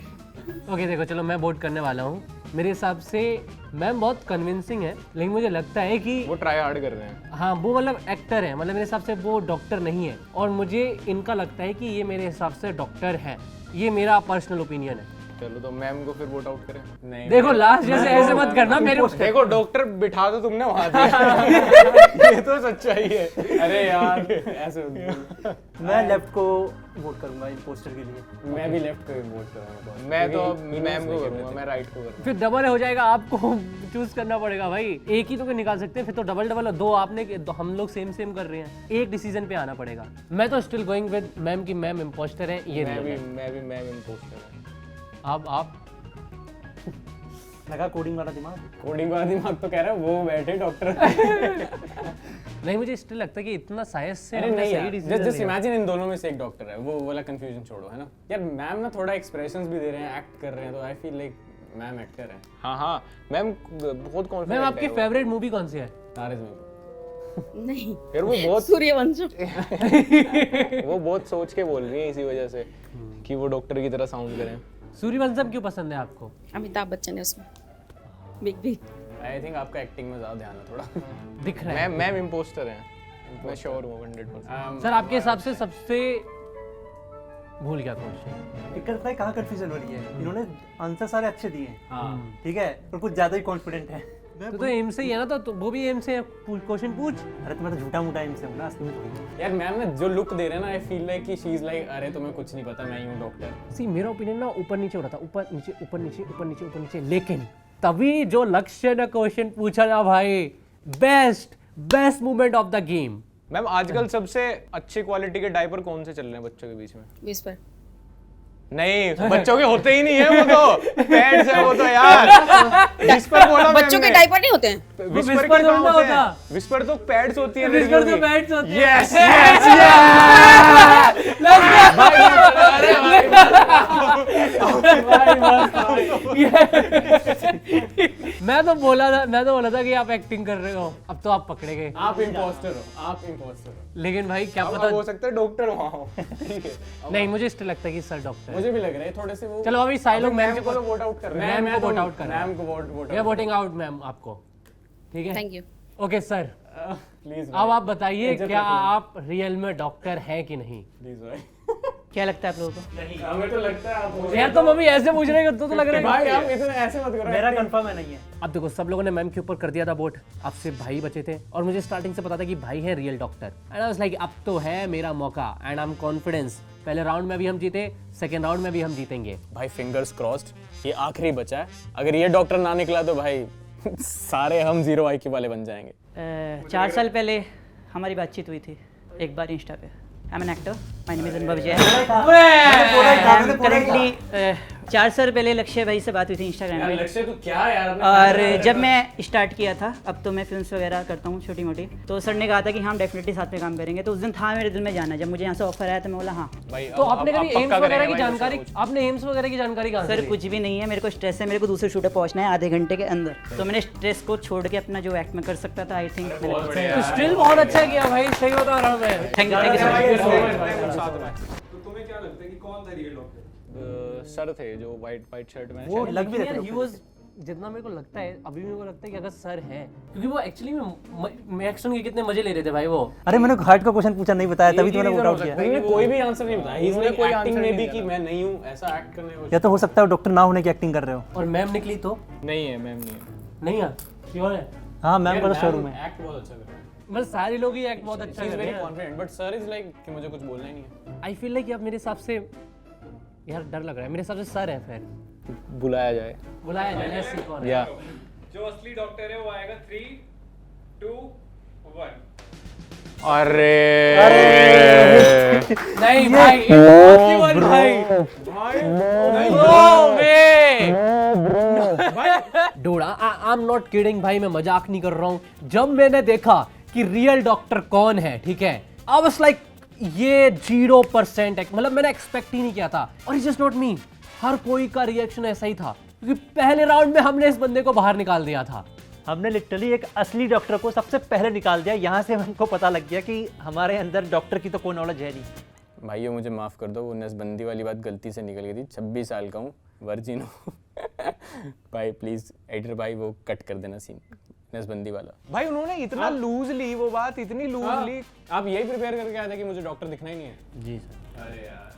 ओके देखो, चलो मैं वोट करने वाला हूँ। मेरे हिसाब से मैम बहुत कन्विंसिंग है, लेकिन मुझे लगता है कि वो ट्राई हार्ड कर रहे हैं। हाँ वो मतलब एक्टर है, मतलब मेरे हिसाब से वो डॉक्टर नहीं है। और मुझे इनका लगता है कि ये मेरे हिसाब से डॉक्टर है। ये मेरा पर्सनल ओपिनियन है। चलो तो मैम को फिर वोट आउट करें। नहीं देखो लास्ट जैसे ऐसे मत करना मेरे। देखो डॉक्टर बिठा दो तुमने वहां पे। ये तो सच्चाई है। अरे यार ऐसे मैं लेफ्ट को वोट करूंगा इम्पोस्टर के लिए। मैं भी लेफ्ट को वोट करूंगा। मैं तो मैम को करूंगा, मैं राइट को करूंगा। फिर डबल हो जाएगा, आपको चूज करना पड़ेगा भाई। एक ही तो कोई निकाल सकते हैं, फिर तो डबल डबल दो आपने दो हम लोग सेम सेम कर रहे हैं, एक डिसीजन पे आना पड़ेगा। मैं तो स्टिल गोइंग विद मैम की मैम इम्पोस्टर है। ये मैं भी मैम इम्पोस्टर है। अब आप लगा कोडिंग वाला दिमाग तो कह रहा है वो बैठे डॉक्टर। नहीं मुझे स्टिल लगता है कि इतना साइंस से अरे हमने नहीं सही यार, डिसीजन जस्ट लिया। इमेजिन इन दोनों में से एक डॉक्टर है, वो वाला कंफ्यूजन छोड़ो, है ना यार। मैम ना थोड़ा एक्सप्रेशंस भी दे रहे हैं, एक्ट कर रहे हैं, तो I feel like ma'am actor है। हाँ हाँ मैम बहुत कॉन्फिडेंट मैम आपकी फेवरेट मूवी कौन सी है? तारे ज़मीन पर। नहीं, फिर वो बहुत सूर्यवंशम। वो बहुत सोच के बोल रही है इसी वजह से कि वो डॉक्टर की तरह साउंड करें। सूर्यवंशम क्यों पसंद है आपको? अमिताभ बच्चन है उसमें, बिग बी। आई थिंक आपका एक्टिंग में ज़्यादा ध्यान है थोड़ा। दिख रहा है। मैम इम्पोस्टर हैं, मैं श्योर हूँ 100%। सर आपके हिसाब से सबसे भूल गया क्वेश्चन। दिक्कत पता है कहाँ कंफ्यूजन हो रही है, इन्होंने आंसर सारे अच्छे दिए हैं, ठीक है, और कुछ ज्यादा ही कॉन्फिडेंट है। तो एम से ही है ना, तो वो भी एम से है, क्वेश्चन पूछ। अरे तुम्हारा झूठा मूठा इनसे हूँ ना, असली में थोड़ी। यार मैम ने जो लुक दे रहे हैं ना, आई फील लाइक कि शी इज लाइक अरे तुम्हें कुछ नहीं पता, मैं ही हूँ डॉक्टर। सी मेरा ओपिनियन ना ऊपर नीचे हो रहा था, ऊपर नीचे ऊपर नीचे ऊपर नीचे ऊपर नीचे, लेकिन तभी जो लक्ष्य ने क्वेश्चन पूछा ना भाई, best moment of the game. Ma'am आजकल सबसे अच्छी क्वालिटी के डायपर कौन से चल रहे हैं बच्चों के बीच में? विस्पर। नहीं, बच्चों के होते ही नहीं है वो तो, पैड्स है वो तो यार। विस्पर बोला बच्चों के डायपर नहीं होते हैं। विस्पर के कहाँ होते हैं? विस्पर तो पैड्स होती है। विस्पर तो पैड्स होती है। Yes yes yes. मैं तो बोला था कि आप एक्टिंग कर रहे हो, अब तो आप पकड़े गए। आप इम्पोस्टर हो, आप इम्पोस्टर हो। लेकिन भाई क्या अब पता हो सकता है डॉक्टर वहाँ हो। ठीक है, नहीं, मुझे इसलिए लगता है कि सर डॉक्टर। मुझे भी लग रहा है थोड़े से वो। चलो अभी सारे लोग मैम को वोट आउट कर रहे हैं। मैम को वोट आउट कर रहे हैं। मैम को vote we are voting out ma'am आपको, ठीक है? Thank you. Okay sir, please अब आप बताइए क्या आप रियल में डॉक्टर हैं कि नहीं? प्लीज भाई। क्या लगता है आप लोगों को? हमें तो लगता है आप यार तुम अभी ऐसे पूछ रहे हो तो लग रहा भाई है। आप इतना ऐसे मत करो। मेरा कंफर्म है नहीं है। अब देखो सब लोगों ने मैम के ऊपर कर दिया था वोट, अब सिर्फ भाई बचे थे, और मुझे स्टार्टिंग से पता था कि भाई है real doctor, and I was like अब तो है मेरा मौका, एंड आई एम कॉन्फिडेंस। पहले राउंड में भी हम जीते, सेकेंड राउंड में भी हम जीतेंगे। भाई फिंगर्स क्रॉस्ड, ये आखिरी बचा है। अगर ये डॉक्टर ना निकला तो भाई सारे हम 0 IQ वाले बन जाएंगे। 4 साल पहले हमारी बातचीत हुई थी एक बार इंस्टा पे। I am an actor, my name is अनुभव विजय। करेंटली 4 साल पहले लक्ष्य भाई से बात हुई थी इंस्टाग्राम पे। लक्ष्य तो क्या यार। और जब मैं स्टार्ट किया था, अब तो मैं फिल्म्स वगैरह करता हूँ छोटी मोटी, तो सर ने कहा था कि हम डेफिनेटली साथ में काम करेंगे। तो उस दिन था मेरे दिल में जाना, जब मुझे यहाँ से ऑफर आया तो मैं बोला हाँ। तो आपने कभी एम्स वगैरह की जानकारी, आपने एम्स वगैरह की जानकारी कहाँ से सर ली? कुछ भी नहीं है, मेरे को स्ट्रेस है, मेरे को दूसरे शूट पे पहुंचना है आधे घंटे के अंदर, तो मैंने स्ट्रेस को छोड़ के अपना जो एक्ट में कर सकता था, आई थिंक तो स्टिल बहुत अच्छा किया भाई, सही बता रहा हूँ मैं। Thank you so much. तुम्हें क्या लगता है कि कौन था रियल डॉक्टर? सर थे जो वाइट शर्ट में। वो लग भी रहे थे he was, जितना मेरे को लगता है, अभी मेरे को लगता है कि अगर सर है, क्योंकि वो एक्चुअली में एक्शन के कितने मजे ले रहे थे भाई वो। अरे मैंने हार्ट का क्वेश्चन पूछा नहीं बताया, तभी तुमने वोट आउट किया। मैंने कोई भी आंसर नहीं बताया। ही इज कोई एक्टिंग में भी कि मैं नहीं हूं, ऐसा एक्ट करने को। या तो हो सकता है डॉक्टर ना होने की एक्टिंग कर रहे हो। और मैम निकली तो नहीं है मैम, नहीं है। नहीं है, श्योर है? हाँ मैम का तो शोरूम है। एक्ट बहुत अच्छा कर रहा है। बस सारे लोग ही एक्ट बहुत अच्छा ही इज कर रहे वेरी हैं। Confident, but sir is like कि मुझे कुछ बोलना ही नहीं है। आई फील लाइक आप मेरे हिसाब से, यार डर लग रहा है, मेरे हिसाब से सर है, फिर बुलाया जाए। बुलाया जाए। लेट्स सी कौन है। या जो असली डॉक्टर है वो आएगा 3, 2, 1। अरे नहीं भाई, इम्पॉसिबल भाई। No way dude, I am not kidding भाई, मैं मजाक नहीं कर रहा हूँ। जब मैंने देखा कि रियल डॉक्टर कौन है, ठीक है, आई वाज लाइक ये 0% है, मतलब मैंने एक्सपेक्ट ही नहीं किया था। और इट्स जस्ट नॉट मी, हर कोई का रिएक्शन ऐसा ही था, क्योंकि पहले राउंड में हमने इस बंदे को बाहर निकाल दिया था। हमने लिटरली एक असली डॉक्टर को सबसे पहले निकाल दिया। यहाँ से हमको पता लग गया कि हमारे अंदर डॉक्टर की तो कोई नॉलेज है नहीं। भाइयों मुझे माफ़ कर दो, वो नसबंदी वाली बात गलती से निकल गई थी। 26 साल का हूँ, वर्जिन हूँ। भाई प्लीज़ एडिटर भाई वो कट कर देना सीन, नसबंदी वाला। भाई उन्होंने इतना लूज ली वो बात, इतनी लूज ली। आप यही प्रिपेयर करके आए थे कि मुझे डॉक्टर दिखना ही नहीं है? जी सर। अरे यार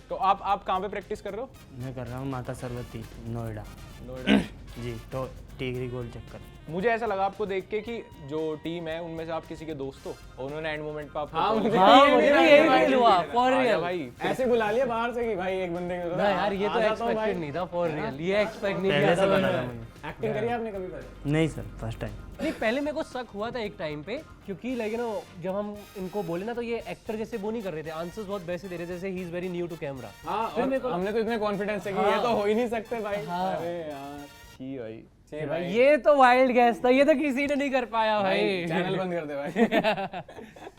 तो आप कहाँ पे प्रैक्टिस कर रहे हो? मैं कर रहा हूँ माता सरवती, नोएडा। नोएडा। जी, तो टिगरी गोल चक्कर। मुझे ऐसा लगा आपको देख के कि जो टीम है उनमें से आप किसी के दोस्त हो, और उन्होंने एंड मोमेंट पे आपको हाँ, मुझे भी यही फील हुआ, फॉर रियल भाई। ऐसे बुला लिया बाहर से कि भाई एक बंदे के ना यार, ये तो एक्सपेक्टेड नहीं था, फॉर रियल ये एक्सपेक्ट नहीं पहले किया से था बना था मैंने। मुझे। एक्टिंग करी आपने कभी पहले? नहीं सर, फर्स्ट टाइम। नहीं, पहले मेरे को शक हुआ था एक टाइम पे, क्योंकि लाइक नो जब हम इनको बोले ना तो ये एक्टर जैसे वो नहीं कर रहे थे, आंसर्स बहुत वैसे दे रहे थे जैसे ही is very new to camera. हाँ, और हमने तो इतने कॉन्फिडेंस है कि ये तो हो ही नहीं सकते भाई। हाँ। अरे यार छी भाई, छी भाई, ये तो वाइल्ड गैस था, ये तो किसी ने नहीं कर पाया भाई। चैनल बंद कर दे भाई।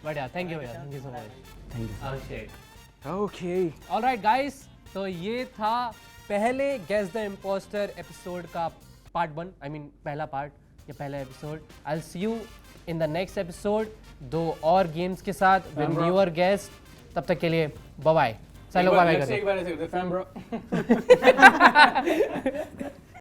बट यार थैंक यू भैया, thank you so much. Thank you. Okay alright guys, तो ये था पहले गेस द इम्पोस्टर एपिसोड का पार्ट 1, आई मीन पहला पार्ट या पहला episode. I will see you in the next episode 2 और गेम्स के साथ विद न्यूअर गेस्ट। तब तक के लिए बाय बाय। चलो बाय बाय कर दो।